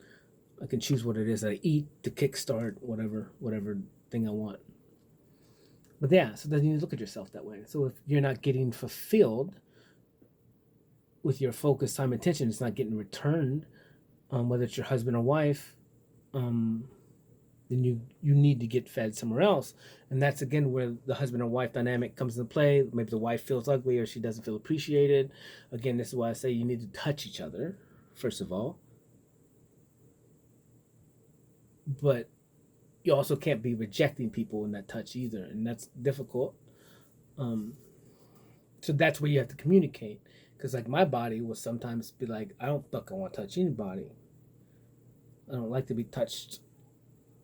I can choose what it is that I eat to kickstart whatever thing I want. But yeah, so then you look at yourself that way. So if you're not getting fulfilled with your focus, time, attention, it's not getting returned, whether it's your husband or wife, then you need to get fed somewhere else. And that's again where the husband or wife dynamic comes into play. Maybe the wife feels ugly or she doesn't feel appreciated. Again, this is why I say you need to touch each other, first of all. But you also can't be rejecting people in that touch either, and that's difficult. So that's where you have to communicate, because like my body will sometimes be like, I don't fucking want to touch anybody. I don't like to be touched,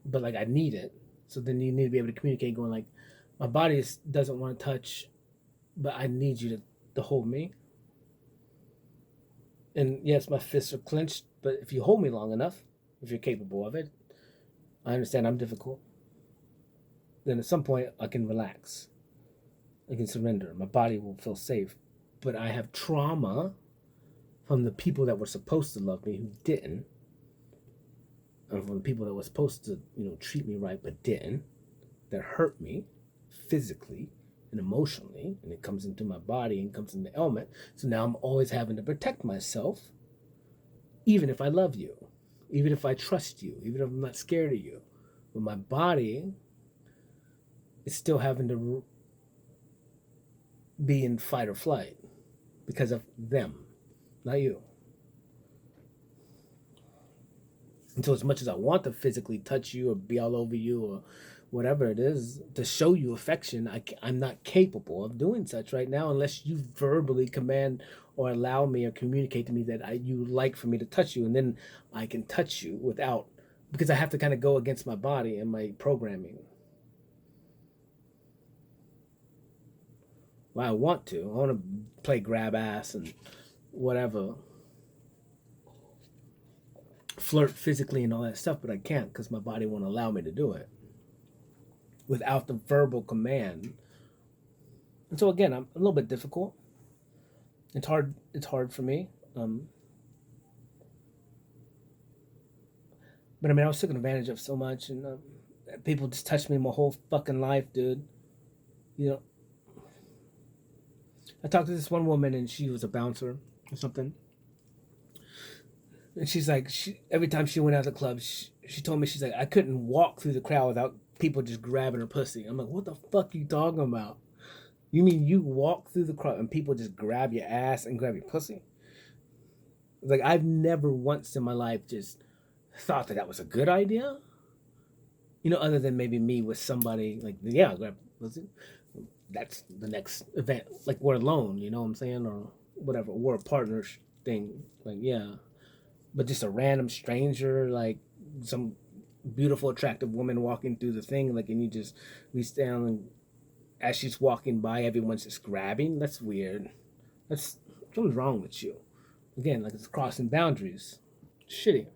but like I need it. So then you need to be able to communicate, going like, my body doesn't want to touch, but I need you to hold me. And yes, my fists are clenched, but if you hold me long enough, if you're capable of it, I understand I'm difficult. Then at some point I can relax. I can surrender. My body will feel safe. But I have trauma from the people that were supposed to love me who didn't. And from the people that were supposed to, treat me right but didn't. That hurt me physically and emotionally. And it comes into my body and comes into element. So now I'm always having to protect myself. Even if I love you. Even if I trust you, even if I'm not scared of you. But my body is still having to be in fight or flight because of them, not you. And so as much as I want to physically touch you or be all over you or whatever it is, to show you affection, I'm not capable of doing such right now unless you verbally command or allow me or communicate to me that you like for me to touch you, and then I can touch you without, because I have to kind of go against my body and my programming. Well, I want to play grab ass and whatever, flirt physically and all that stuff, but I can't because my body won't allow me to do it without the verbal command. And so again, I'm a little bit difficult. It's hard for me. But I mean, I was taken advantage of so much, and people just touched me my whole fucking life, dude. I talked to this one woman, and she was a bouncer or something. And she's like, every time she went out to the club, she told me, she's like, I couldn't walk through the crowd without people just grabbing her pussy. I'm like, what the fuck are you talking about? You mean you walk through the crowd and people just grab your ass and grab your pussy? Like, I've never once in my life just thought that was a good idea. Other than maybe me with somebody, like, yeah, grab pussy. That's the next event. Like, we're alone, you know what I'm saying? Or whatever. We're a partner thing. Like, yeah. But just a random stranger, like some beautiful, attractive woman walking through the thing, like, and you just reach down and as she's walking by, everyone's just grabbing. That's weird. Something's wrong with you. Again, like, it's crossing boundaries. Shitty.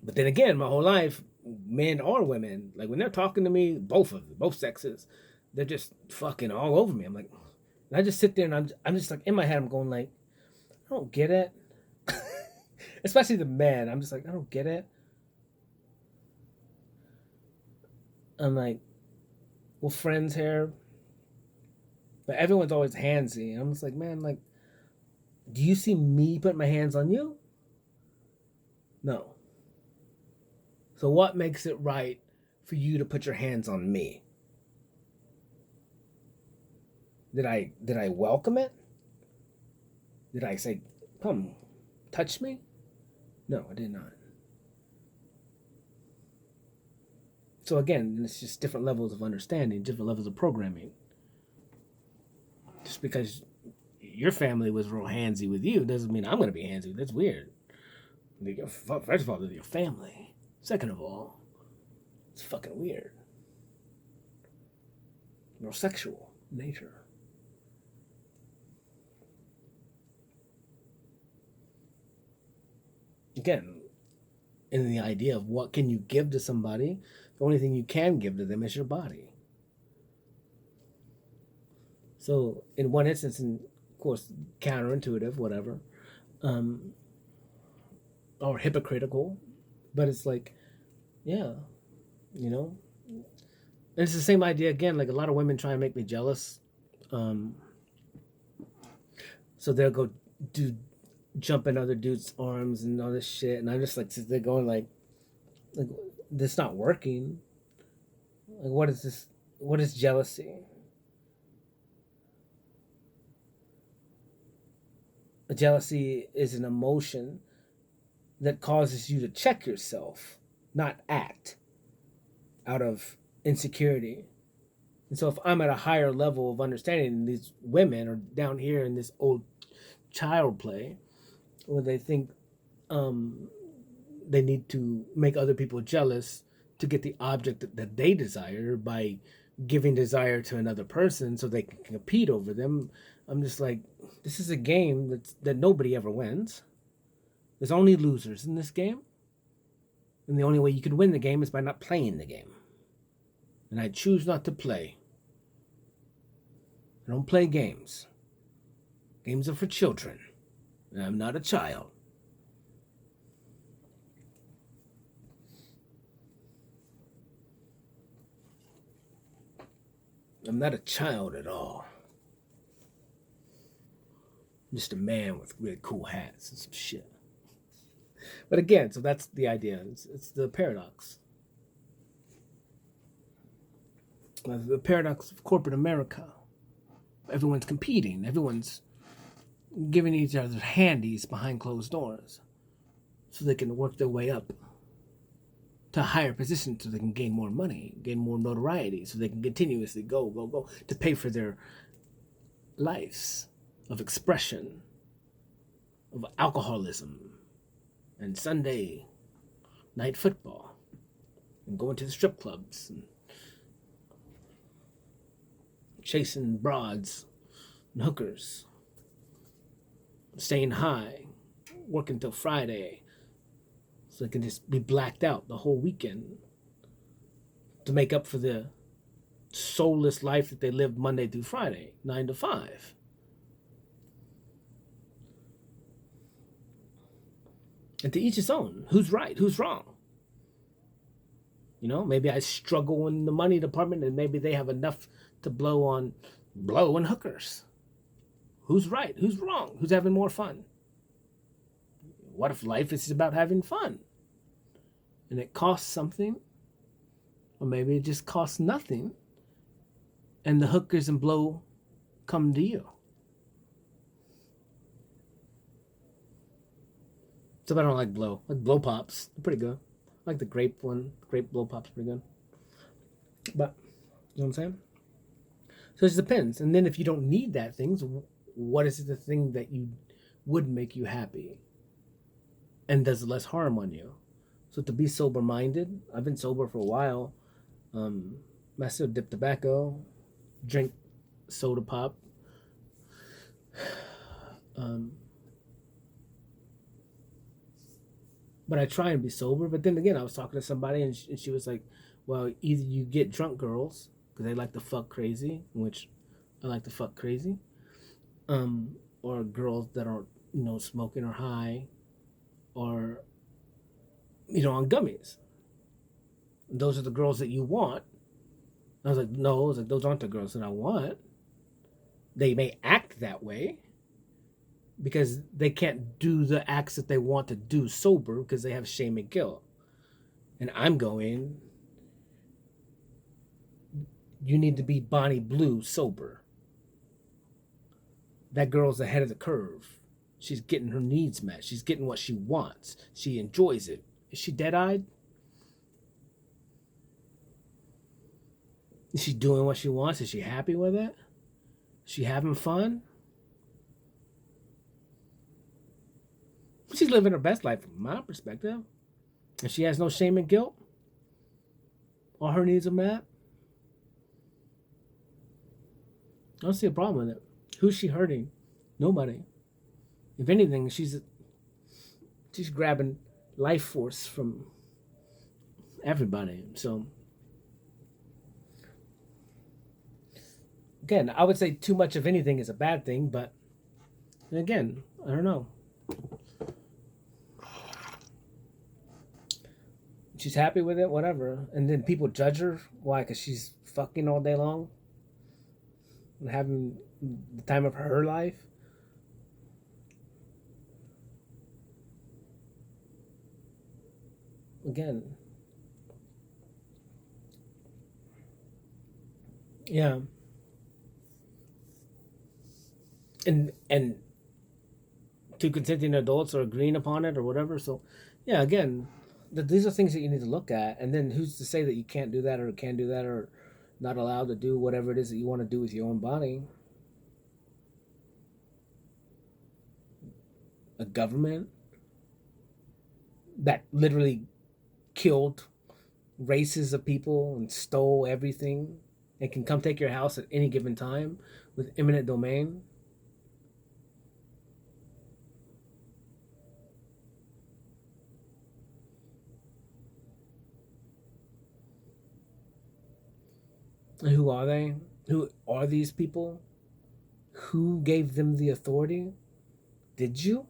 But then again, my whole life, men or women, like when they're talking to me, both sexes, they're just fucking all over me. I'm like, and I just sit there and I'm just like in my head, I'm going like, I don't get it. Especially the men, I'm just like, I don't get it. I'm like, we're friends here, but everyone's always handsy. I'm just like, man, like, do you see me put my hands on you? No. So what makes it right for you to put your hands on me? Did I welcome it? Did I say, come, touch me? No, I did not. So again, it's just different levels of understanding, different levels of programming. Just because your family was real handsy with you doesn't mean I'm going to be handsy. That's weird. First of all, they're your family. Second of all, it's fucking weird. Your sexual nature. Again, in the idea of what can you give to somebody, the only thing you can give to them is your body. So in one instance, and of course counterintuitive, whatever, um, or hypocritical, but it's like, yeah, you know, and it's the same idea again. Like a lot of women try and make me jealous, um, so they'll go do jump in other dudes' arms and all this shit, and I'm just like they're going like this not working. Like what is this? What is jealousy? Jealousy is an emotion that causes you to check yourself, not act out of insecurity. And so if I'm at a higher level of understanding, and these women are down here in this old child play where they think um, they need to make other people jealous to get the object that they desire by giving desire to another person so they can compete over them. I'm just like, this is a game that nobody ever wins. There's only losers in this game. And the only way you can win the game is by not playing the game. And I choose not to play. I don't play games. Games are for children. And I'm not a child. I'm not a child at all. I'm just a man with really cool hats and some shit. But again, so that's the idea. It's the paradox. The paradox of corporate America. Everyone's competing. Everyone's giving each other handies behind closed doors so they can work their way up to a higher position so they can gain more money, gain more notoriety, so they can continuously go to pay for their lives of expression, of alcoholism, and Sunday night football, and going to the strip clubs, and chasing broads and hookers, staying high, working till Friday, so they can just be blacked out the whole weekend to make up for the soulless life that they lived Monday through Friday, 9 to 5. And to each his own. Who's right? Who's wrong? You know, maybe I struggle in the money department and maybe they have enough to blow on hookers. Who's right? Who's wrong? Who's having more fun? What if life is about having fun? And it costs something? Or maybe it just costs nothing. And the hookers and blow come to you. So I don't like blow. I like blow pops. They're pretty good. I like the grape one. Grape blow pops pretty good. But, you know what I'm saying? So it just depends. And then if you don't need that thing, so what is the thing that you would make you happy and does less harm on you? So to be sober minded, I've been sober for a while. I still dip tobacco, drink soda pop. Um, But I try and be sober. But then again, I was talking to somebody, and she was like, "Well, either you get drunk girls because they like to fuck crazy, which I like to fuck crazy, or girls that are smoking or high, or on gummies. Those are the girls that you want." I was like, "No," I was like, "Those aren't the girls that I want. They may act that way because they can't do the acts that they want to do sober because they have shame and guilt." And I'm going, "You need to be Bonnie Blue sober. That girl's ahead of the curve. She's getting her needs met. She's getting what she wants. She enjoys it. Is she dead-eyed? Is she doing what she wants? Is she happy with it? Is she having fun? She's living her best life from my perspective. And she has no shame and guilt. All her needs are met. I don't see a problem with it. Who's she hurting? Nobody. If anything, she's grabbing life force from everybody. So again, I would say too much of anything is a bad thing, but again, I don't know. She's happy with it, whatever. And then people judge her. Why? Because she's fucking all day long and having the time of her life. Again, yeah. And two consenting adults are agreeing upon it or whatever. So, yeah, again, these are things that you need to look at. And then who's to say that you can't do that or can do that or not allowed to do whatever it is that you want to do with your own body? A government that literally killed races of people and stole everything and can come take your house at any given time with eminent domain. And who are they? Who are these people? Who gave them the authority? Did you?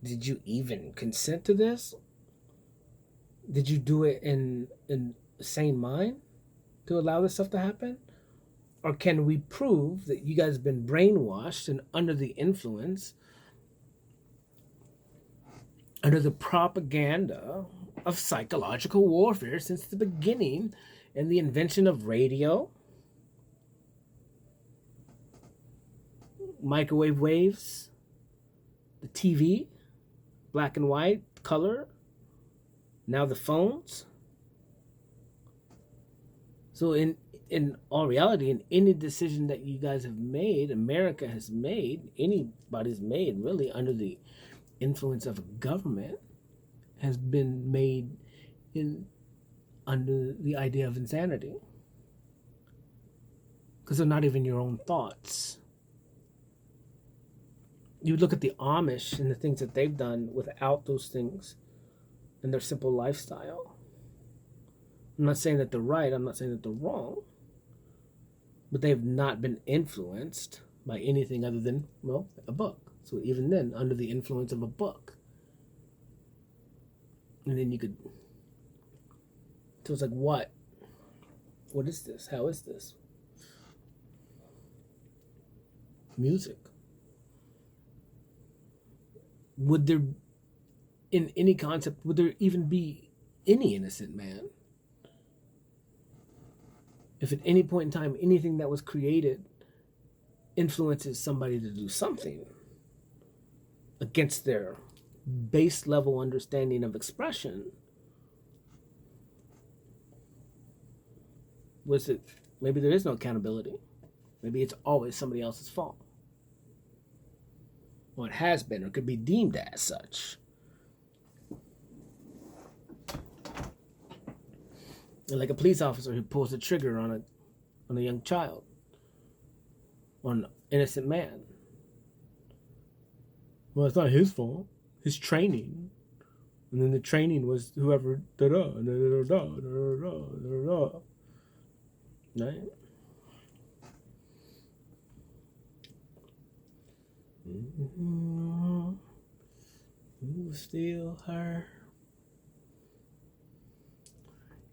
Did you even consent to this? Did you do it in sane mind to allow this stuff to happen? Or can we prove that you guys have been brainwashed and under the influence, under the propaganda of psychological warfare since the beginning and the invention of radio, microwave waves, the TV, black and white, color, now the phones? So in all reality, in any decision that you guys have made, America has made, anybody's made really under the influence of a government, has been made in under the idea of insanity. Because they're not even your own thoughts. You look at the Amish and the things that they've done without those things and their simple lifestyle. I'm not saying that they're right, I'm not saying that they're wrong, but they've not been influenced by anything other than, well, a book. So even then, under the influence of a book. And then you could, so it's like, what? What is this? How is this? Music. Would there, in any concept, would there even be any innocent man? If at any point in time anything that was created influences somebody to do something against their base level understanding of expression, was it, maybe there is no accountability. Maybe it's always somebody else's fault. Or it has been, or could be deemed as such. Like a police officer who pulls the trigger on a young child, on an innocent man. Well, it's not his fault. His training. And then the training was whoever da da da da da da da da. Right? Mm-hmm. You still her.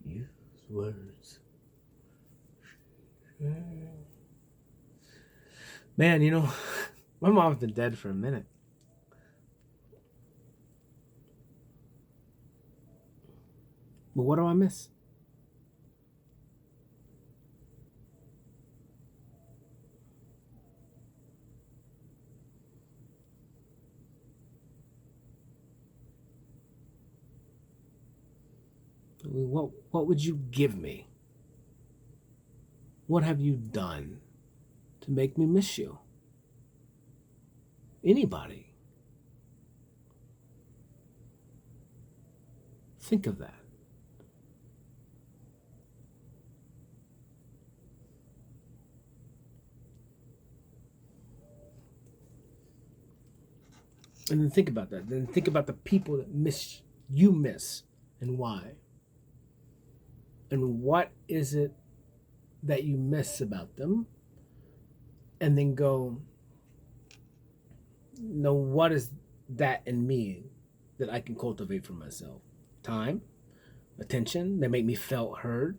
Use words. Man, my mom's been dead for a minute. But what do I miss? What would you give me? What have you done to make me miss you? Anybody? Think of that. And then think about that. Then think about the people that you miss and why. And what is it that you miss about them? And then go, no, what is that in me that I can cultivate for myself? Time, attention, that make me feel heard.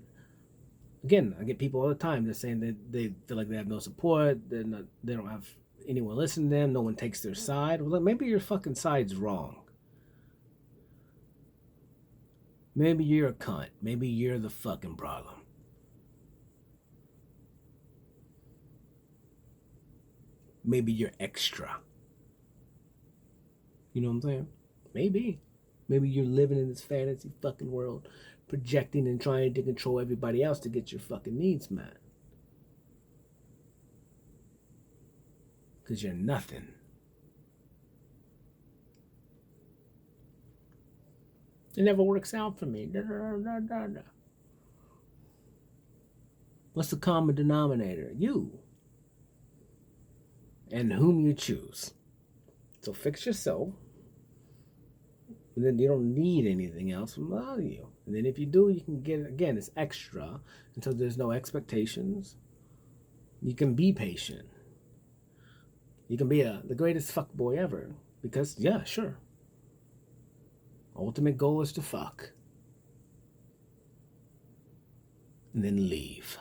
Again, I get people all the time that saying that they feel like they have no support, they don't have anyone listening to them, no one takes their side. Well, maybe your fucking side's wrong. Maybe you're a cunt. Maybe you're the fucking problem. Maybe you're extra. You know what I'm saying? Maybe. Maybe you're living in this fantasy fucking world, projecting and trying to control everybody else to get your fucking needs met. Because you're nothing. It never works out for me. What's the common denominator? You. And whom you choose. So fix yourself. And then you don't need anything else from you. And then if you do, you can get it again. It's extra until there's no expectations. You can be patient. You can be the greatest fuckboy ever. Because, yeah, sure. Ultimate goal is to fuck. And then leave.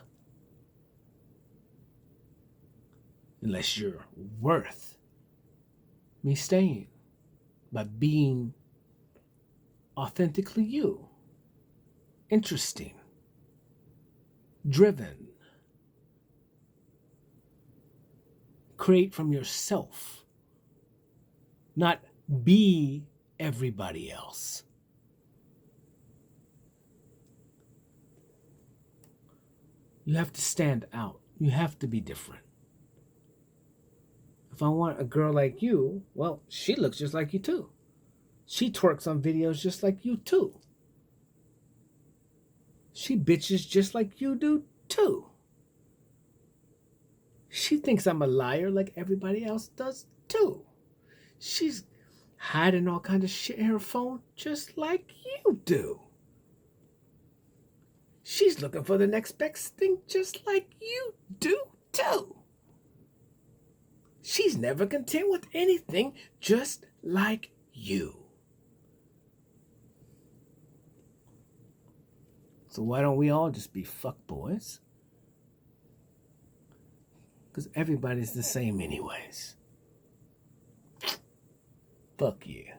Unless you're worth me staying by being authentically you. Interesting. Driven. Create from yourself. Not be everybody else. You have to stand out. You have to be different. If I want a girl like you, well, she looks just like you too. She twerks on videos just like you too. She bitches just like you do too. She thinks I'm a liar like everybody else does too. She's hiding all kind of shit in her phone just like you do. She's looking for the next best thing just like you do too. She's never content with anything just like you. So why don't we all just be fuckboys? Because everybody's the same anyways. Fuck yeah.